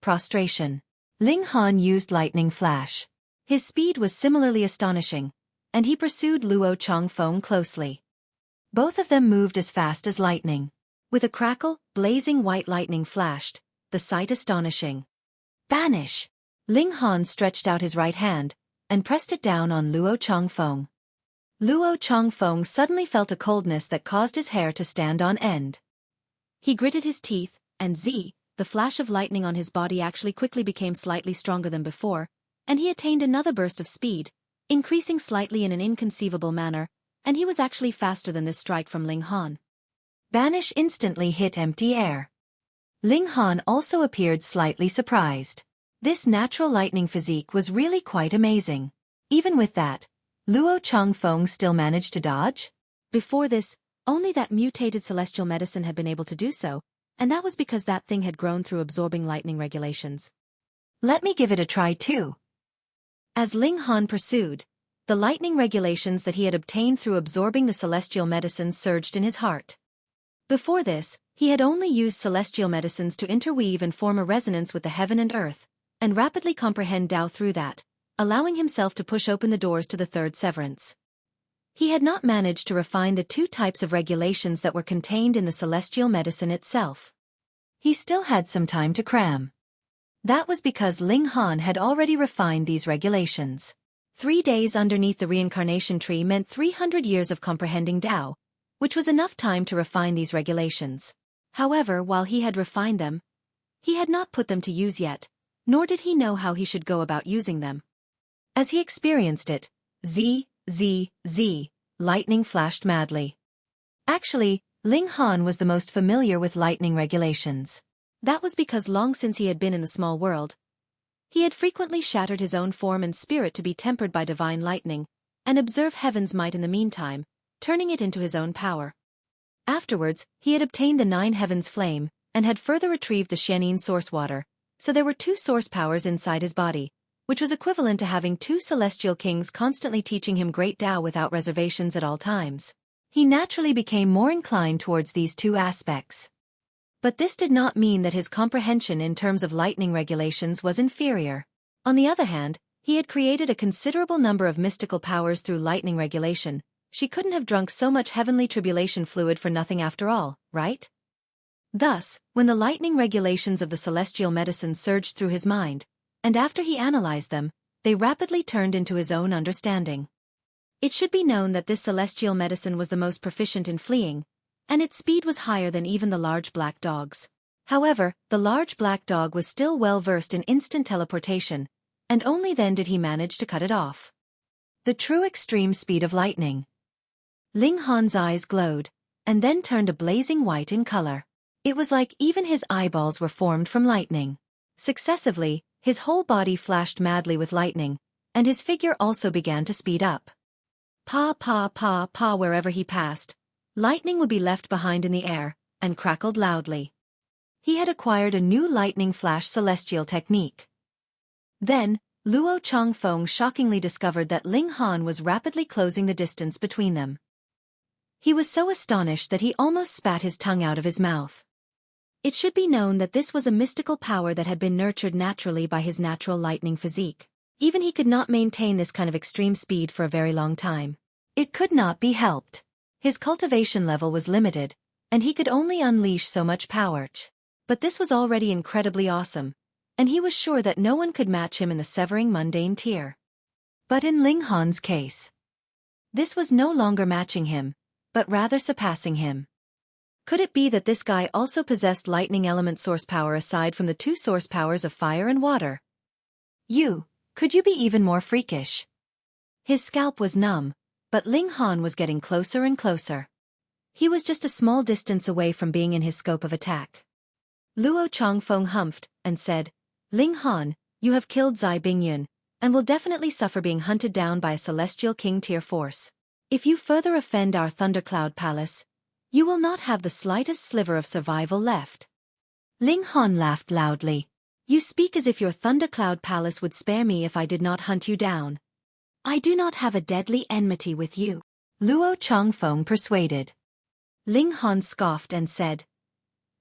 Prostration. Ling Han used lightning flash. His speed was similarly astonishing, and he pursued Luo Changfeng closely. Both of them moved as fast as lightning. With a crackle, blazing white lightning flashed, the sight astonishing. Banish! Ling Han stretched out his right hand and pressed it down on Luo Changfeng. Luo Changfeng suddenly felt a coldness that caused his hair to stand on end. He gritted his teeth, and the flash of lightning on his body actually quickly became slightly stronger than before, and he attained another burst of speed, increasing slightly in an inconceivable manner, and he was actually faster than this strike from Ling Han. Banish instantly hit empty air. Ling Han also appeared slightly surprised. This natural lightning physique was really quite amazing. Even with that, Luo Changfeng still managed to dodge? Before this, only that mutated celestial medicine had been able to do so, and that was because that thing had grown through absorbing lightning regulations. Let me give it a try too. As Ling Han pursued, the lightning regulations that he had obtained through absorbing the celestial medicines surged in his heart. Before this, he had only used celestial medicines to interweave and form a resonance with the heaven and earth, and rapidly comprehend Tao through that, allowing himself to push open the doors to the 3rd severance. He had not managed to refine the 2 types of regulations that were contained in the celestial medicine itself. He still had some time to cram. That was because Ling Han had already refined these regulations. 3 days underneath the reincarnation tree meant 300 years of comprehending Tao, which was enough time to refine these regulations. However, while he had refined them, he had not put them to use yet, nor did he know how he should go about using them. As he experienced it, lightning flashed madly. Actually, Ling Han was the most familiar with lightning regulations. That was because long since he had been in the small world, he had frequently shattered his own form and spirit to be tempered by divine lightning, and observe heaven's might in the meantime, turning it into his own power. Afterwards, he had obtained the 9 heavens flame, and had further retrieved the Xianin source water, so there were 2 source powers inside his body, which was equivalent to having 2 celestial kings constantly teaching him great Tao without reservations at all times. He naturally became more inclined towards these 2 aspects. But this did not mean that his comprehension in terms of lightning regulations was inferior. On the other hand, he had created a considerable number of mystical powers through lightning regulation. She couldn't have drunk so much heavenly tribulation fluid for nothing after all, right? Thus, when the lightning regulations of the celestial medicine surged through his mind, and after he analyzed them, they rapidly turned into his own understanding. It should be known that this celestial medicine was the most proficient in fleeing, and its speed was higher than even the large black dog's. However, the large black dog was still well versed in instant teleportation, and only then did he manage to cut it off. The true extreme speed of lightning. Ling Han's eyes glowed, and then turned a blazing white in color. It was like even his eyeballs were formed from lightning. Successively, his whole body flashed madly with lightning, and his figure also began to speed up. Pa pa pa pa wherever he passed, lightning would be left behind in the air, and crackled loudly. He had acquired a new lightning flash celestial technique. Then, Luo Changfeng shockingly discovered that Ling Han was rapidly closing the distance between them. He was so astonished that he almost spat his tongue out of his mouth. It should be known that this was a mystical power that had been nurtured naturally by his natural lightning physique. Even he could not maintain this kind of extreme speed for a very long time. It could not be helped. His cultivation level was limited, and he could only unleash so much power. But this was already incredibly awesome, and he was sure that no one could match him in the severing mundane tier. But in Ling Han's case, this was no longer matching him, but rather surpassing him. Could it be that this guy also possessed lightning element source power aside from the two source powers of fire and water? Could you be even more freakish? His scalp was numb, but Ling Han was getting closer and closer. He was just a small distance away from being in his scope of attack. Luo Changfeng humphed and said, Ling Han, you have killed Zai Bingyun, and will definitely suffer being hunted down by a Celestial King tier force. If you further offend our Thundercloud Palace, you will not have the slightest sliver of survival left. Ling Han laughed loudly. You speak as if your Thundercloud Palace would spare me if I did not hunt you down. I do not have a deadly enmity with you, Luo Changfeng persuaded. Ling Han scoffed and said,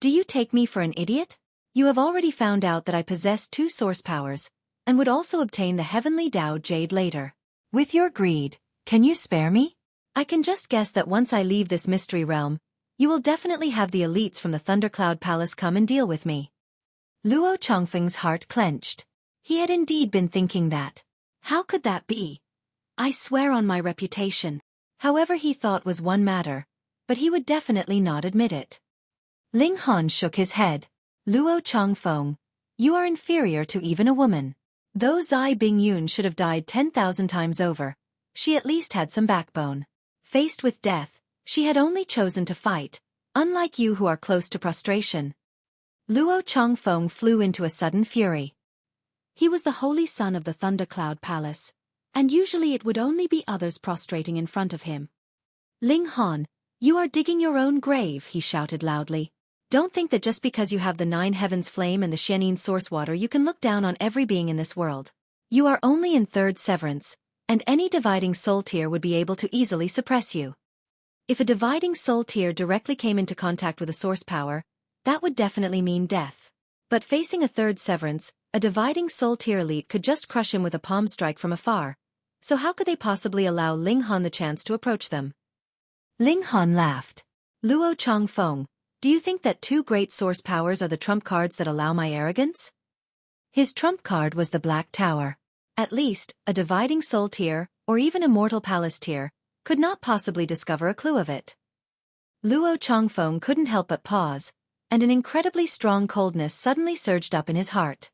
Do you take me for an idiot? You have already found out that I possess two source powers, and would also obtain the heavenly Tao Jade later. With your greed, can you spare me? I can just guess that once I leave this mystery realm, you will definitely have the elites from the Thundercloud Palace come and deal with me. Luo Changfeng's heart clenched. He had indeed been thinking that. How could that be? I swear on my reputation. However, he thought was one matter, but he would definitely not admit it. Ling Han shook his head. Luo Changfeng, you are inferior to even a woman. Though Zai Bingyun should have died 10,000 times over, she at least had some backbone. Faced with death, she had only chosen to fight, unlike you who are close to prostration. Luo Changfeng flew into a sudden fury. He was the holy son of the Thundercloud Palace, and usually it would only be others prostrating in front of him. Ling Han, you are digging your own grave, he shouted loudly. Don't think that just because you have the 9 heavens flame and the Xianin source water you can look down on every being in this world. You are only in 3rd severance, and any dividing soul tier would be able to easily suppress you. If a dividing soul tier directly came into contact with a source power, that would definitely mean death. But facing a 3rd severance, a dividing soul tier elite could just crush him with a palm strike from afar. So how could they possibly allow Ling Han the chance to approach them? Ling Han laughed. Luo Changfeng, do you think that 2 great source powers are the trump cards that allow my arrogance? His trump card was the Black Tower. At least, a dividing soul tier, or even a mortal palace tier, could not possibly discover a clue of it. Luo Changfeng couldn't help but pause, and an incredibly strong coldness suddenly surged up in his heart.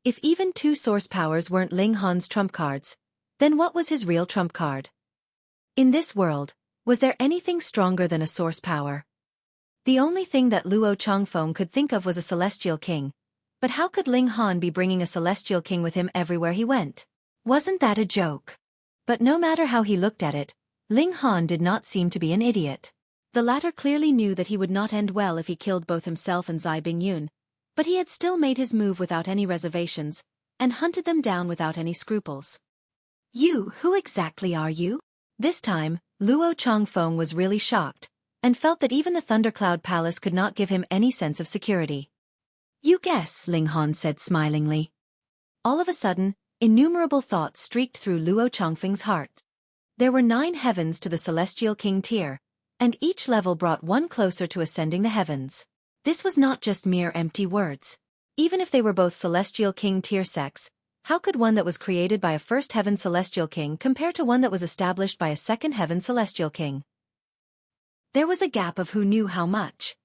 If even 2 source powers weren't Ling Han's trump cards, then what was his real trump card? In this world, was there anything stronger than a source power? The only thing that Luo Changfeng could think of was a Celestial King. But how could Ling Han be bringing a Celestial King with him everywhere he went? Wasn't that a joke? But no matter how he looked at it, Ling Han did not seem to be an idiot. The latter clearly knew that he would not end well if he killed both himself and Zai Bingyun, but he had still made his move without any reservations, and hunted them down without any scruples. Who exactly are you? This time, Luo Changfeng was really shocked, and felt that even the Thundercloud Palace could not give him any sense of security. You guess, Ling Han said smilingly. All of a sudden, innumerable thoughts streaked through Luo Changfeng's heart. There were 9 heavens to the Celestial King tier, and each level brought one closer to ascending the heavens. This was not just mere empty words. Even if they were both Celestial King tier sects, how could one that was created by a 1st heaven Celestial King compare to one that was established by a 2nd heaven Celestial King? There was a gap of who knew how much.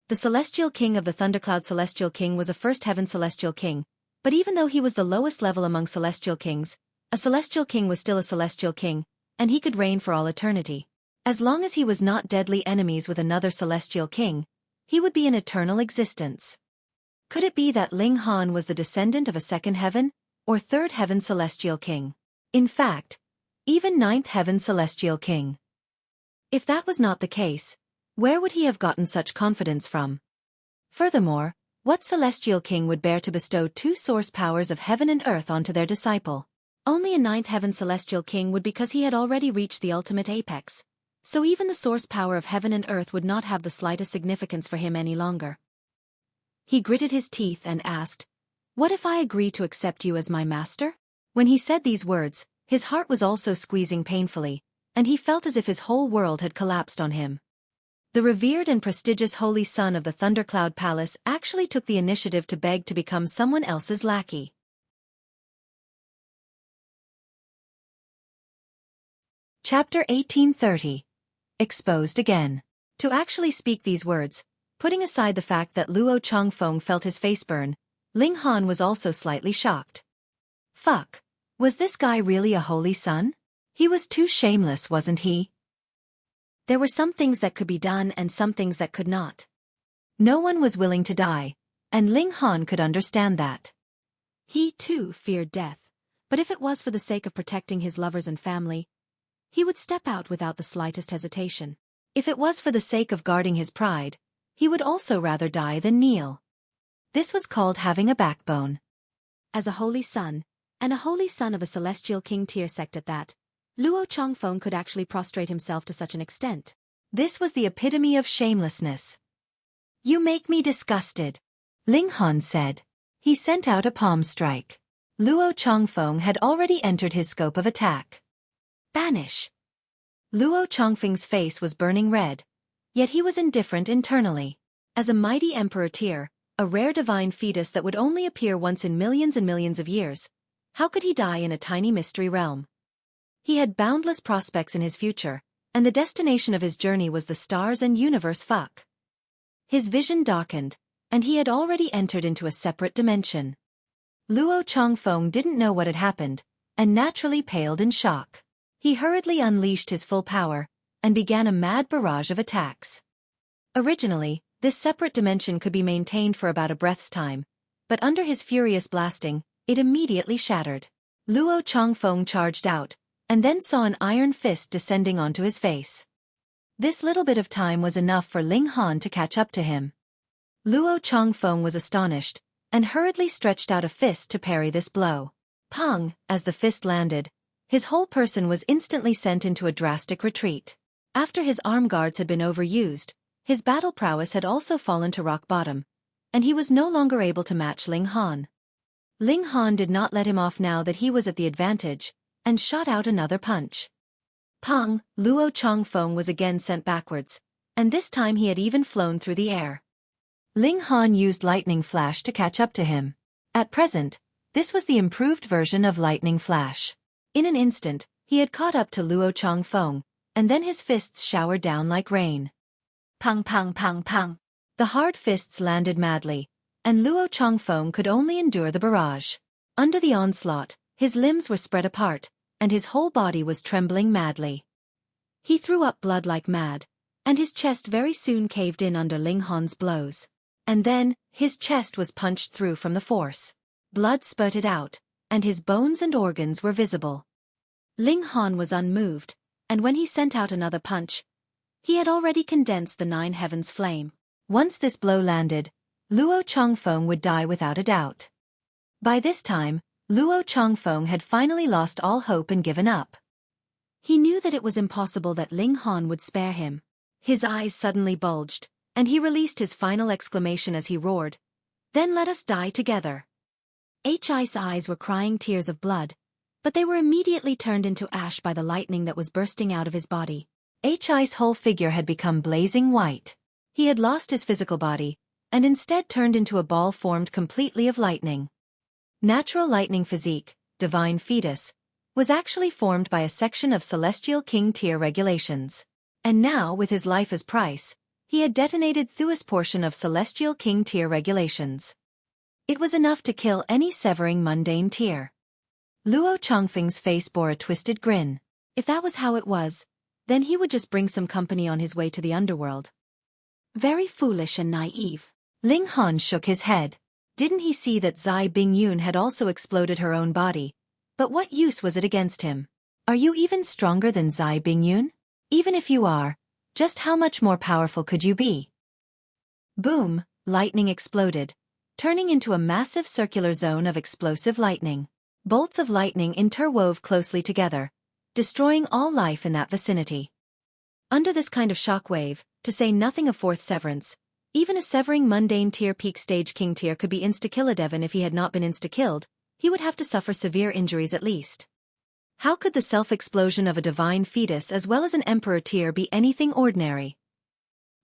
The Celestial King of the Thundercloud Celestial King was a 1st heaven Celestial King, but even though he was the lowest level among Celestial Kings, a Celestial King was still a Celestial King, and he could reign for all eternity. As long as he was not deadly enemies with another Celestial King, he would be in eternal existence. Could it be that Ling Han was the descendant of a 2nd heaven, or 3rd heaven Celestial King? In fact, even 9th heaven Celestial King. If that was not the case, where would he have gotten such confidence from? Furthermore, what Celestial King would bear to bestow 2 source powers of heaven and earth onto their disciple? Only a 9th heaven Celestial King would, because he had already reached the ultimate apex. So even the source power of heaven and earth would not have the slightest significance for him any longer. He gritted his teeth and asked, What if I agree to accept you as my master? When he said these words, his heart was also squeezing painfully, and he felt as if his whole world had collapsed on him. The revered and prestigious holy son of the Thundercloud Palace actually took the initiative to beg to become someone else's lackey. Chapter 1830. Exposed again. To actually speak these words, putting aside the fact that Luo Changfeng felt his face burn, Ling Han was also slightly shocked. Fuck. Was this guy really a holy son? He was too shameless, wasn't he? There were some things that could be done and some things that could not. No one was willing to die, and Ling Han could understand that. He, too, feared death, but if it was for the sake of protecting his lovers and family, he would step out without the slightest hesitation. If it was for the sake of guarding his pride, he would also rather die than kneel. This was called having a backbone. As a holy son, and a holy son of a celestial king tier sect at that, Luo Changfeng could actually prostrate himself to such an extent. This was the epitome of shamelessness. You make me disgusted, Ling Han said. He sent out a palm strike. Luo Changfeng had already entered his scope of attack. Banish. Luo Changfeng's face was burning red, yet he was indifferent internally. As a mighty emperor tier, a rare divine fetus that would only appear once in millions and millions of years, how could he die in a tiny mystery realm? He had boundless prospects in his future, and the destination of his journey was the stars and universe. Fuck. His vision darkened, and he had already entered into a separate dimension. Luo Changfeng didn't know what had happened, and naturally paled in shock. He hurriedly unleashed his full power, and began a mad barrage of attacks. Originally, this separate dimension could be maintained for about a breath's time, but under his furious blasting, it immediately shattered. Luo Changfeng charged out, and then saw an iron fist descending onto his face. This little bit of time was enough for Ling Han to catch up to him. Luo Changfeng was astonished, and hurriedly stretched out a fist to parry this blow. Pong! As the fist landed, his whole person was instantly sent into a drastic retreat. After his arm guards had been overused, his battle prowess had also fallen to rock bottom, and he was no longer able to match Ling Han. Ling Han did not let him off now that he was at the advantage, and shot out another punch. Pong! Luo Changfeng was again sent backwards, and this time he had even flown through the air. Ling Han used Lightning Flash to catch up to him. At present, this was the improved version of Lightning Flash. In an instant, he had caught up to Luo Changfeng, and then his fists showered down like rain. Pang pang pang pang. The hard fists landed madly, and Luo Changfeng could only endure the barrage. Under the onslaught, his limbs were spread apart, and his whole body was trembling madly. He threw up blood like mad, and his chest very soon caved in under Ling Han's blows. And then, his chest was punched through from the force. Blood spurted out, and his bones and organs were visible. Ling Han was unmoved, and when he sent out another punch, he had already condensed the 9 heavens flame. Once this blow landed, Luo Changfeng would die without a doubt. By this time, Luo Changfeng had finally lost all hope and given up. He knew that it was impossible that Ling Han would spare him. His eyes suddenly bulged, and he released his final exclamation as he roared, "Then let us die together." Hi's eyes were crying tears of blood, but they were immediately turned into ash by the lightning that was bursting out of his body. Hi's whole figure had become blazing white. He had lost his physical body, and instead turned into a ball formed completely of lightning. Natural lightning physique, divine fetus, was actually formed by a section of Celestial King tier regulations. And now, with his life as price, he had detonated Thu's portion of Celestial King tier regulations. It was enough to kill any severing mundane tier. Luo Changfeng's face bore a twisted grin. If that was how it was, then he would just bring some company on his way to the underworld. Very foolish and naive. Ling Han shook his head. Didn't he see that Zai Bingyun had also exploded her own body? But what use was it against him? Are you even stronger than Zai Bingyun? Even if you are, just how much more powerful could you be? Boom! Lightning exploded, turning into a massive circular zone of explosive lightning. Bolts of lightning interwove closely together, destroying all life in that vicinity. Under this kind of shockwave, to say nothing of fourth severance, even a severing mundane tier peak stage king tier could be insta-killed. Even if he had not been insta-killed, he would have to suffer severe injuries at least. How could the self-explosion of a divine fetus as well as an emperor tier be anything ordinary?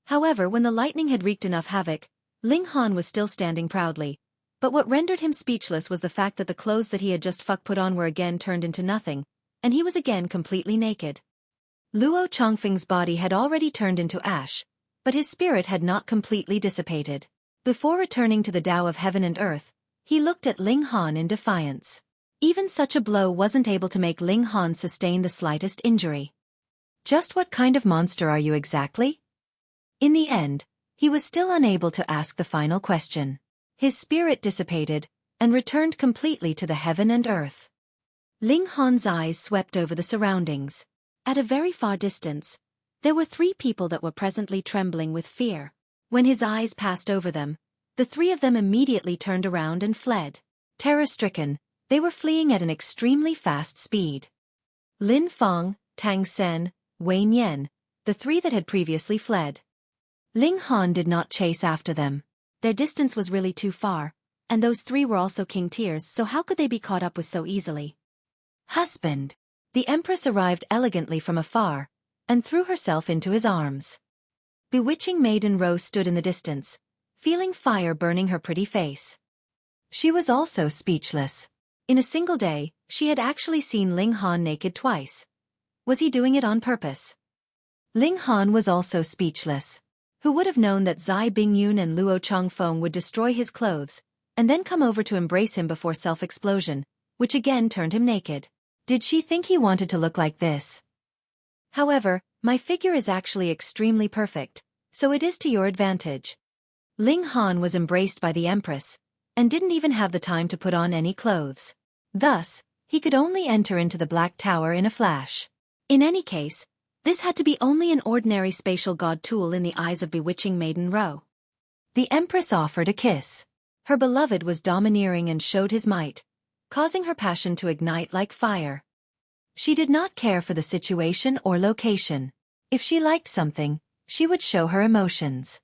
However, when the lightning had wreaked enough havoc, Ling Han was still standing proudly, but what rendered him speechless was the fact that the clothes that he had just put on were again turned into nothing, and he was again completely naked. Luo Chongfeng's body had already turned into ash, but his spirit had not completely dissipated. Before returning to the Tao of Heaven and Earth, he looked at Ling Han in defiance. Even such a blow wasn't able to make Ling Han sustain the slightest injury. Just what kind of monster are you exactly? In the end, he was still unable to ask the final question. His spirit dissipated and returned completely to the heaven and earth. Ling Han's eyes swept over the surroundings. At a very far distance, there were 3 people that were presently trembling with fear. When his eyes passed over them, the 3 of them immediately turned around and fled. Terror-stricken, they were fleeing at an extremely fast speed. Lin Feng, Tang Sen, Wei Nian, the 3 that had previously fled. Ling Han did not chase after them. Their distance was really too far, and those 3 were also king tiers, so how could they be caught up with so easily? Husband! The Empress arrived elegantly from afar, and threw herself into his arms. Bewitching Maiden Rose stood in the distance, feeling fire burning her pretty face. She was also speechless. In a single day, she had actually seen Ling Han naked twice. Was he doing it on purpose? Ling Han was also speechless. Who would have known that Zai Bingyun and Luo Chongfeng would destroy his clothes, and then come over to embrace him before self-explosion, which again turned him naked. Did she think he wanted to look like this? However, my figure is actually extremely perfect, so it is to your advantage. Ling Han was embraced by the Empress, and didn't even have the time to put on any clothes. Thus, he could only enter into the Black Tower in a flash. In any case, this had to be only an ordinary spatial god tool in the eyes of bewitching Maiden Ro. The Empress offered a kiss. Her beloved was domineering and showed his might, causing her passion to ignite like fire. She did not care for the situation or location. If she liked something, she would show her emotions.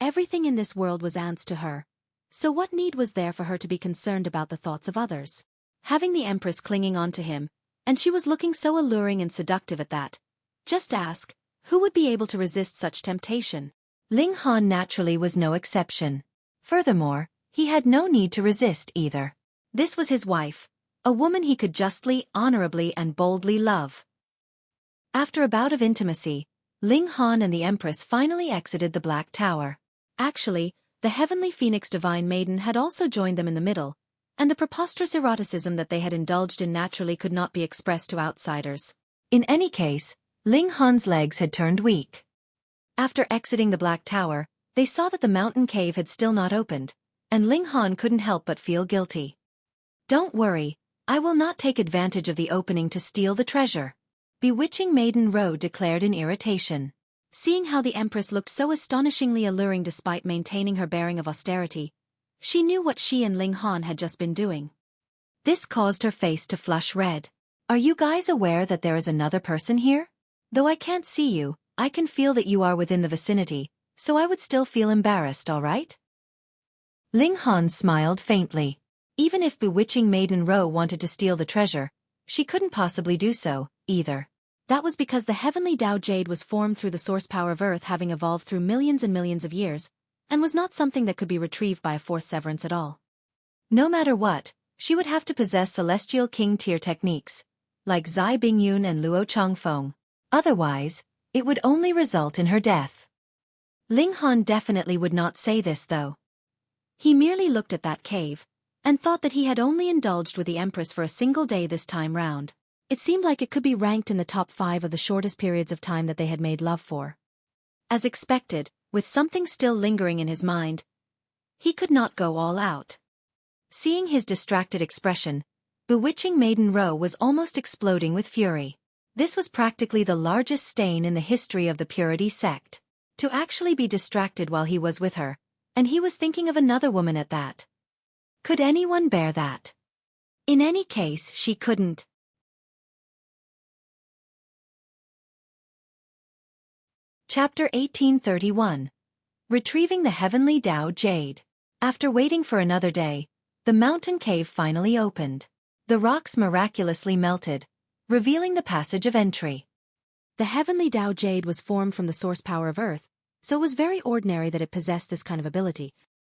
Everything in this world was ants to her, so what need was there for her to be concerned about the thoughts of others? Having the Empress clinging on to him, and she was looking so alluring and seductive at that. Just ask, who would be able to resist such temptation? Ling Han naturally was no exception. Furthermore, he had no need to resist either. This was his wife, a woman he could justly, honorably and boldly love. After a bout of intimacy, Ling Han and the Empress finally exited the Black Tower. Actually, the heavenly Phoenix Divine Maiden had also joined them in the middle, and the preposterous eroticism that they had indulged in naturally could not be expressed to outsiders. In any case, Ling Han's legs had turned weak. After exiting the Black Tower, they saw that the mountain cave had still not opened, and Ling Han couldn't help but feel guilty. Don't worry, I will not take advantage of the opening to steal the treasure, bewitching Maiden Ro declared in irritation. Seeing how the Empress looked so astonishingly alluring despite maintaining her bearing of austerity, she knew what she and Ling Han had just been doing. This caused her face to flush red. Are you guys aware that there is another person here? Though I can't see you, I can feel that you are within the vicinity, so I would still feel embarrassed, all right? Ling Han smiled faintly. Even if bewitching Maiden Ro wanted to steal the treasure, she couldn't possibly do so, either. That was because the heavenly Tao Jade was formed through the source power of Earth having evolved through millions and millions of years, and was not something that could be retrieved by a fourth severance at all. No matter what, she would have to possess Celestial King tier techniques, like Zai Bingyun and Luo Chongfeng. Otherwise, it would only result in her death. Ling Han definitely would not say this though. He merely looked at that cave, and thought that he had only indulged with the Empress for a single day this time round. It seemed like it could be ranked in the top 5 of the shortest periods of time that they had made love for. As expected, with something still lingering in his mind, he could not go all out. Seeing his distracted expression, bewitching Maiden Ro was almost exploding with fury. This was practically the largest stain in the history of the Purity sect. To actually be distracted while he was with her, and he was thinking of another woman at that. Could anyone bear that? In any case, she couldn't. Chapter 1831. Retrieving the Heavenly Tao Jade. After waiting for another day, the mountain cave finally opened. The rocks miraculously melted, revealing the passage of entry. The Heavenly Tao Jade was formed from the source power of Earth, so it was very ordinary that it possessed this kind of ability.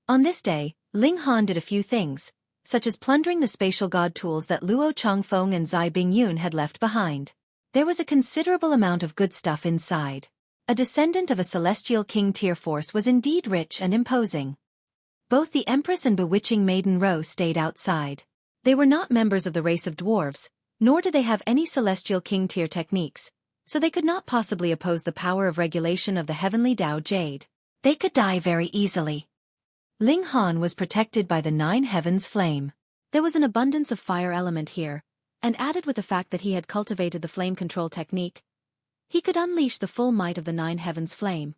On this day, Ling Han did a few things, such as plundering the spatial god tools that Luo Chongfeng and Zai Bingyun had left behind. There was a considerable amount of good stuff inside. A descendant of a celestial king tier force was indeed rich and imposing. Both the Empress and bewitching Maiden Row stayed outside. They were not members of the race of dwarves, nor did they have any celestial king tier techniques, so they could not possibly oppose the power of regulation of the heavenly Tao Jade. They could die very easily. Ling Han was protected by the 9 heavens flame. There was an abundance of fire element here, and added with the fact that he had cultivated the flame control technique, he could unleash the full might of the 9 heavens flame.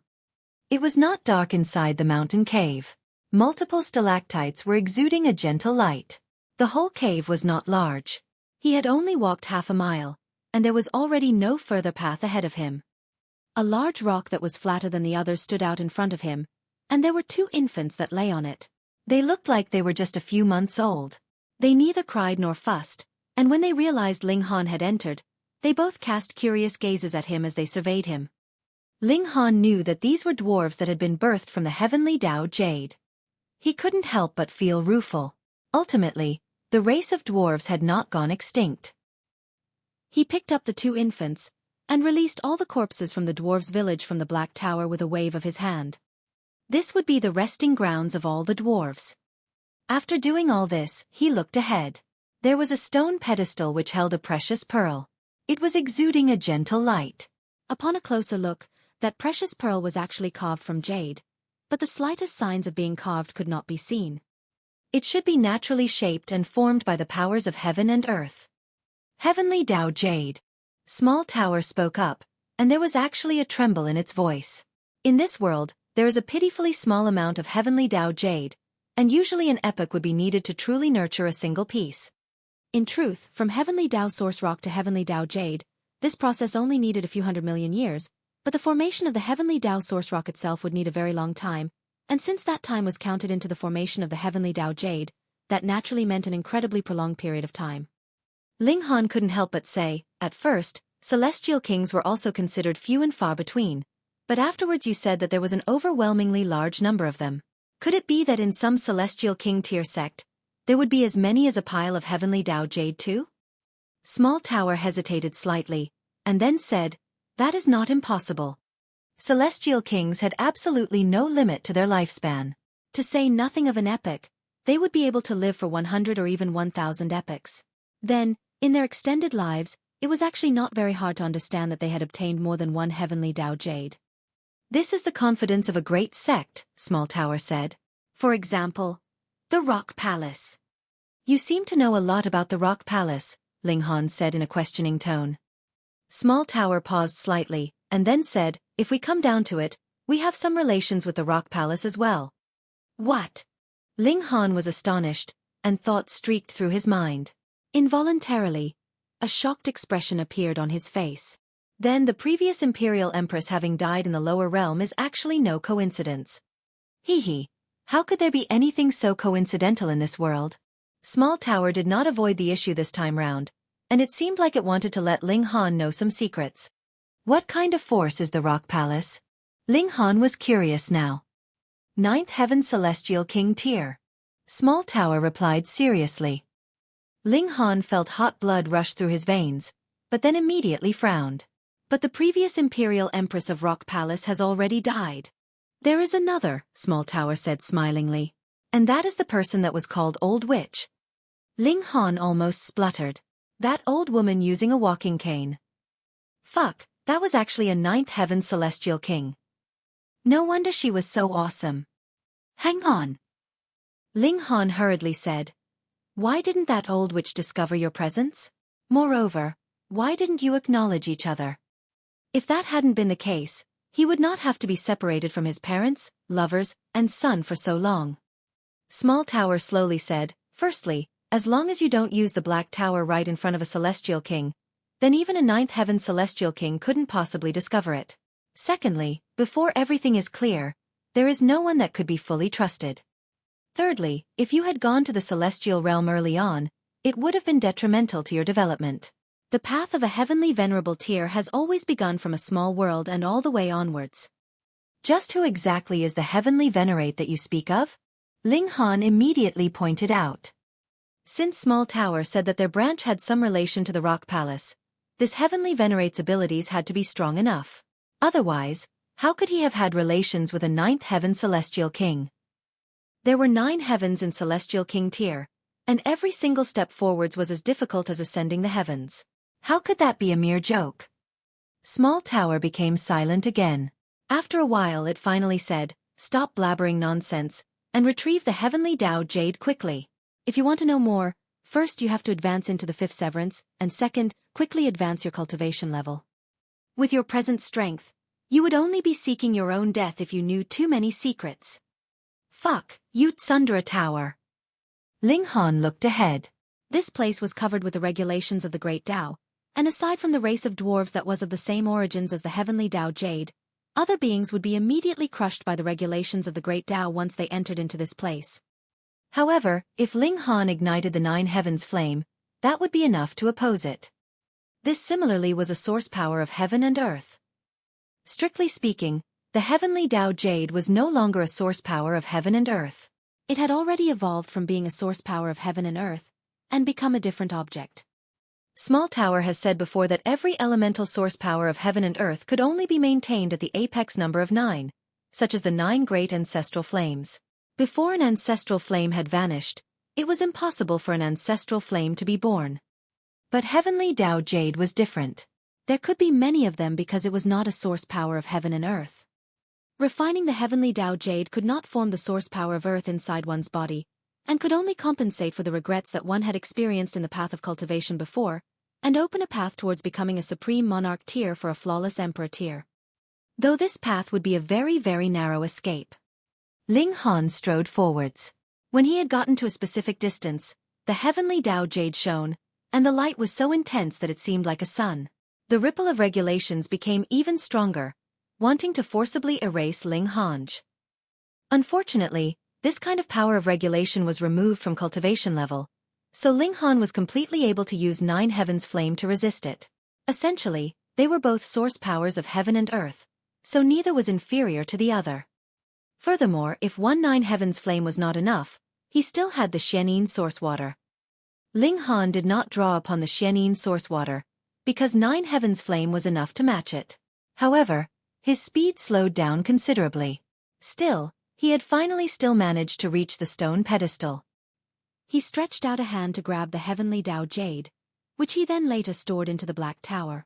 It was not dark inside the mountain cave. Multiple stalactites were exuding a gentle light. The whole cave was not large. He had only walked half a mile, and there was already no further path ahead of him. A large rock that was flatter than the others stood out in front of him, and there were 2 infants that lay on it. They looked like they were just a few months old. They neither cried nor fussed, and when they realized Ling Han had entered, they both cast curious gazes at him as they surveyed him. Ling Han knew that these were dwarves that had been birthed from the heavenly Tao Jade. He couldn't help but feel rueful. Ultimately, the race of dwarves had not gone extinct. He picked up the 2 infants, and released all the corpses from the dwarves' village from the Black Tower with a wave of his hand. This would be the resting grounds of all the dwarves. After doing all this, he looked ahead. There was a stone pedestal which held a precious pearl. It was exuding a gentle light. Upon a closer look, that precious pearl was actually carved from jade, but the slightest signs of being carved could not be seen. It should be naturally shaped and formed by the powers of heaven and earth. Heavenly Tao Jade. Small Tower spoke up, and there was actually a tremble in its voice. In this world, there is a pitifully small amount of heavenly Tao Jade, and usually an epoch would be needed to truly nurture a single piece. In truth, from heavenly Tao source rock to heavenly Tao Jade, this process only needed a few 100 million years, but the formation of the heavenly Tao source rock itself would need a very long time, and since that time was counted into the formation of the heavenly Tao Jade, that naturally meant an incredibly prolonged period of time. Ling Han couldn't help but say, at first, celestial kings were also considered few and far between, but afterwards you said that there was an overwhelmingly large number of them. Could it be that in some celestial king tier sect, there would be as many as a pile of heavenly Tao Jade too? Small Tower hesitated slightly, and then said, that is not impossible. Celestial kings had absolutely no limit to their lifespan. To say nothing of an epoch, they would be able to live for 100 or even 1,000 epochs. Then, in their extended lives, it was actually not very hard to understand that they had obtained more than one heavenly Tao Jade. This is the confidence of a great sect, Small Tower said. For example, the Rock Palace. You seem to know a lot about the Rock Palace, Ling Han said in a questioning tone. Small Tower paused slightly, and then said, if we come down to it, we have some relations with the Rock Palace as well. What? Ling Han was astonished, and thought streaked through his mind. Involuntarily, a shocked expression appeared on his face. Then the previous Imperial Empress having died in the lower realm is actually no coincidence. Hee. How could there be anything so coincidental in this world? Small Tower did not avoid the issue this time round, and it seemed like it wanted to let Ling Han know some secrets. What kind of force is the Rock Palace? Ling Han was curious now. 9th Heaven Celestial King Tier. Small Tower replied seriously. Ling Han felt hot blood rush through his veins, but then immediately frowned. But the previous Imperial Empress of Rock Palace has already died. There is another, Small Tower said smilingly. And that is the person that was called Old Witch. Ling Han almost spluttered. That old woman using a walking cane. Fuck, that was actually a 9th Heaven Celestial King. No wonder she was so awesome. Hang on. Ling Han hurriedly said. Why didn't that old witch discover your presence? Moreover, why didn't you acknowledge each other? If that hadn't been the case, he would not have to be separated from his parents, lovers, and son for so long. Small Tower slowly said, firstly, as long as you don't use the Black Tower right in front of a Celestial King, then even a 9th Heaven Celestial King couldn't possibly discover it. Secondly, before everything is clear, there is no one that could be fully trusted. Thirdly, if you had gone to the Celestial Realm early on, it would have been detrimental to your development. The path of a heavenly venerable tier has always begun from a small world and all the way onwards. Just who exactly is the heavenly venerate that you speak of? Ling Han immediately pointed out. Since Small Tower said that their branch had some relation to the Rock Palace, this heavenly venerate's abilities had to be strong enough. Otherwise, how could he have had relations with a ninth heaven celestial king? There were 9 heavens in celestial king tier, and every single step forwards was as difficult as ascending the heavens. How could that be a mere joke? Small Tower became silent again. After a while it finally said, "Stop blabbering nonsense, and retrieve the heavenly Tao Jade quickly. If you want to know more, first you have to advance into the 5th severance, and second, quickly advance your cultivation level. With your present strength, you would only be seeking your own death if you knew too many secrets." Fuck, you Tsundra Tower. Ling Han looked ahead. This place was covered with the regulations of the Great Tao, and aside from the race of dwarves that was of the same origins as the heavenly Tao Jade, other beings would be immediately crushed by the regulations of the Great Tao once they entered into this place. However, if Ling Han ignited the 9 heavens flame, that would be enough to oppose it. This similarly was a source power of heaven and earth. Strictly speaking, the heavenly Tao Jade was no longer a source power of heaven and earth. It had already evolved from being a source power of heaven and earth, and become a different object. Small Tower has said before that every elemental source power of heaven and earth could only be maintained at the apex number of 9, such as the 9 great ancestral flames. Before an ancestral flame had vanished, it was impossible for an ancestral flame to be born. But heavenly Tao Jade was different. There could be many of them because it was not a source power of heaven and earth. Refining the heavenly Tao Jade could not form the source power of earth inside one's body, and could only compensate for the regrets that one had experienced in the path of cultivation before, and open a path towards becoming a supreme monarch tier for a flawless emperor tier. Though this path would be a very, very narrow escape. Ling Han strode forwards. When he had gotten to a specific distance, the heavenly Tao Jade shone, and the light was so intense that it seemed like a sun. The ripple of regulations became even stronger, wanting to forcibly erase Ling Han. Unfortunately, this kind of power of regulation was removed from cultivation level, so Ling Han was completely able to use 9 heavens flame to resist it. Essentially, they were both source powers of heaven and earth, so neither was inferior to the other. Furthermore, if 9 heavens flame was not enough, he still had the Xianin source water. Ling Han did not draw upon the Xianin source water, because 9 heavens flame was enough to match it. However, his speed slowed down considerably. Still, he had finally still managed to reach the stone pedestal. He stretched out a hand to grab the heavenly Tao Jade, which he then later stored into the Black Tower.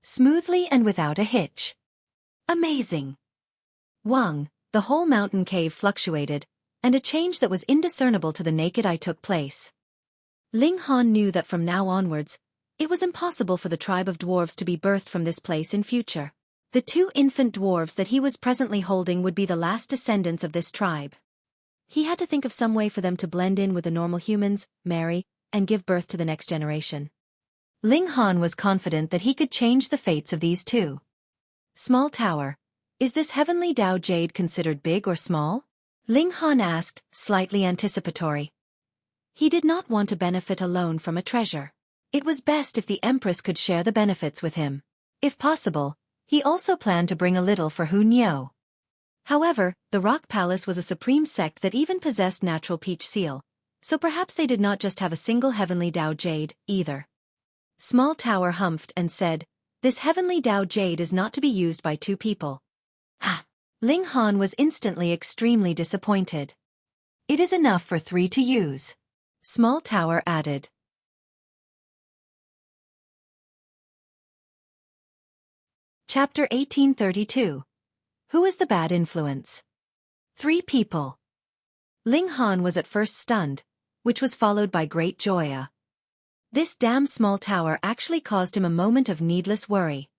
Smoothly and without a hitch. Amazing! Wang, the whole mountain cave fluctuated, and a change that was indiscernible to the naked eye took place. Ling Han knew that from now onwards, it was impossible for the tribe of dwarves to be birthed from this place in future. The 2 infant dwarves that he was presently holding would be the last descendants of this tribe. He had to think of some way for them to blend in with the normal humans, marry, and give birth to the next generation. Ling Han was confident that he could change the fates of these 2. Small Tower. Is this heavenly Tao Jade considered big or small? Ling Han asked, slightly anticipatory. He did not want to benefit alone from a treasure. It was best if the Empress could share the benefits with him. If possible, he also planned to bring a little for Hu Niu. However, the Rock Palace was a supreme sect that even possessed natural peach seal, so perhaps they did not just have a single heavenly Tao Jade, either. Small Tower humphed and said, "This heavenly Tao Jade is not to be used by 2 people. Ah! Ling Han was instantly extremely disappointed. It is enough for 3 to use. Small Tower added. Chapter 1832. Who is the bad influence? 3 people. Ling Han was at first stunned, which was followed by great joy. This damn Small Tower actually caused him a moment of needless worry.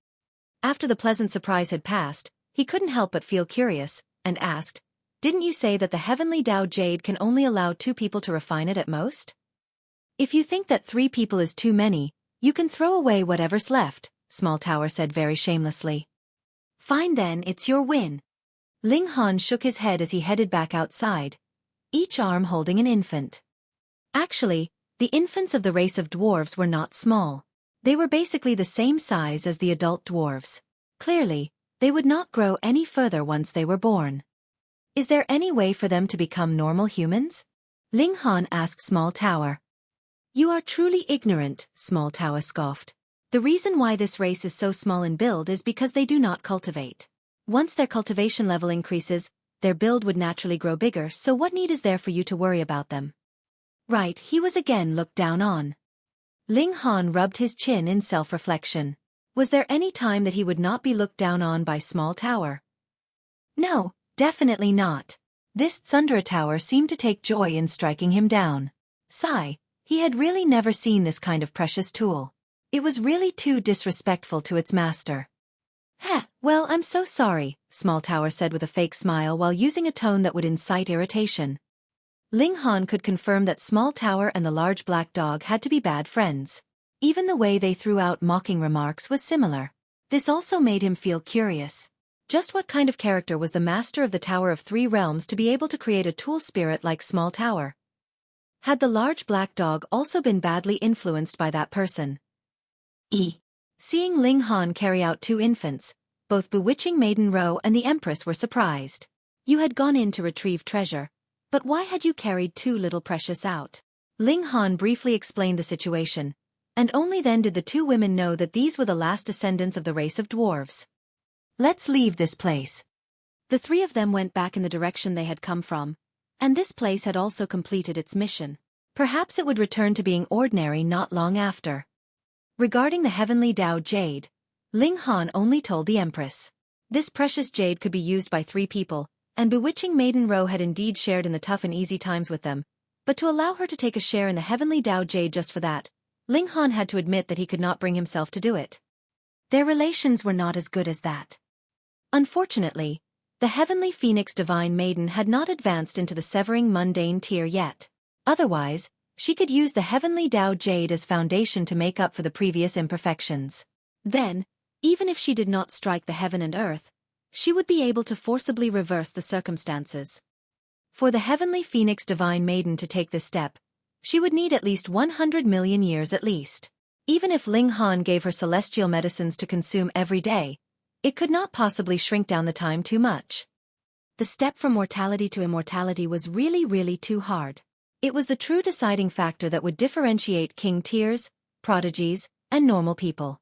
After the pleasant surprise had passed, he couldn't help but feel curious, and asked, "Didn't you say that the heavenly Tao Jade can only allow 2 people to refine it at most? If you think that 3 people is too many, you can throw away whatever's left," Small Tower said very shamelessly. "Fine then, it's your win." Ling Han shook his head as he headed back outside, each arm holding an infant. Actually, the infants of the race of dwarves were not small. They were basically the same size as the adult dwarves. Clearly, they would not grow any further once they were born. Is there any way for them to become normal humans? Ling Han asked Small Tower. "You are truly ignorant," Small Tower scoffed. The reason why this race is so small in build is because they do not cultivate. Once their cultivation level increases, their build would naturally grow bigger, so what need is there for you to worry about them? Right, he was again looked down on. Ling Han rubbed his chin in self-reflection. Was there any time that he would not be looked down on by Small Tower? No, definitely not. This Tsundere Tower seemed to take joy in striking him down. Sigh, he had really never seen this kind of precious tool. It was really too disrespectful to its master. Heh, well, I'm so sorry, Small Tower said with a fake smile while using a tone that would incite irritation. Ling Han could confirm that Small Tower and the large black dog had to be bad friends. Even the way they threw out mocking remarks was similar. This also made him feel curious. Just what kind of character was the master of the Tower of Three Realms to be able to create a tool spirit like Small Tower? Had the large black dog also been badly influenced by that person? Seeing Ling Han carry out two infants, both Bewitching Maiden Ro and the Empress were surprised. You had gone in to retrieve treasure, but why had you carried two little precious out? Ling Han briefly explained the situation, and only then did the two women know that these were the last descendants of the race of dwarves. Let's leave this place. The three of them went back in the direction they had come from, and this place had also completed its mission. Perhaps it would return to being ordinary not long after. Regarding the heavenly Tao Jade, Ling Han only told the Empress. This precious jade could be used by three people, and Bewitching Maiden Ro had indeed shared in the tough and easy times with them, but to allow her to take a share in the heavenly Tao Jade just for that, Ling Han had to admit that he could not bring himself to do it. Their relations were not as good as that. Unfortunately, the heavenly Phoenix Divine Maiden had not advanced into the severing mundane tier yet. Otherwise, she could use the heavenly Tao Jade as foundation to make up for the previous imperfections. Then, even if she did not strike the heaven and earth, she would be able to forcibly reverse the circumstances. For the heavenly Phoenix Divine Maiden to take this step, she would need at least 100 million years at least. Even if Ling Han gave her celestial medicines to consume every day, it could not possibly shrink down the time too much. The step from mortality to immortality was really too hard. It was the true deciding factor that would differentiate king tiers, prodigies, and normal people.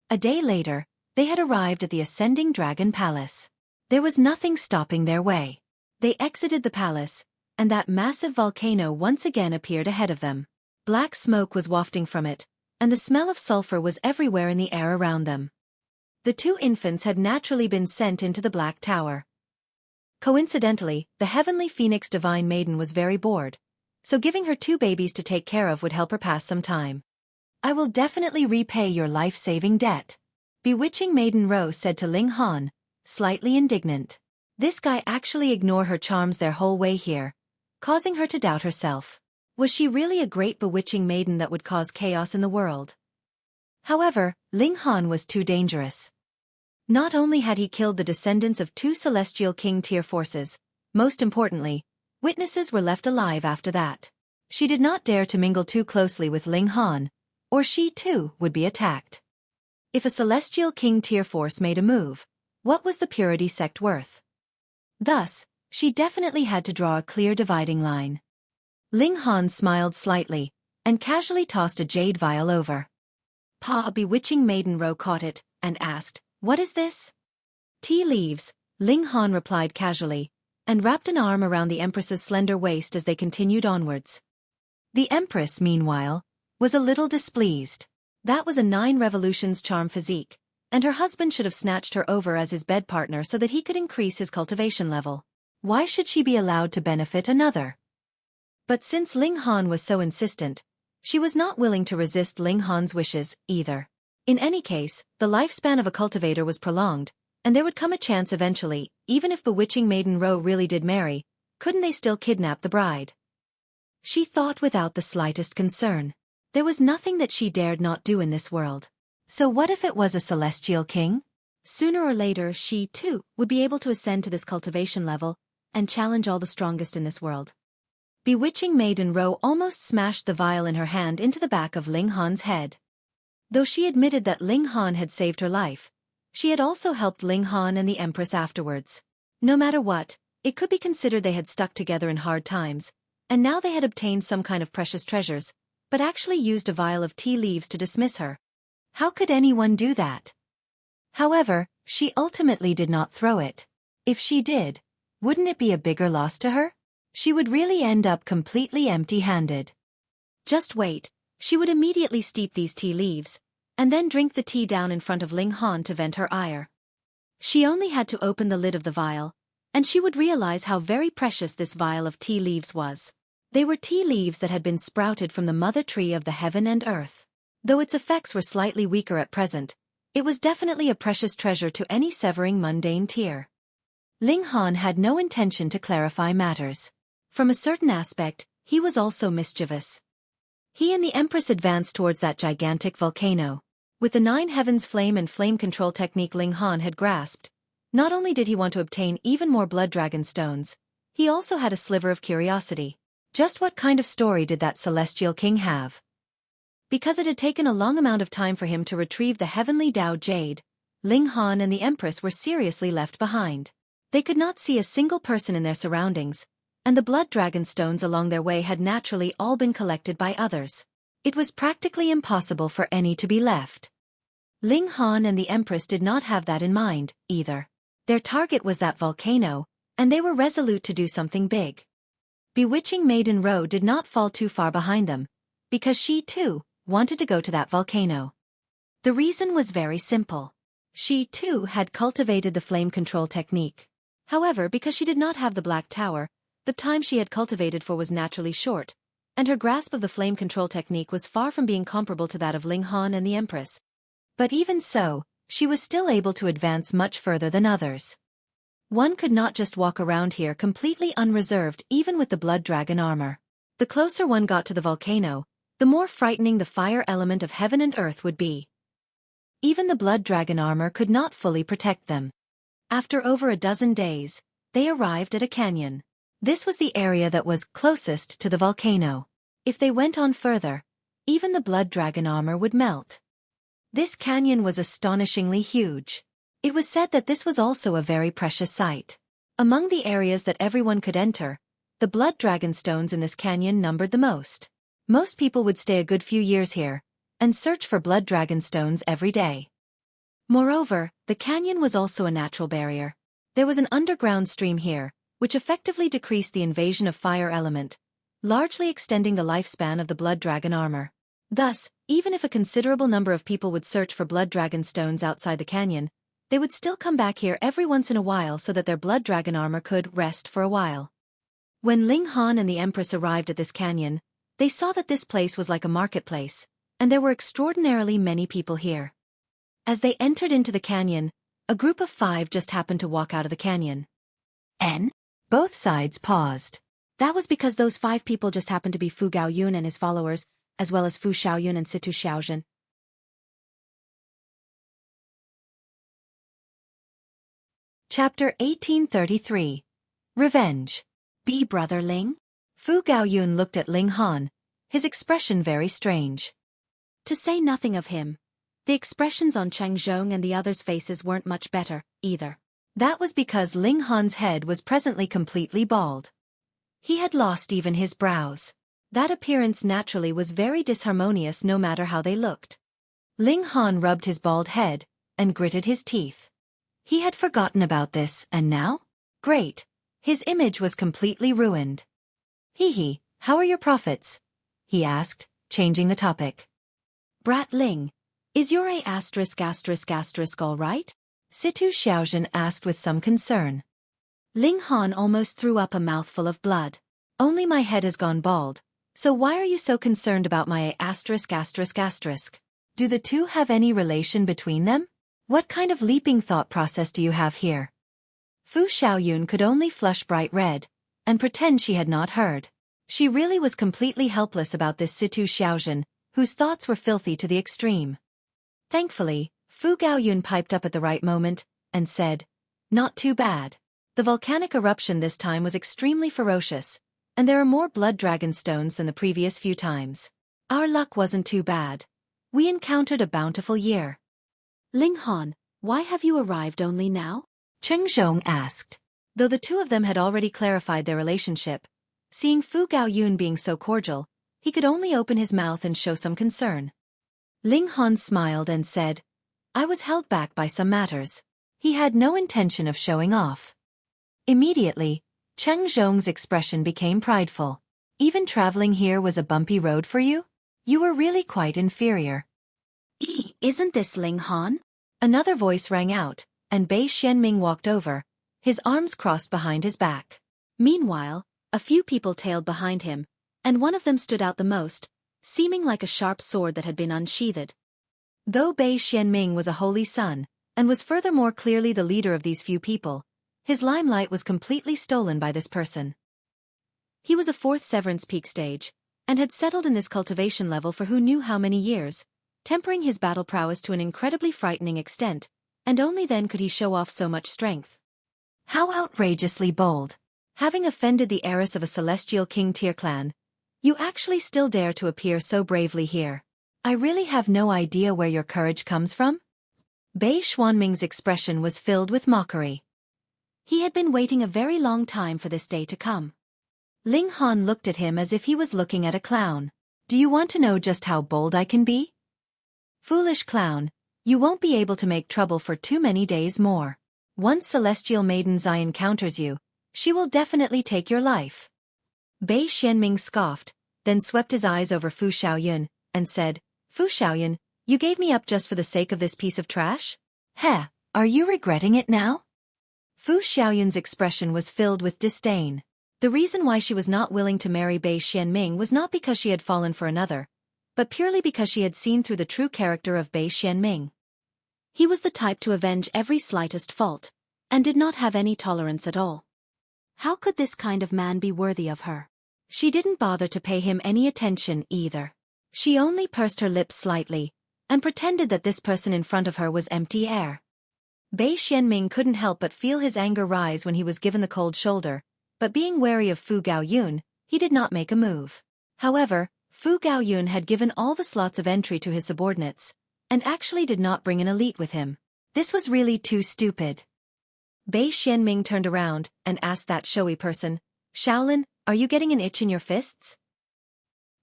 A day later, they had arrived at the Ascending Dragon Palace. There was nothing stopping their way. They exited the palace, and that massive volcano once again appeared ahead of them. Black smoke was wafting from it, and the smell of sulfur was everywhere in the air around them. The two infants had naturally been sent into the Black Tower. Coincidentally, the heavenly Phoenix Divine Maiden was very bored, so giving her two babies to take care of would help her pass some time. I will definitely repay your life-saving debt, Bewitching Maiden Ro said to Ling Han, slightly indignant. This guy actually ignored her charms their whole way here, causing her to doubt herself. Was she really a great bewitching maiden that would cause chaos in the world? However, Ling Han was too dangerous. Not only had he killed the descendants of two celestial king tier forces, most importantly, witnesses were left alive after that. She did not dare to mingle too closely with Ling Han, or she too would be attacked. If a celestial king tier force made a move, what was the purity sect worth? Thus, she definitely had to draw a clear dividing line. Ling Han smiled slightly, and casually tossed a jade vial over. Pa Bewitching Maiden Ro caught it, and asked, "What is this?" "Tea leaves," Ling Han replied casually, and wrapped an arm around the Empress's slender waist as they continued onwards. The Empress, meanwhile, was a little displeased. That was a 9 revolutions charm physique, and her husband should have snatched her over as his bed partner so that he could increase his cultivation level. Why should she be allowed to benefit another? But since Ling Han was so insistent, she was not willing to resist Ling Han's wishes, either. In any case, the lifespan of a cultivator was prolonged, and there would come a chance eventually, even if Bewitching Maiden Ro really did marry, couldn't they still kidnap the bride? She thought without the slightest concern. There was nothing that she dared not do in this world. So what if it was a celestial king? Sooner or later she, too, would be able to ascend to this cultivation level, and challenge all the strongest in this world. Bewitching Maiden Ro almost smashed the vial in her hand into the back of Ling Han's head. Though she admitted that Ling Han had saved her life, she had also helped Ling Han and the Empress afterwards. No matter what, it could be considered they had stuck together in hard times, and now they had obtained some kind of precious treasures, but actually used a vial of tea leaves to dismiss her. How could anyone do that? However, she ultimately did not throw it. If she did, wouldn't it be a bigger loss to her? She would really end up completely empty-handed. Just wait, she would immediately steep these tea leaves, and then drink the tea down in front of Ling Han to vent her ire. She only had to open the lid of the vial, and she would realize how very precious this vial of tea leaves was. They were tea leaves that had been sprouted from the mother tree of the heaven and earth. Though its effects were slightly weaker at present, it was definitely a precious treasure to any severing mundane tear. Ling Han had no intention to clarify matters. From a certain aspect, he was also mischievous. He and the Empress advanced towards that gigantic volcano. With the 9 heavens flame and flame control technique Ling Han had grasped, not only did he want to obtain even more blood dragon stones, he also had a sliver of curiosity. Just what kind of story did that celestial king have? Because it had taken a long amount of time for him to retrieve the heavenly Tao Jade, Ling Han and the Empress were seriously left behind. They could not see a single person in their surroundings, and the blood dragon stones along their way had naturally all been collected by others. It was practically impossible for any to be left. Ling Han and the Empress did not have that in mind, either. Their target was that volcano, and they were resolute to do something big. Bewitching Maiden Ro did not fall too far behind them, because she, too, wanted to go to that volcano. The reason was very simple. She, too, had cultivated the flame control technique. However, because she did not have the Black Tower, the time she had cultivated for was naturally short, and her grasp of the flame control technique was far from being comparable to that of Ling Han and the Empress. But even so, she was still able to advance much further than others. One could not just walk around here completely unreserved even with the blood dragon armor. The closer one got to the volcano, the more frightening the fire element of heaven and earth would be. Even the blood dragon armor could not fully protect them. After over a dozen days, they arrived at a canyon. This was the area that was closest to the volcano. If they went on further, even the blood dragon armor would melt. This canyon was astonishingly huge. It was said that this was also a very precious site. Among the areas that everyone could enter, the blood dragon stones in this canyon numbered the most. Most people would stay a good few years here, and search for blood dragon stones every day. Moreover, the canyon was also a natural barrier. There was an underground stream here, which effectively decreased the invasion of fire element, largely extending the lifespan of the blood dragon armor. Thus, even if a considerable number of people would search for blood dragon stones outside the canyon, they would still come back here every once in a while so that their blood dragon armor could rest for a while. When Ling Han and the Empress arrived at this canyon, they saw that this place was like a marketplace, and there were extraordinarily many people here. As they entered into the canyon, a group of 5 just happened to walk out of the canyon. Both sides paused. That was because those 5 people just happened to be Fu Gaoyun and his followers, as well as Fu Xiaoyun and Situ Xiaozhen. Chapter 1833. Revenge. Be Brother Ling? Fu Gaoyun looked at Ling Han, his expression very strange. To say nothing of him, the expressions on Cheng Zhong and the others' faces weren't much better, either. That was because Ling Han's head was presently completely bald. He had lost even his brows. That appearance naturally was very disharmonious no matter how they looked. Ling Han rubbed his bald head, and gritted his teeth. He had forgotten about this, and now? Great. His image was completely ruined. Hee, how are your profits? He asked, changing the topic. Brat Ling, is your A** all right? Situ Xiaozhen asked with some concern. Ling Han almost threw up a mouthful of blood. Only my head has gone bald, so why are you so concerned about my A**? Do the two have any relation between them? What kind of leaping thought process do you have here? Fu Xiaoyun could only flush bright red, and pretend she had not heard. She really was completely helpless about this Situ Xiaozhen, whose thoughts were filthy to the extreme. Thankfully, Fu Gaoyun piped up at the right moment, and said, "Not too bad. The volcanic eruption this time was extremely ferocious, and there are more blood dragon stones than the previous few times. Our luck wasn't too bad. We encountered a bountiful year." Ling Han, why have you arrived only now? Cheng Zhong asked. Though the two of them had already clarified their relationship, seeing Fu Gaoyun being so cordial, he could only open his mouth and show some concern. Ling Han smiled and said, I was held back by some matters. He had no intention of showing off. Immediately, Cheng Zhong's expression became prideful. Even traveling here was a bumpy road for you? You were really quite inferior. Isn't this Ling Han? Another voice rang out, and Bei Xianming walked over, his arms crossed behind his back. Meanwhile, a few people tailed behind him, and one of them stood out the most, seeming like a sharp sword that had been unsheathed. Though Bei Xianming was a holy son, and was furthermore clearly the leader of these few people, his limelight was completely stolen by this person. He was a fourth severance peak stage, and had settled in this cultivation level for who knew how many years, tempering his battle prowess to an incredibly frightening extent, and only then could he show off so much strength. How outrageously bold! Having offended the heiress of a celestial king-tier clan, you actually still dare to appear so bravely here. I really have no idea where your courage comes from? Bei Xuanming's expression was filled with mockery. He had been waiting a very long time for this day to come. Ling Han looked at him as if he was looking at a clown. Do you want to know just how bold I can be? Foolish clown, you won't be able to make trouble for too many days more. Once Celestial Maiden Zai encounters you, she will definitely take your life. Bei Xianming scoffed, then swept his eyes over Fu Xiaoyun, and said, Fu Xiaoyun, you gave me up just for the sake of this piece of trash? Heh, are you regretting it now? Fu Xiaoyun's expression was filled with disdain. The reason why she was not willing to marry Bei Xianming was not because she had fallen for another, but purely because she had seen through the true character of Bei Xianming. He was the type to avenge every slightest fault, and did not have any tolerance at all. How could this kind of man be worthy of her? She didn't bother to pay him any attention either. She only pursed her lips slightly, and pretended that this person in front of her was empty air. Bei Xianming couldn't help but feel his anger rise when he was given the cold shoulder, but being wary of Fu Gaoyun, he did not make a move. However, Fu Gaoyun had given all the slots of entry to his subordinates, and actually did not bring an elite with him. This was really too stupid. Bei Xianming turned around and asked that showy person, Shaolin, are you getting an itch in your fists?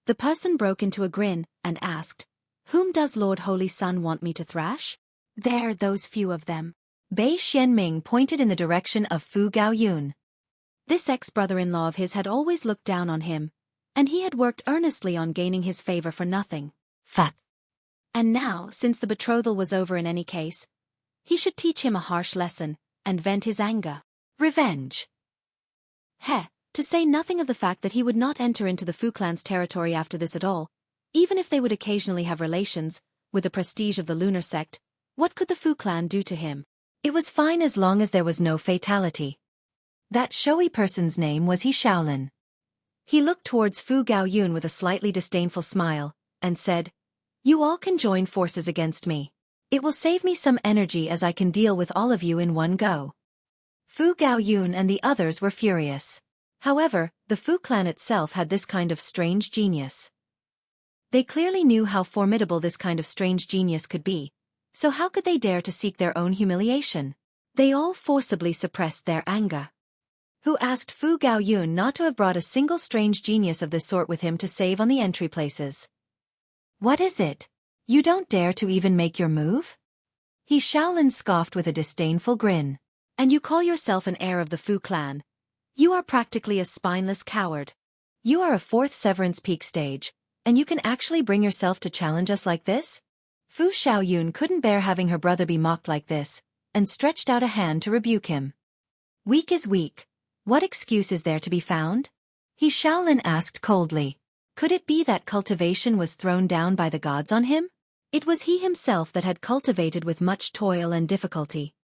The person broke into a grin and asked, Whom does Lord Holy Sun want me to thrash? There, those few of them. Bei Xianming pointed in the direction of Fu Gaoyun. This ex-brother-in-law of his had always looked down on him, and he had worked earnestly on gaining his favor for nothing. Fuck. And now, since the betrothal was over in any case, he should teach him a harsh lesson, and vent his anger. Revenge. To say nothing of the fact that he would not enter into the Fu clan's territory after this at all, even if they would occasionally have relations, with the prestige of the lunar sect, what could the Fu clan do to him? It was fine as long as there was no fatality. That showy person's name was He Shaolin. He looked towards Fu Gaoyun with a slightly disdainful smile, and said, You all can join forces against me. It will save me some energy as I can deal with all of you in one go. Fu Gaoyun and the others were furious. However, the Fu clan itself had this kind of strange genius. They clearly knew how formidable this kind of strange genius could be, so how could they dare to seek their own humiliation? They all forcibly suppressed their anger. Who asked Fu Gaoyun not to have brought a single strange genius of this sort with him to save on the entry places? What is it? You don't dare to even make your move? He Shaolin scoffed with a disdainful grin. And you call yourself an heir of the Fu clan? You are practically a spineless coward. You are a fourth severance peak stage, and you can actually bring yourself to challenge us like this? Fu Xiaoyun couldn't bear having her brother be mocked like this, and stretched out a hand to rebuke him. Weak is weak. What excuse is there to be found? He Shaolin asked coldly. Could it be that cultivation was thrown down by the gods on him? It was he himself that had cultivated with much toil and difficulty.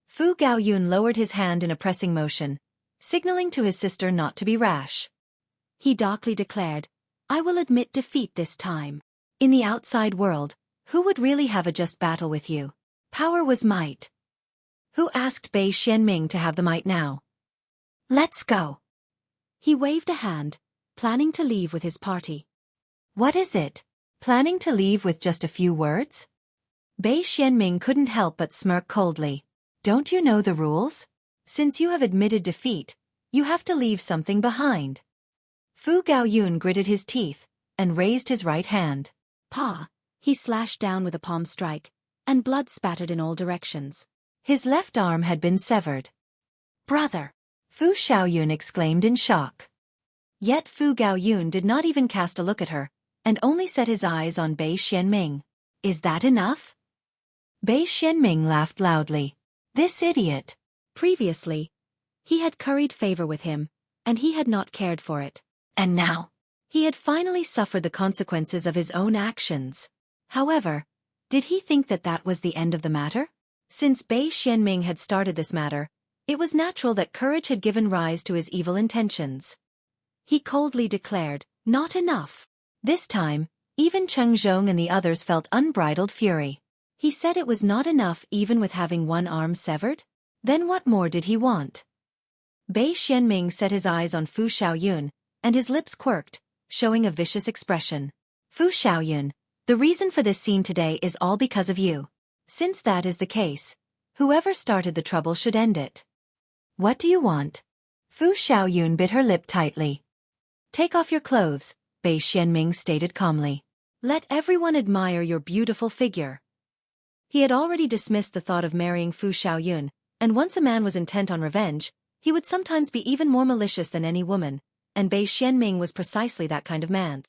Fu Gaoyun lowered his hand in a pressing motion, signaling to his sister not to be rash. He darkly declared, I will admit defeat this time. In the outside world, who would really have a just battle with you? Power was might. Who asked Bei Xianming to have the might now? Let's go. He waved a hand, planning to leave with his party. What is it? Planning to leave with just a few words? Bei Xianming couldn't help but smirk coldly. Don't you know the rules? Since you have admitted defeat, you have to leave something behind. Fu Gaoyun gritted his teeth, and raised his right hand. Pa, He slashed down with a palm strike, and blood spattered in all directions. His left arm had been severed. Brother! Fu Xiaoyun exclaimed in shock. Yet Fu Gaoyun did not even cast a look at her, and only set his eyes on Bei Xianming. Is that enough? Bei Xianming laughed loudly. This idiot! Previously, he had curried favor with him, and he had not cared for it. And now, he had finally suffered the consequences of his own actions. However, did he think that that was the end of the matter? Since Bei Xianming had started this matter, it was natural that courage had given rise to his evil intentions. He coldly declared, "Not enough." This time, even Cheng Zhong and the others felt unbridled fury. He said it was not enough even with having one arm severed? Then what more did he want? Bei Xianming set his eyes on Fu Xiaoyun, and his lips quirked, showing a vicious expression. Fu Xiaoyun, the reason for this scene today is all because of you. Since that is the case, whoever started the trouble should end it. What do you want? Fu Xiaoyun bit her lip tightly. Take off your clothes, Bei Xianming stated calmly. Let everyone admire your beautiful figure. He had already dismissed the thought of marrying Fu Xiaoyun, and once a man was intent on revenge, he would sometimes be even more malicious than any woman, and Bei Xianming was precisely that kind of man.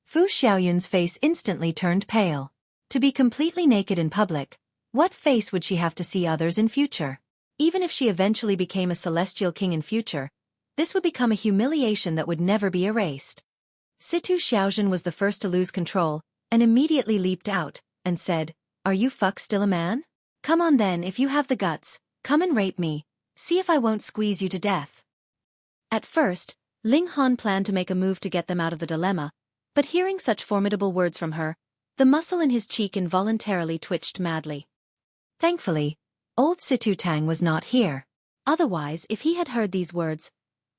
Fu Xiaoyun's face instantly turned pale. To be completely naked in public, what face would she have to see others in future? Even if she eventually became a celestial king in future, this would become a humiliation that would never be erased. Situ Xiaozhen was the first to lose control, and immediately leaped out, and said, "Are you still a man? Come on then if you have the guts, come and rape me, see if I won't squeeze you to death." At first, Ling Han planned to make a move to get them out of the dilemma, but hearing such formidable words from her, the muscle in his cheek involuntarily twitched madly. Thankfully, old Situ Tang was not here. Otherwise, if he had heard these words,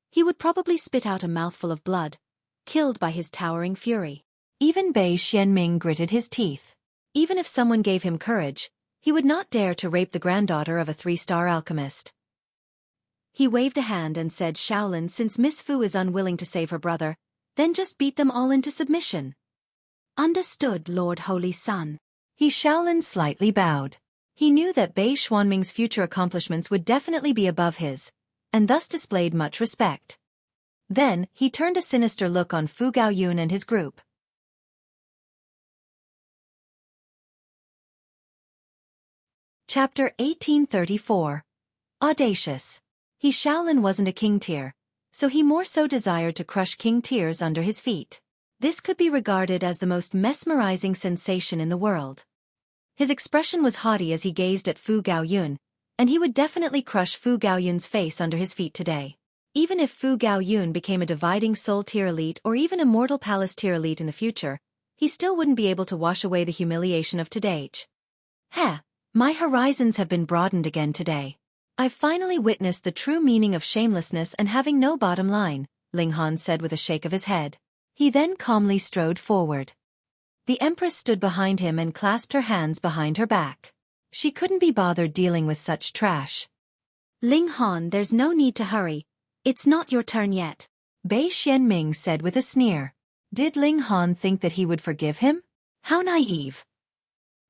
he would probably spit out a mouthful of blood, killed by his towering fury. Even Bei Xianming gritted his teeth. Even if someone gave him courage, he would not dare to rape the granddaughter of a 3-star alchemist. He waved a hand and said, "Shaolin, since Miss Fu is unwilling to save her brother, then just beat them all into submission." "Understood, Lord Holy Sun." Shaolin slightly bowed. He knew that Bei Xianming's future accomplishments would definitely be above his, and thus displayed much respect. Then, he turned a sinister look on Fu Gaoyun and his group. Chapter 1834. Audacious. Shaolin wasn't a king tier, so he more so desired to crush king tiers under his feet. This could be regarded as the most mesmerizing sensation in the world. His expression was haughty as he gazed at Fu Gaoyun, and he would definitely crush Fu Gaoyun's face under his feet today. Even if Fu Gaoyun became a dividing soul tier elite or even a mortal palace tier elite in the future, he still wouldn't be able to wash away the humiliation of today. Heh, my horizons have been broadened again today. I've finally witnessed the true meaning of shamelessness and having no bottom line, Ling Han said with a shake of his head. He then calmly strode forward. The Empress stood behind him and clasped her hands behind her back. She couldn't be bothered dealing with such trash. "Ling Han, there's no need to hurry. It's not your turn yet," Bei Xianming said with a sneer. Did Ling Han think that he would forgive him? How naive.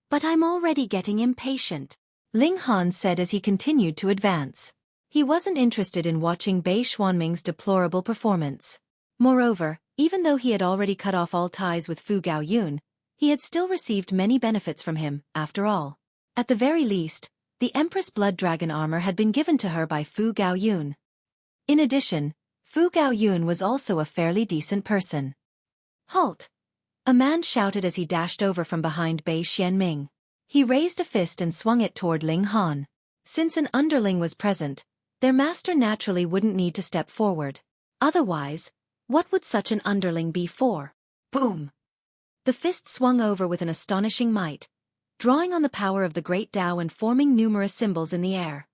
"But I'm already getting impatient," Ling Han said as he continued to advance. He wasn't interested in watching Bei Xianming's deplorable performance. Moreover, even though he had already cut off all ties with Fu Gaoyun, he had still received many benefits from him, after all. At the very least, the Empress Blood Dragon armor had been given to her by Fu Gaoyun. In addition, Fu Gaoyun was also a fairly decent person. "Halt!" a man shouted as he dashed over from behind Bei Xianming. He raised a fist and swung it toward Ling Han. Since an underling was present, their master naturally wouldn't need to step forward. Otherwise, what would such an underling be for? Boom! The fist swung over with an astonishing might, drawing on the power of the Great Tao and forming numerous symbols in the air.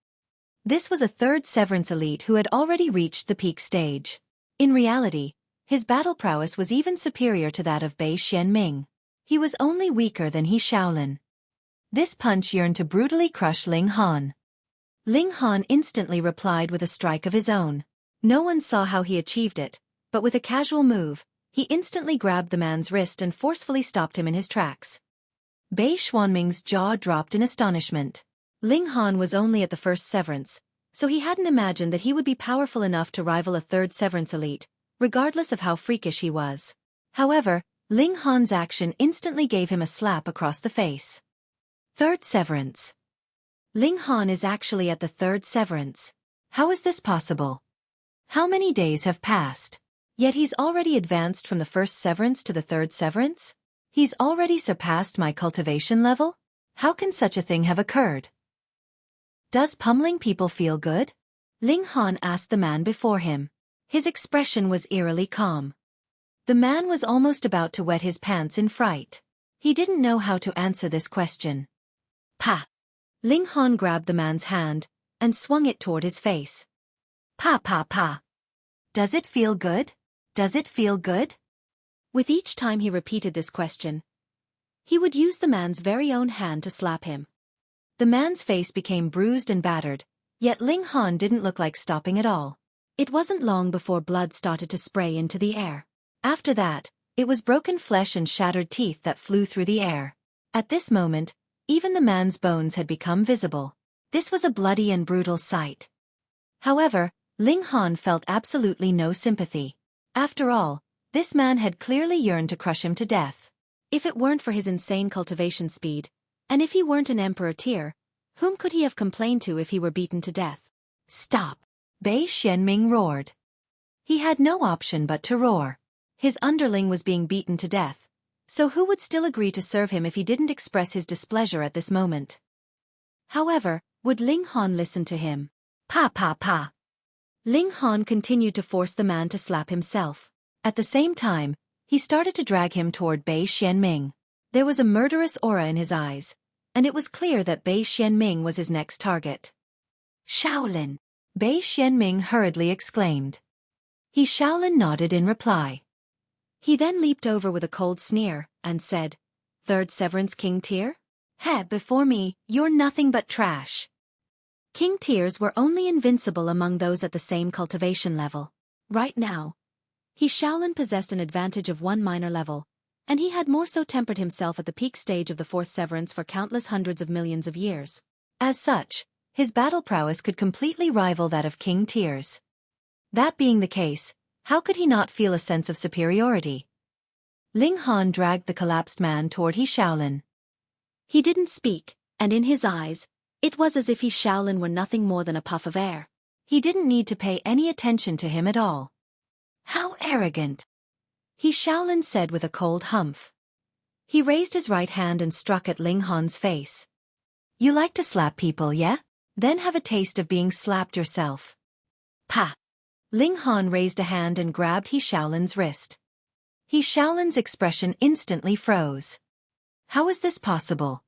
This was a third severance elite who had already reached the peak stage. In reality, his battle prowess was even superior to that of Bei Xianming. He was only weaker than Shaolin. This punch yearned to brutally crush Ling Han. Ling Han instantly replied with a strike of his own. No one saw how he achieved it, but with a casual move, he instantly grabbed the man's wrist and forcefully stopped him in his tracks. Bei Xuanming's jaw dropped in astonishment. Ling Han was only at the first severance, so he hadn't imagined that he would be powerful enough to rival a third severance elite, regardless of how freakish he was. However, Ling Han's action instantly gave him a slap across the face. Third severance. Ling Han is actually at the third severance. How is this possible? How many days have passed? Yet he's already advanced from the first severance to the third severance? He's already surpassed my cultivation level? How can such a thing have occurred? Does pummeling people feel good? Ling Han asked the man before him. His expression was eerily calm. The man was almost about to wet his pants in fright. He didn't know how to answer this question. Pa! Ling Han grabbed the man's hand and swung it toward his face. Pa pa pa! Does it feel good? Does it feel good? With each time he repeated this question, he would use the man's very own hand to slap him. The man's face became bruised and battered, yet Ling Han didn't look like stopping at all. It wasn't long before blood started to spray into the air. After that, it was broken flesh and shattered teeth that flew through the air. At this moment, even the man's bones had become visible. This was a bloody and brutal sight. However, Ling Han felt absolutely no sympathy. After all, this man had clearly yearned to crush him to death. If it weren't for his insane cultivation speed, and if he weren't an emperor tier, whom could he have complained to if he were beaten to death? Stop! Bei Xianming roared. He had no option but to roar. His underling was being beaten to death, so who would still agree to serve him if he didn't express his displeasure at this moment? However, would Ling Han listen to him? Pa pa pa! Ling Han continued to force the man to slap himself. At the same time, he started to drag him toward Bei Xianming. There was a murderous aura in his eyes, and it was clear that Bei Xianming was his next target. Shaolin! Bei Xianming hurriedly exclaimed. He Shaolin nodded in reply. He then leaped over with a cold sneer, and said, Third Severance King Tier? Heh, before me, you're nothing but trash. King Tiers were only invincible among those at the same cultivation level. Right now, he Shaolin possessed an advantage of one minor level, and he had more so tempered himself at the peak stage of the fourth severance for countless hundreds of millions of years. As such, his battle prowess could completely rival that of King Tiers. That being the case, how could he not feel a sense of superiority? Ling Han dragged the collapsed man toward he Shaolin. He didn't speak, and in his eyes, it was as if he Shaolin were nothing more than a puff of air. He didn't need to pay any attention to him at all. How arrogant! He Shaolin said with a cold humph. He raised his right hand and struck at Ling Han's face. You like to slap people, yeah? Then have a taste of being slapped yourself. Pa! Ling Han raised a hand and grabbed he Shaolin's wrist. He Shaolin's expression instantly froze. How is this possible?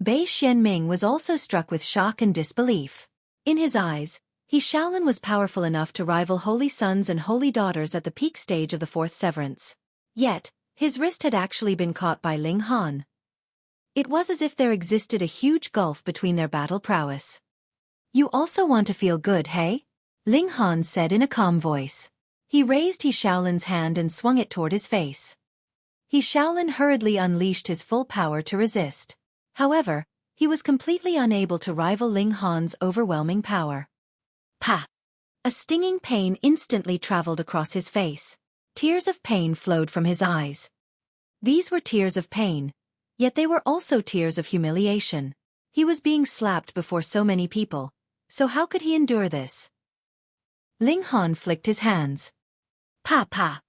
Bei Xianming was also struck with shock and disbelief. In his eyes, he Shaolin was powerful enough to rival holy sons and holy daughters at the peak stage of the fourth severance. Yet, his wrist had actually been caught by Ling Han. It was as if there existed a huge gulf between their battle prowess. You also want to feel good, hey? Ling Han said in a calm voice. He raised he Shaolin's hand and swung it toward his face. He Shaolin hurriedly unleashed his full power to resist. However, he was completely unable to rival Ling Han's overwhelming power. Pa! A stinging pain instantly traveled across his face. Tears of pain flowed from his eyes. These were tears of pain, yet they were also tears of humiliation. He was being slapped before so many people, so how could he endure this? Ling Han flicked his hands. Pa pa!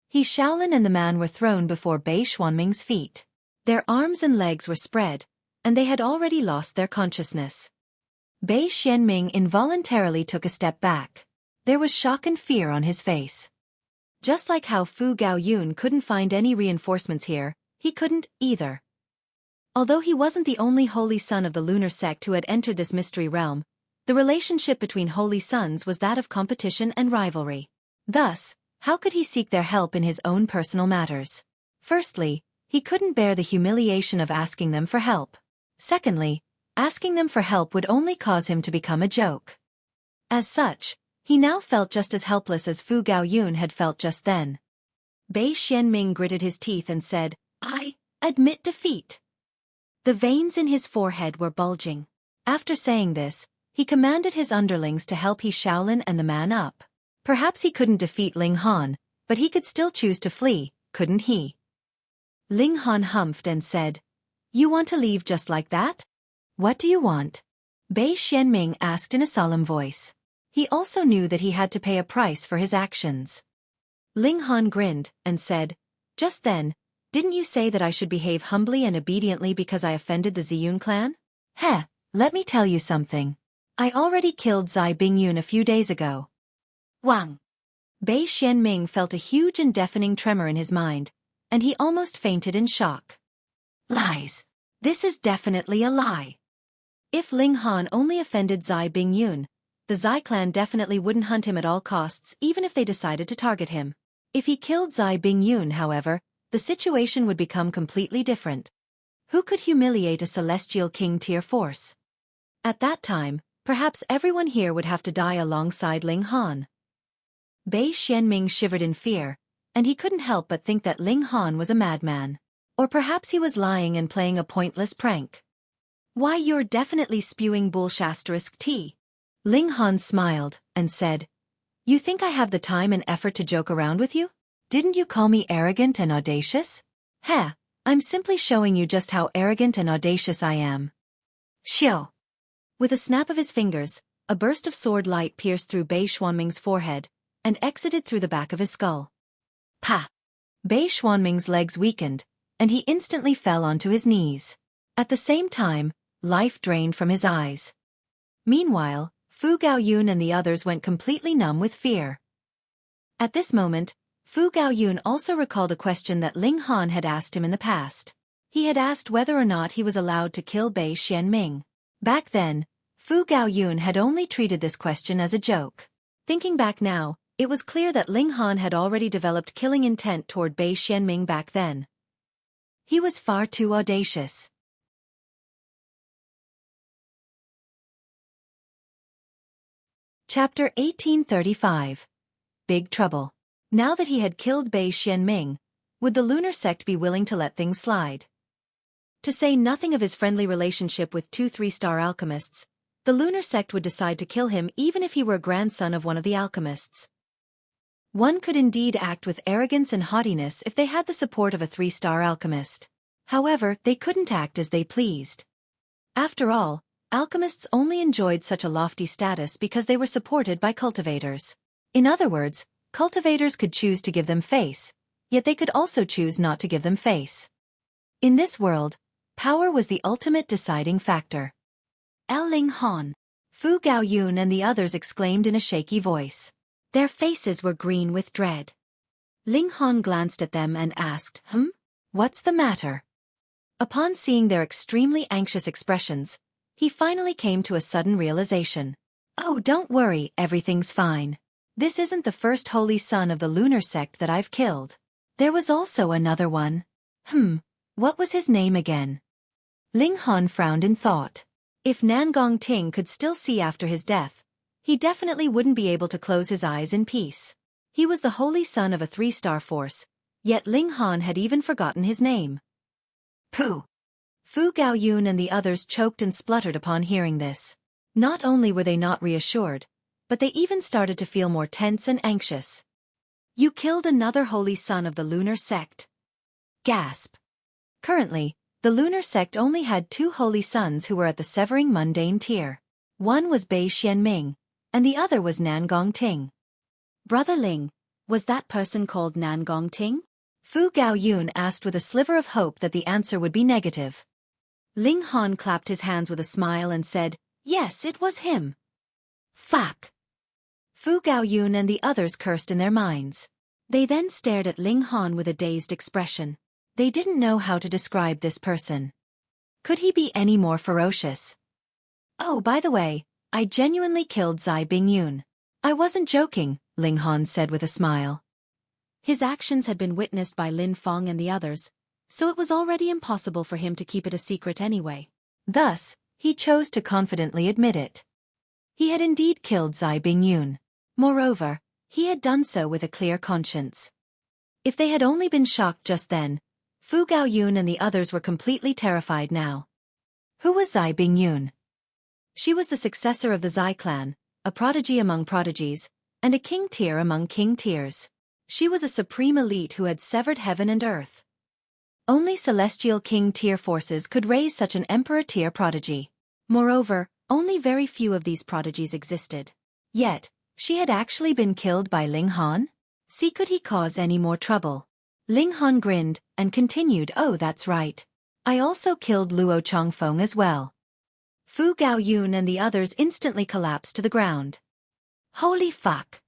He Shaolin and the man were thrown before Bei Xuanming's feet. Their arms and legs were spread, and they had already lost their consciousness. Bei Xianming involuntarily took a step back. There was shock and fear on his face. Just like how Fu Gaoyun couldn't find any reinforcements here, he couldn't either. Although he wasn't the only holy son of the lunar sect who had entered this mystery realm, the relationship between holy sons was that of competition and rivalry. Thus, how could he seek their help in his own personal matters? Firstly, he couldn't bear the humiliation of asking them for help. Secondly, asking them for help would only cause him to become a joke. As such, he now felt just as helpless as Fu Gaoyun had felt just then. Bei Xianming gritted his teeth and said, I admit defeat. The veins in his forehead were bulging. After saying this, he commanded his underlings to help Shaolin and the man up. Perhaps he couldn't defeat Ling Han, but he could still choose to flee, couldn't he? Ling Han humphed and said, "You want to leave just like that? What do you want?" Bei Xianming asked in a solemn voice. He also knew that he had to pay a price for his actions. Ling Han grinned and said, "Just then, didn't you say that I should behave humbly and obediently because I offended the Ziyun clan? Heh, let me tell you something. I already killed Zai Bingyun a few days ago." Wang! Bei Xianming felt a huge and deafening tremor in his mind, and he almost fainted in shock. Lies! This is definitely a lie. If Ling Han only offended Zai Bingyun, the Zai clan definitely wouldn't hunt him at all costs even if they decided to target him. If he killed Zai Bingyun, however, the situation would become completely different. Who could humiliate a celestial king tier force? At that time, perhaps everyone here would have to die alongside Ling Han. Bei Xianming shivered in fear, and he couldn't help but think that Ling Han was a madman. Or perhaps he was lying and playing a pointless prank. "Why, you're definitely spewing bullshit tea." Ling Han smiled and said, "You think I have the time and effort to joke around with you? Didn't you call me arrogant and audacious? Heh, I'm simply showing you just how arrogant and audacious I am." Xiao! With a snap of his fingers, a burst of sword light pierced through Bei Xuanming's forehead and exited through the back of his skull. Pa! Bei Xuanming's legs weakened, and he instantly fell onto his knees. At the same time, life drained from his eyes. Meanwhile, Fu Gaoyun and the others went completely numb with fear. At this moment, Fu Gaoyun also recalled a question that Ling Han had asked him in the past. He had asked whether or not he was allowed to kill Bei Xianming. Back then, Fu Gaoyun had only treated this question as a joke. Thinking back now, it was clear that Ling Han had already developed killing intent toward Bei Xianming back then. He was far too audacious. Chapter 1835. Big Trouble. Now that he had killed Bei Xianming, would the lunar sect be willing to let things slide? To say nothing of his friendly relationship with 2 3-star alchemists, the lunar sect would decide to kill him even if he were a grandson of one of the alchemists. One could indeed act with arrogance and haughtiness if they had the support of a 3-star alchemist. However, they couldn't act as they pleased. After all, alchemists only enjoyed such a lofty status because they were supported by cultivators. In other words, cultivators could choose to give them face, yet they could also choose not to give them face. In this world, power was the ultimate deciding factor. Ling Han, Fu Gaoyun and the others exclaimed in a shaky voice. Their faces were green with dread. Ling Han glanced at them and asked, What's the matter?" Upon seeing their extremely anxious expressions, he finally came to a sudden realization. "Oh, don't worry, everything's fine. This isn't the first holy son of the lunar sect that I've killed. There was also another one. What was his name again?" Ling Han frowned in thought. If Nangong Ting could still see after his death, he definitely wouldn't be able to close his eyes in peace. He was the holy son of a 3-star force, yet Ling Han had even forgotten his name. Pooh! Fu Gaoyun and the others choked and spluttered upon hearing this. Not only were they not reassured, but they even started to feel more tense and anxious. "You killed another holy son of the lunar sect." Gasp! Currently, the lunar sect only had 2 holy sons who were at the severing mundane tier. One was Bei Xianming, and the other was Nangong Ting. "Brother Ling, was that person called Nangong Ting?" Fu Gaoyun asked with a sliver of hope that the answer would be negative. Ling Han clapped his hands with a smile and said, "Yes, it was him." Fuck! Fu Gaoyun and the others cursed in their minds. They then stared at Ling Han with a dazed expression. They didn't know how to describe this person. Could he be any more ferocious? "Oh, by the way, I genuinely killed Zai Bingyun. I wasn't joking," Ling Han said with a smile. His actions had been witnessed by Lin Feng and the others, so it was already impossible for him to keep it a secret anyway. Thus, he chose to confidently admit it. He had indeed killed Zai Bingyun. Moreover, he had done so with a clear conscience. If they had only been shocked just then, Fu Gaoyun and the others were completely terrified now. Who was Zai Bingyun? She was the successor of the Zai clan, a prodigy among prodigies, and a king tier among king tiers. She was a supreme elite who had severed heaven and earth. Only celestial king tier forces could raise such an emperor tier prodigy. Moreover, only very few of these prodigies existed. Yet, she had actually been killed by Ling Han? See, could he cause any more trouble? Ling Han grinned and continued, "Oh, that's right. I also killed Luo Chongfeng as well." Fu Gaoyun and the others instantly collapsed to the ground. Holy fuck!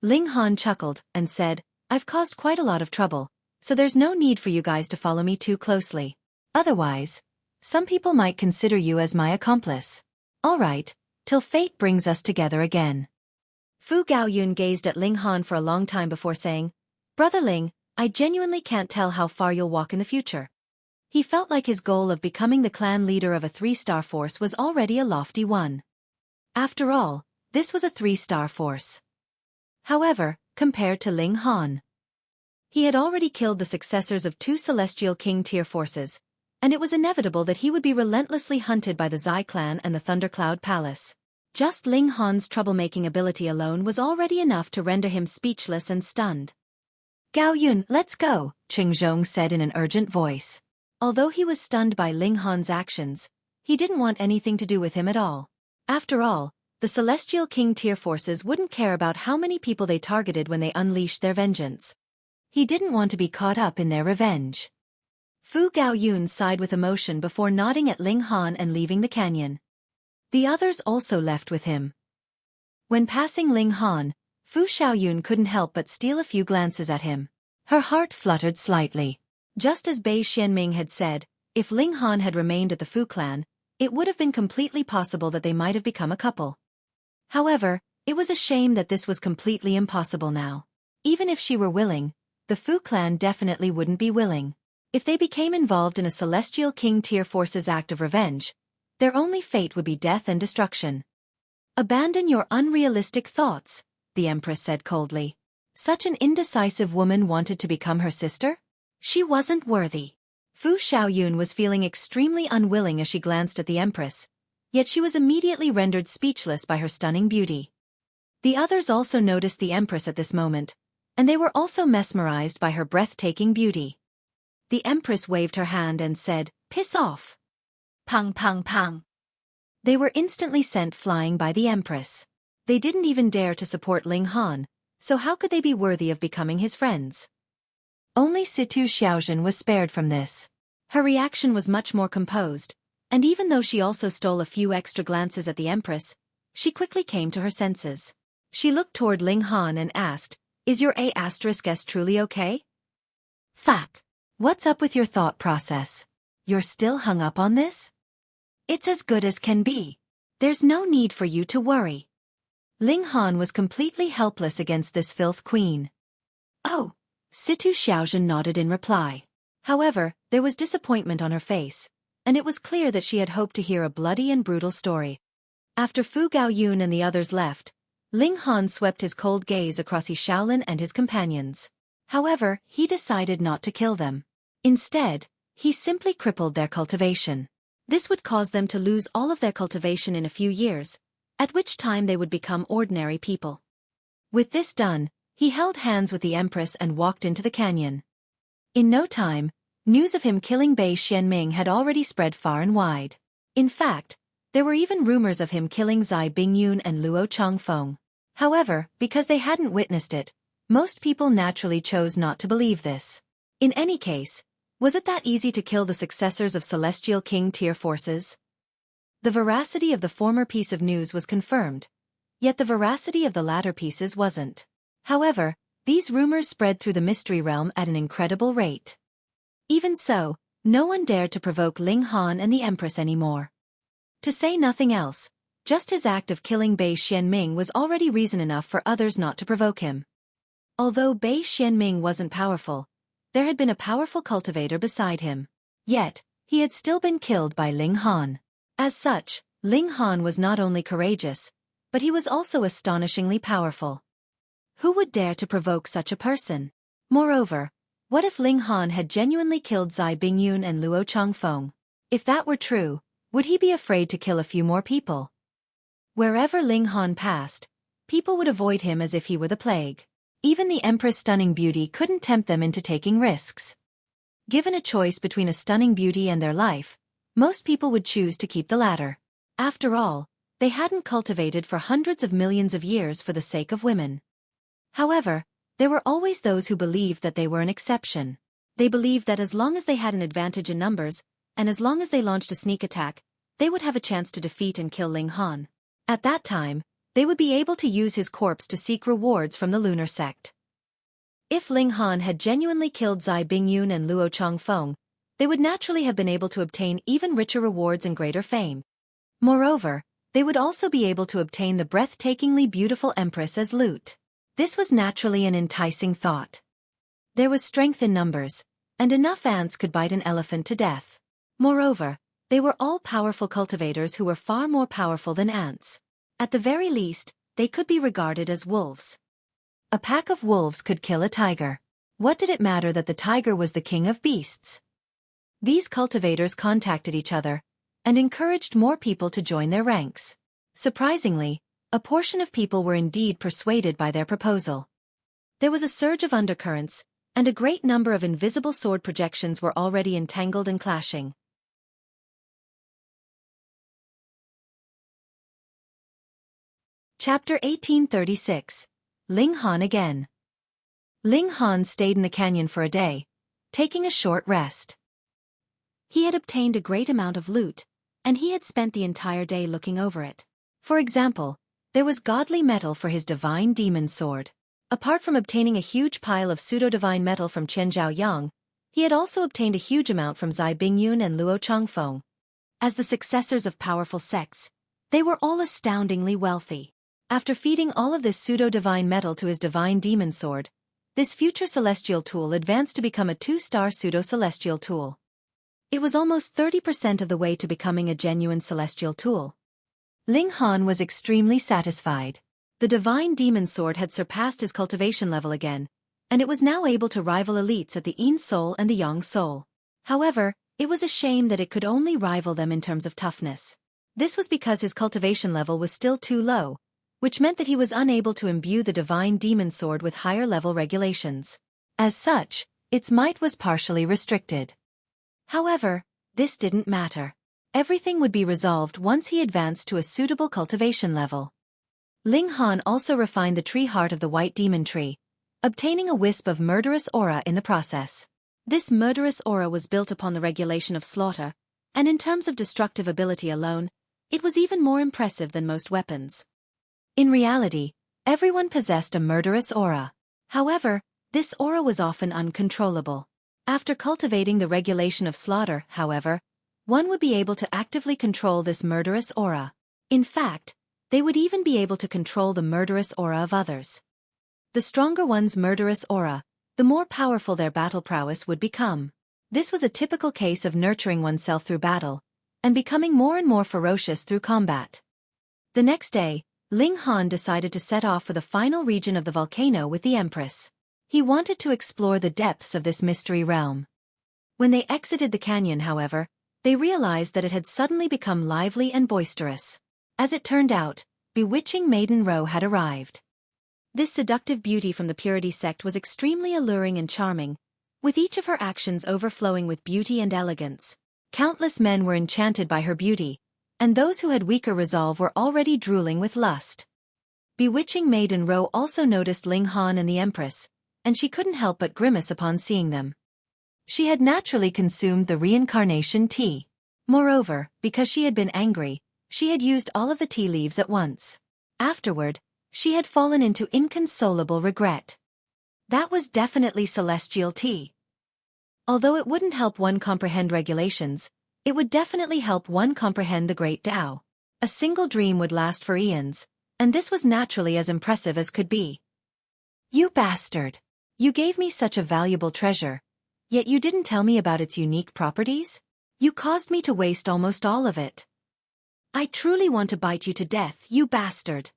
Ling Han chuckled and said, "I've caused quite a lot of trouble, so there's no need for you guys to follow me too closely. Otherwise, some people might consider you as my accomplice. All right, till fate brings us together again." Fu Gaoyun gazed at Ling Han for a long time before saying, "Brother Ling, I genuinely can't tell how far you'll walk in the future." He felt like his goal of becoming the clan leader of a 3-star force was already a lofty one. After all, this was a 3-star force. However, compared to Ling Han, he had already killed the successors of 2 celestial king tier forces, and it was inevitable that he would be relentlessly hunted by the Zai clan and the Thundercloud Palace. Just Ling Han's troublemaking ability alone was already enough to render him speechless and stunned. "Gaoyun, let's go," Qingzhong said in an urgent voice. Although he was stunned by Ling Han's actions, he didn't want anything to do with him at all. After all, the celestial king tier forces wouldn't care about how many people they targeted when they unleashed their vengeance. He didn't want to be caught up in their revenge. Fu Gaoyun sighed with emotion before nodding at Ling Han and leaving the canyon. The others also left with him. When passing Ling Han, Fu Xiaoyun couldn't help but steal a few glances at him. Her heart fluttered slightly. Just as Bei Xianming had said, if Ling Han had remained at the Fu clan, it would have been completely possible that they might have become a couple. However, it was a shame that this was completely impossible now. Even if she were willing, the Fu clan definitely wouldn't be willing. If they became involved in a celestial king tier force's act of revenge, their only fate would be death and destruction. "Abandon your unrealistic thoughts," the Empress said coldly. Such an indecisive woman wanted to become her sister? She wasn't worthy. Fu Xiaoyun was feeling extremely unwilling as she glanced at the Empress, yet she was immediately rendered speechless by her stunning beauty. The others also noticed the Empress at this moment, and they were also mesmerized by her breathtaking beauty. The Empress waved her hand and said, "Piss off." Pang pang pang. They were instantly sent flying by the Empress. They didn't even dare to support Ling Han, so how could they be worthy of becoming his friends? Only Situ Xiaozhen was spared from this. Her reaction was much more composed, and even though she also stole a few extra glances at the Empress, she quickly came to her senses. She looked toward Ling Han and asked, "Is your A*S truly okay?" "Fuck. What's up with your thought process? You're still hung up on this? It's as good as can be. There's no need for you to worry." Ling Han was completely helpless against this filth queen. "Oh." Situ Xiaozhen nodded in reply. However, there was disappointment on her face, and it was clear that she had hoped to hear a bloody and brutal story. After Fu Gaoyun and the others left, Ling Han swept his cold gaze across Yi Shaolin and his companions. However, he decided not to kill them. Instead, he simply crippled their cultivation. This would cause them to lose all of their cultivation in a few years, at which time they would become ordinary people. With this done, he held hands with the Empress and walked into the canyon. In no time, news of him killing Bei Xianming had already spread far and wide. In fact, there were even rumors of him killing Zai Bingyun and Luo Chongfeng. However, because they hadn't witnessed it, most people naturally chose not to believe this. In any case, was it that easy to kill the successors of celestial king tier forces? The veracity of the former piece of news was confirmed, yet the veracity of the latter pieces wasn't. However, these rumors spread through the mystery realm at an incredible rate. Even so, no one dared to provoke Ling Han and the Empress anymore. To say nothing else, just his act of killing Bei Xianming was already reason enough for others not to provoke him. Although Bei Xianming wasn't powerful, there had been a powerful cultivator beside him. Yet, he had still been killed by Ling Han. As such, Ling Han was not only courageous, but he was also astonishingly powerful. Who would dare to provoke such a person? Moreover, what if Ling Han had genuinely killed Zai Bingyun and Luo Chongfeng? If that were true, Would he be afraid to kill a few more people? Wherever Ling Han passed, people would avoid him as if he were the plague. Even the Empress' stunning beauty couldn't tempt them into taking risks. Given a choice between a stunning beauty and their life, most people would choose to keep the latter. After all, they hadn't cultivated for hundreds of millions of years for the sake of women. However, there were always those who believed that they were an exception. They believed that as long as they had an advantage in numbers, and as long as they launched a sneak attack, they would have a chance to defeat and kill Ling Han. At that time, they would be able to use his corpse to seek rewards from the lunar sect. If Ling Han had genuinely killed Zai Bingyun and Luo Changfeng, they would naturally have been able to obtain even richer rewards and greater fame. Moreover, they would also be able to obtain the breathtakingly beautiful Empress as loot. This was naturally an enticing thought. There was strength in numbers, and enough ants could bite an elephant to death. Moreover, they were all powerful cultivators who were far more powerful than ants. At the very least, they could be regarded as wolves. A pack of wolves could kill a tiger. What did it matter that the tiger was the king of beasts? These cultivators contacted each other and encouraged more people to join their ranks. Surprisingly, a portion of people were indeed persuaded by their proposal. There was a surge of undercurrents, and a great number of invisible sword projections were already entangled and clashing. Chapter 1836. Ling Han again. Ling Han stayed in the canyon for a day, taking a short rest. He had obtained a great amount of loot, and he had spent the entire day looking over it. For example, there was godly metal for his divine demon sword. Apart from obtaining a huge pile of pseudo-divine metal from Chen Zhaoyang, he had also obtained a huge amount from Zai Bingyun and Luo Changfeng. As the successors of powerful sects, they were all astoundingly wealthy. After feeding all of this pseudo-divine metal to his divine demon sword, this future celestial tool advanced to become a 2-star pseudo-celestial tool. It was almost 30% of the way to becoming a genuine celestial tool. Ling Han was extremely satisfied. The divine demon sword had surpassed his cultivation level again, and it was now able to rival elites at the Yin Soul and the Yang Soul. However, it was a shame that it could only rival them in terms of toughness. This was because his cultivation level was still too low, which meant that he was unable to imbue the divine demon sword with higher-level regulations. As such, its might was partially restricted. However, this didn't matter. Everything would be resolved once he advanced to a suitable cultivation level. Ling Han also refined the tree heart of the white demon tree, obtaining a wisp of murderous aura in the process. This murderous aura was built upon the regulation of slaughter, and in terms of destructive ability alone, it was even more impressive than most weapons. In reality, everyone possessed a murderous aura. However, this aura was often uncontrollable. After cultivating the regulation of slaughter, however, one would be able to actively control this murderous aura. In fact, they would even be able to control the murderous aura of others. The stronger one's murderous aura, the more powerful their battle prowess would become. This was a typical case of nurturing oneself through battle, and becoming more and more ferocious through combat. The next day, Ling Han decided to set off for the final region of the volcano with the Empress. He wanted to explore the depths of this mystery realm. When they exited the canyon, however, they realized that it had suddenly become lively and boisterous. As it turned out, bewitching Maiden Ro had arrived. This seductive beauty from the Purity sect was extremely alluring and charming, with each of her actions overflowing with beauty and elegance. Countless men were enchanted by her beauty, and those who had weaker resolve were already drooling with lust. Bewitching Maiden Ro also noticed Ling Han and the Empress, and she couldn't help but grimace upon seeing them. She had naturally consumed the reincarnation tea. Moreover, because she had been angry, she had used all of the tea leaves at once. Afterward, she had fallen into inconsolable regret. That was definitely celestial tea. Although it wouldn't help one comprehend regulations, it would definitely help one comprehend the great Tao. A single dream would last for eons, and this was naturally as impressive as could be. You bastard! You gave me such a valuable treasure, yet you didn't tell me about its unique properties? You caused me to waste almost all of it. I truly want to bite you to death, you bastard!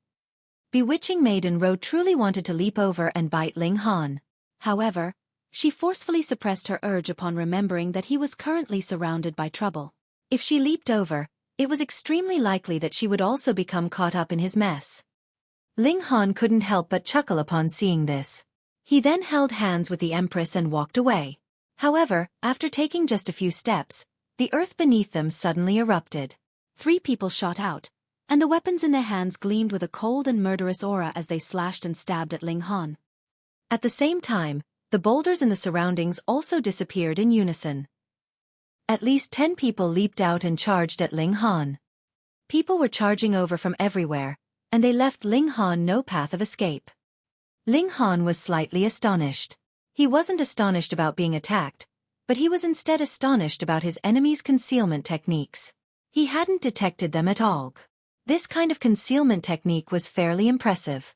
Bewitching Maiden Ro truly wanted to leap over and bite Ling Han. However, she forcefully suppressed her urge upon remembering that he was currently surrounded by trouble. If she leaped over, it was extremely likely that she would also become caught up in his mess. Ling Han couldn't help but chuckle upon seeing this. He then held hands with the Empress and walked away. However, after taking just a few steps, the earth beneath them suddenly erupted. 3 people shot out, and the weapons in their hands gleamed with a cold and murderous aura as they slashed and stabbed at Ling Han. At the same time, the boulders in the surroundings also disappeared in unison. At least 10 people leaped out and charged at Ling Han. People were charging over from everywhere, and they left Ling Han no path of escape. Ling Han was slightly astonished. He wasn't astonished about being attacked, but he was instead astonished about his enemy's concealment techniques. He hadn't detected them at all. This kind of concealment technique was fairly impressive.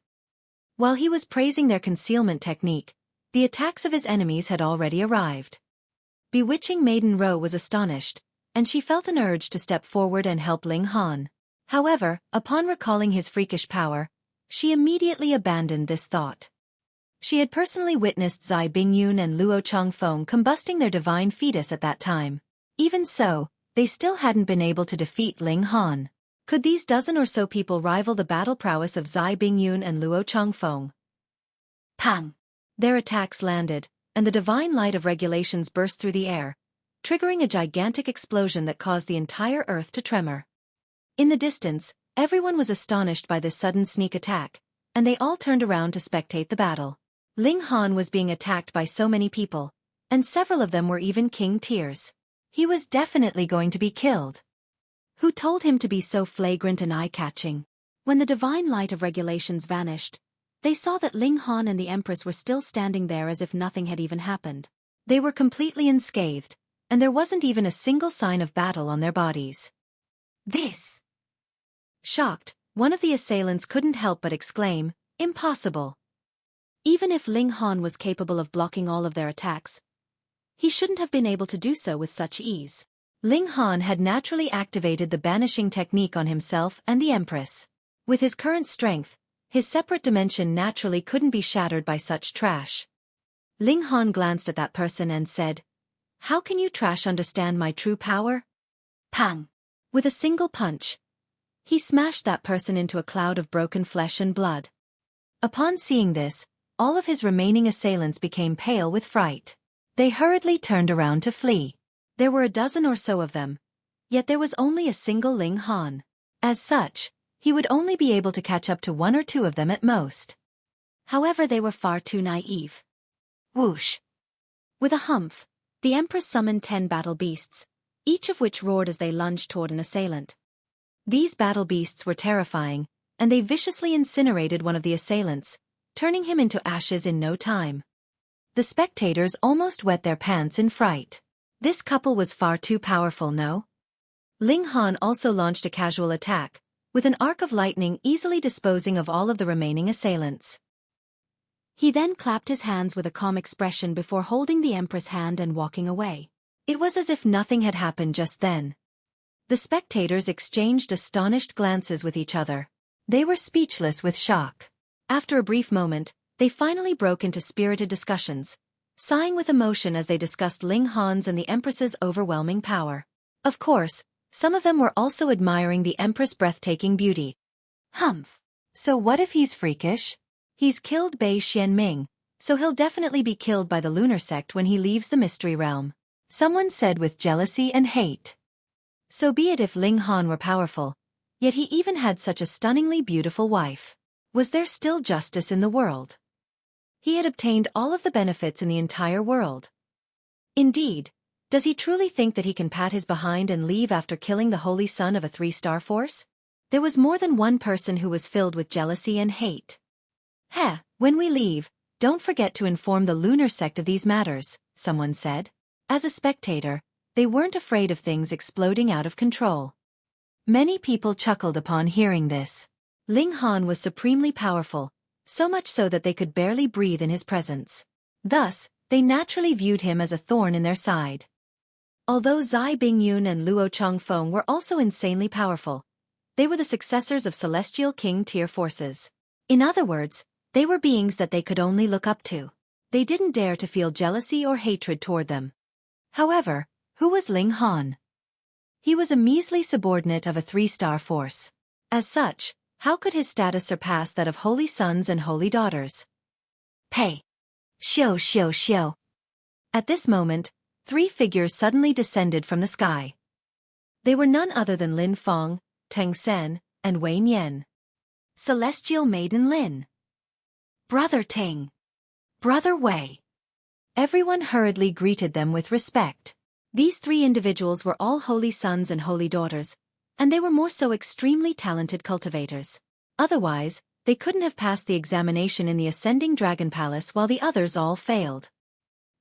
While he was praising their concealment technique, the attacks of his enemies had already arrived. Bewitching Maiden Ro was astonished, and she felt an urge to step forward and help Ling Han. However, upon recalling his freakish power, she immediately abandoned this thought. She had personally witnessed Zai Bingyun and Luo Changfeng combusting their divine fetus at that time. Even so, they still hadn't been able to defeat Ling Han. Could these dozen or so people rival the battle prowess of Zai Bingyun and Luo Changfeng? Pang! Their attacks landed, and the divine light of regulations burst through the air, triggering a gigantic explosion that caused the entire earth to tremor. In the distance, everyone was astonished by this sudden sneak attack, and they all turned around to spectate the battle. Ling Han was being attacked by so many people, and several of them were even king tiers. He was definitely going to be killed. Who told him to be so flagrant and eye-catching? When the divine light of regulations vanished, they saw that Ling Han and the Empress were still standing there as if nothing had even happened. They were completely unscathed, and there wasn't even a single sign of battle on their bodies. This! Shocked, one of the assailants couldn't help but exclaim, "Impossible!" Even if Ling Han was capable of blocking all of their attacks, he shouldn't have been able to do so with such ease. Ling Han had naturally activated the banishing technique on himself and the Empress. With his current strength, his separate dimension naturally couldn't be shattered by such trash. Ling Han glanced at that person and said, "How can you trash understand my true power?" Pang! With a single punch, he smashed that person into a cloud of broken flesh and blood. Upon seeing this, all of his remaining assailants became pale with fright. They hurriedly turned around to flee. There were a dozen or so of them, yet there was only a single Ling Han. As such, he would only be able to catch up to 1 or 2 of them at most. However, they were far too naive. Whoosh! With a humph, the Empress summoned 10 battle beasts, each of which roared as they lunged toward an assailant. These battle beasts were terrifying, and they viciously incinerated one of the assailants, turning him into ashes in no time. The spectators almost wet their pants in fright. This couple was far too powerful, no? Ling Han also launched a casual attack, with an arc of lightning easily disposing of all of the remaining assailants. He then clapped his hands with a calm expression before holding the Empress' hand and walking away. It was as if nothing had happened just then. The spectators exchanged astonished glances with each other. They were speechless with shock. After a brief moment, they finally broke into spirited discussions, sighing with emotion as they discussed Ling Han's and the Empress's overwhelming power. Of course, some of them were also admiring the Empress' breathtaking beauty. Humph! So what if he's freakish? He's killed Bei Xianming, so he'll definitely be killed by the lunar sect when he leaves the mystery realm. Someone said with jealousy and hate. So be it if Ling Han were powerful, yet he even had such a stunningly beautiful wife. Was there still justice in the world? He had obtained all of the benefits in the entire world. Indeed, does he truly think that he can pat his behind and leave after killing the holy son of a 3-star force? There was more than one person who was filled with jealousy and hate. When we leave, don't forget to inform the lunar sect of these matters, someone said. As a spectator, they weren't afraid of things exploding out of control. Many people chuckled upon hearing this. Ling Han was supremely powerful, so much so that they could barely breathe in his presence. Thus, they naturally viewed him as a thorn in their side. Although Zai Bingyun and Luo Changfeng were also insanely powerful, they were the successors of celestial king tier forces. In other words, they were beings that they could only look up to. They didn't dare to feel jealousy or hatred toward them. However, who was Ling Han? He was a measly subordinate of a 3-star force. As such, how could his status surpass that of holy sons and holy daughters? Pei! Xiu xiu xiu! At this moment, 3 figures suddenly descended from the sky. They were none other than Lin Feng, Teng Sen, and Wei Nian. Celestial Maiden Lin! Brother Ting! Brother Wei! Everyone hurriedly greeted them with respect. These 3 individuals were all holy sons and holy daughters, and they were more so extremely talented cultivators. Otherwise, they couldn't have passed the examination in the Ascending Dragon Palace while the others all failed.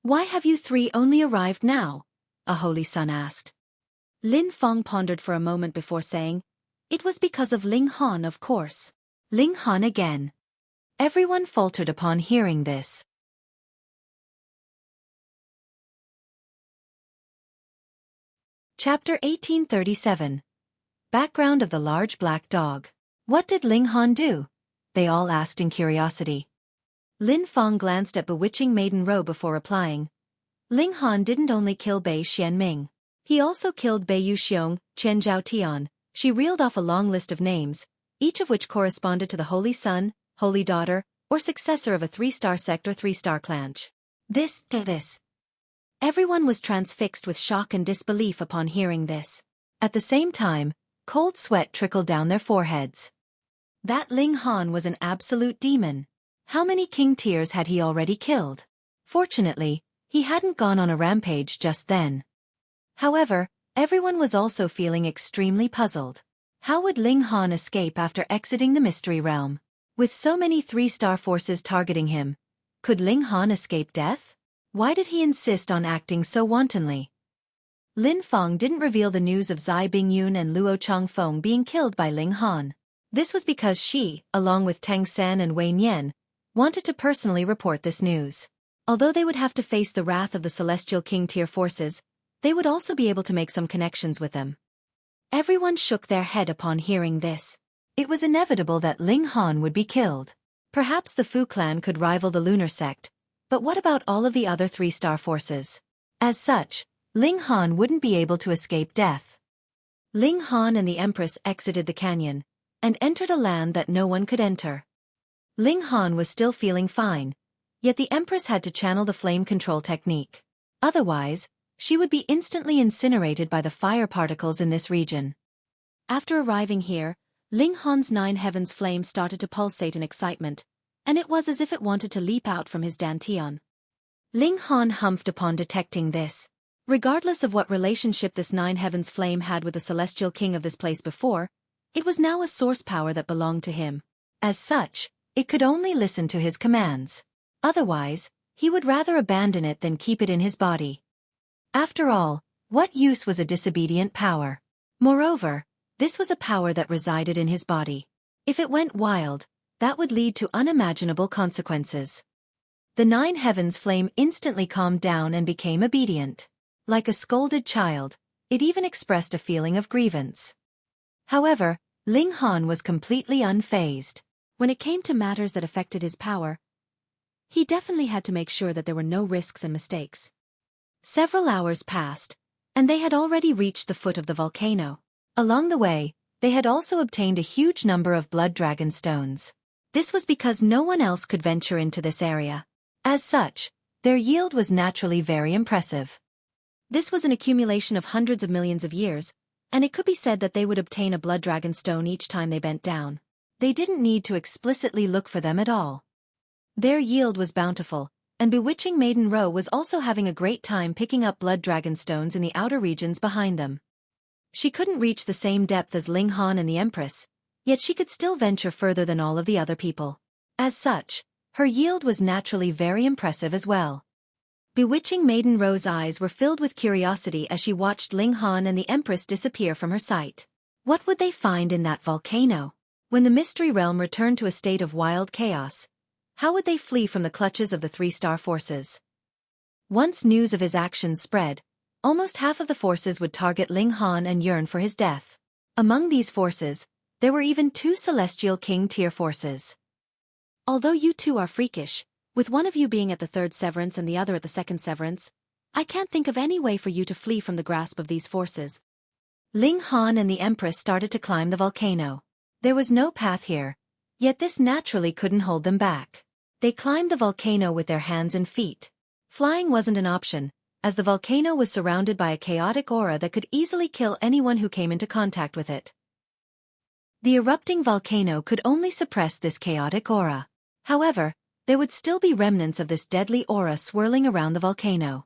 Why have you 3 only arrived now? A holy son asked. Lin Feng pondered for a moment before saying, "It was because of Ling Han, of course." Ling Han again. Everyone faltered upon hearing this. Chapter 1837. Background of the large black dog. What did Ling Han do? They all asked in curiosity. Lin Feng glanced at bewitching Maiden Ro before replying. Ling Han didn't only kill Bei Xianming. He also killed Bei Yuxiong, Chen Zhao Tian. She reeled off a long list of names, each of which corresponded to the holy son, holy daughter, or successor of a 3-star sect or 3-star clan. This. Everyone was transfixed with shock and disbelief upon hearing this. At the same time, cold sweat trickled down their foreheads. That Ling Han was an absolute demon. How many king tiers had he already killed? Fortunately, he hadn't gone on a rampage just then. However, everyone was also feeling extremely puzzled. How would Ling Han escape after exiting the mystery realm? With so many 3-star forces targeting him, could Ling Han escape death? Why did he insist on acting so wantonly? Lin Feng didn't reveal the news of Zai Bingyun and Luo Changfeng being killed by Ling Han. This was because she, along with Teng San and Wei Nian, wanted to personally report this news. Although they would have to face the wrath of the Celestial King tier forces, they would also be able to make some connections with them. Everyone shook their head upon hearing this. It was inevitable that Ling Han would be killed. Perhaps the Fu clan could rival the lunar sect, but what about all of the other 3-star forces? As such, Ling Han wouldn't be able to escape death. Ling Han and the Empress exited the canyon, and entered a land that no one could enter. Ling Han was still feeling fine, yet the Empress had to channel the flame control technique. Otherwise, she would be instantly incinerated by the fire particles in this region. After arriving here, Ling Han's 9 heavens flame started to pulsate in excitement, and it was as if it wanted to leap out from his dantian. Ling Han humphed upon detecting this. Regardless of what relationship this 9 heavens flame had with the celestial king of this place before, it was now a source power that belonged to him. As such, it could only listen to his commands. Otherwise, he would rather abandon it than keep it in his body. After all, what use was a disobedient power? Moreover, this was a power that resided in his body. If it went wild, that would lead to unimaginable consequences. The 9 heavens flame instantly calmed down and became obedient. Like a scolded child, it even expressed a feeling of grievance. However, Ling Han was completely unfazed. When it came to matters that affected his power, he definitely had to make sure that there were no risks and mistakes. Several hours passed, and they had already reached the foot of the volcano. Along the way, they had also obtained a huge number of blood dragon stones. This was because no one else could venture into this area. As such, their yield was naturally very impressive. This was an accumulation of hundreds of millions of years, and it could be said that they would obtain a blood dragon stone each time they bent down. They didn't need to explicitly look for them at all. Their yield was bountiful, and bewitching Maiden Ro was also having a great time picking up blood dragon stones in the outer regions behind them. She couldn't reach the same depth as Ling Han and the Empress, yet she could still venture further than all of the other people. As such, her yield was naturally very impressive as well. Bewitching Maiden Ro's eyes were filled with curiosity as she watched Ling Han and the Empress disappear from her sight. What would they find in that volcano? When the mystery realm returned to a state of wild chaos, how would they flee from the clutches of the 3-star forces? Once news of his actions spread, almost half of the forces would target Ling Han and yearn for his death. Among these forces, there were even 2 celestial king tier forces. Although you 2 are freakish, with one of you being at the 3rd severance and the other at the 2nd severance, I can't think of any way for you to flee from the grasp of these forces. Ling Han and the Empress started to climb the volcano. There was no path here, yet this naturally couldn't hold them back. They climbed the volcano with their hands and feet. Flying wasn't an option, as the volcano was surrounded by a chaotic aura that could easily kill anyone who came into contact with it. The erupting volcano could only suppress this chaotic aura. However, there would still be remnants of this deadly aura swirling around the volcano.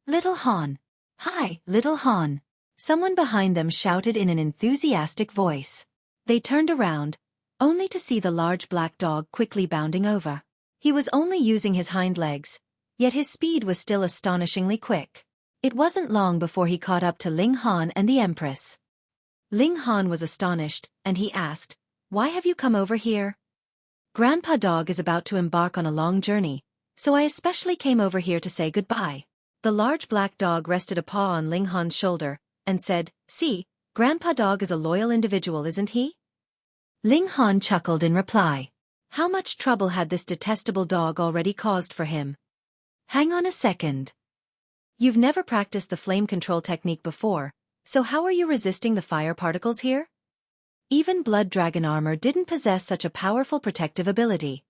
Little Han. Hi, Little Han. Someone behind them shouted in an enthusiastic voice. They turned around, only to see the large black dog quickly bounding over. He was only using his hind legs, yet his speed was still astonishingly quick. It wasn't long before he caught up to Ling Han and the Empress. Ling Han was astonished, and he asked, "Why have you come over here?" "Grandpa Dog is about to embark on a long journey, so I especially came over here to say goodbye." The large black dog rested a paw on Ling Han's shoulder, and said, "See, Grandpa Dog is a loyal individual, isn't he?" Ling Han chuckled in reply. How much trouble had this detestable dog already caused for him? Hang on a second. You've never practiced the flame control technique before, so how are you resisting the fire particles here? Even blood dragon armor didn't possess such a powerful protective ability.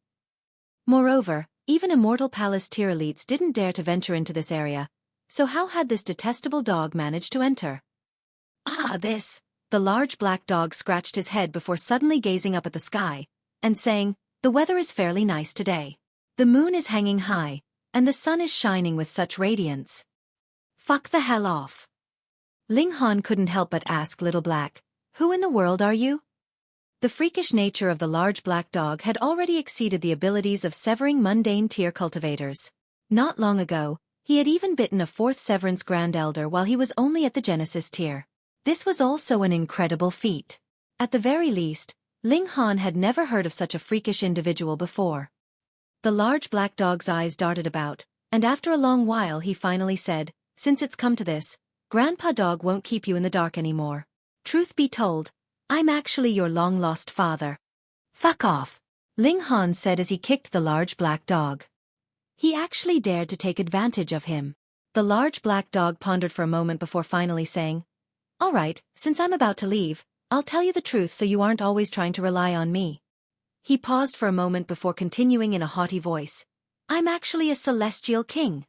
Moreover, even immortal palace tier elites didn't dare to venture into this area, so how had this detestable dog managed to enter? The large black dog scratched his head before suddenly gazing up at the sky, and saying, "The weather is fairly nice today. The moon is hanging high, and the sun is shining with such radiance." Fuck the hell off. Ling Han couldn't help but ask Little Black, "Who in the world are you?" The freakish nature of the large black dog had already exceeded the abilities of severing mundane tier cultivators. Not long ago, he had even bitten a fourth severance Grand Elder while he was only at the Genesis tier. This was also an incredible feat. At the very least, Ling Han had never heard of such a freakish individual before. The large black dog's eyes darted about, and after a long while he finally said, "Since it's come to this, Grandpa Dog won't keep you in the dark anymore. Truth be told, I'm actually your long-lost father." "Fuck off," Ling Han said as he kicked the large black dog. He actually dared to take advantage of him. The large black dog pondered for a moment before finally saying, "All right, since I'm about to leave, I'll tell you the truth so you aren't always trying to rely on me." He paused for a moment before continuing in a haughty voice, "I'm actually a celestial king."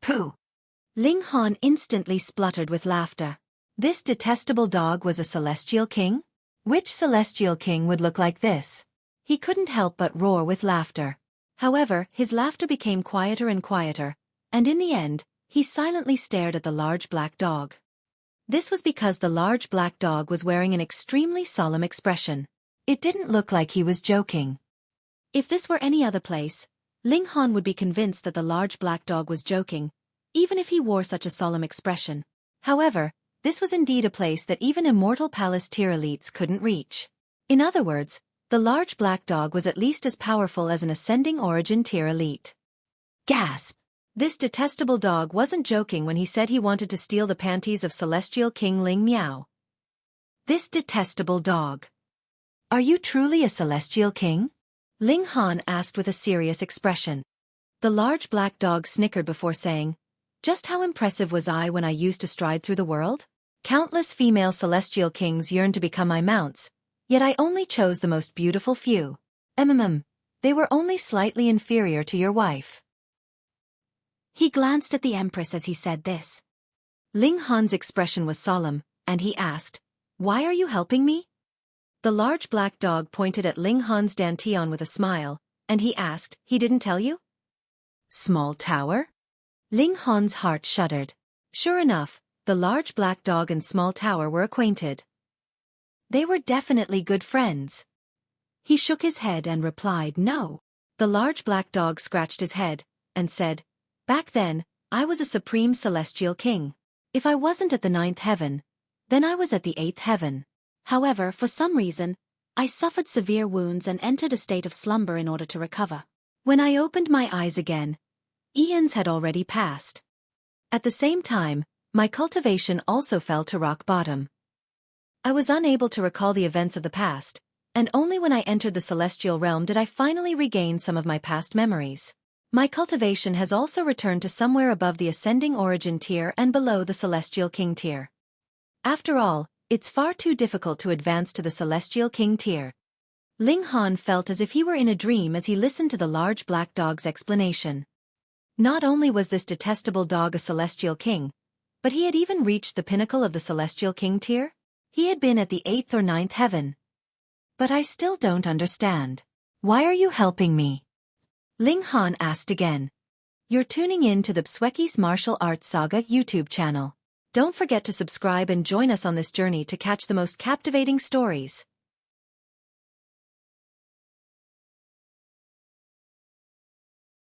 Pooh! Ling Han instantly spluttered with laughter. This detestable dog was a celestial king? Which celestial king would look like this? He couldn't help but roar with laughter. However, his laughter became quieter and quieter, and in the end, he silently stared at the large black dog. This was because the large black dog was wearing an extremely solemn expression. It didn't look like he was joking. If this were any other place, Ling Han would be convinced that the large black dog was joking, even if he wore such a solemn expression. However, this was indeed a place that even immortal palace tier elites couldn't reach. In other words, the large black dog was at least as powerful as an ascending origin tier elite. Gasp! This detestable dog wasn't joking when he said he wanted to steal the panties of Celestial King Ling Miao. This detestable dog. "Are you truly a Celestial King?" Ling Han asked with a serious expression. The large black dog snickered before saying, "Just how impressive was I when I used to stride through the world? Countless female Celestial Kings yearned to become my mounts, yet I only chose the most beautiful few. They were only slightly inferior to your wife." He glanced at the Empress as he said this. Ling Han's expression was solemn, and he asked, "Why are you helping me?" The large black dog pointed at Ling Han's dantian with a smile, and he asked, "He didn't tell you?" Small tower? Ling Han's heart shuddered. Sure enough, the large black dog and small tower were acquainted. They were definitely good friends. He shook his head and replied, "No." The large black dog scratched his head, and said, "Back then, I was a supreme celestial king. If I wasn't at the 9th heaven, then I was at the 8th heaven. However, for some reason, I suffered severe wounds and entered a state of slumber in order to recover. When I opened my eyes again, eons had already passed. At the same time, my cultivation also fell to rock bottom. I was unable to recall the events of the past, and only when I entered the celestial realm did I finally regain some of my past memories. My cultivation has also returned to somewhere above the ascending origin tier and below the celestial king tier. After all, it's far too difficult to advance to the Celestial King tier. Ling Han felt as if he were in a dream as he listened to the large black dog's explanation. Not only was this detestable dog a Celestial King, but he had even reached the pinnacle of the Celestial King tier? He had been at the 8th or 9th heaven. But I still don't understand. Why are you helping me? Ling Han asked again. You're tuning in to the Xueqi's Martial Arts Saga YouTube channel. Don't forget to subscribe and join us on this journey to catch the most captivating stories.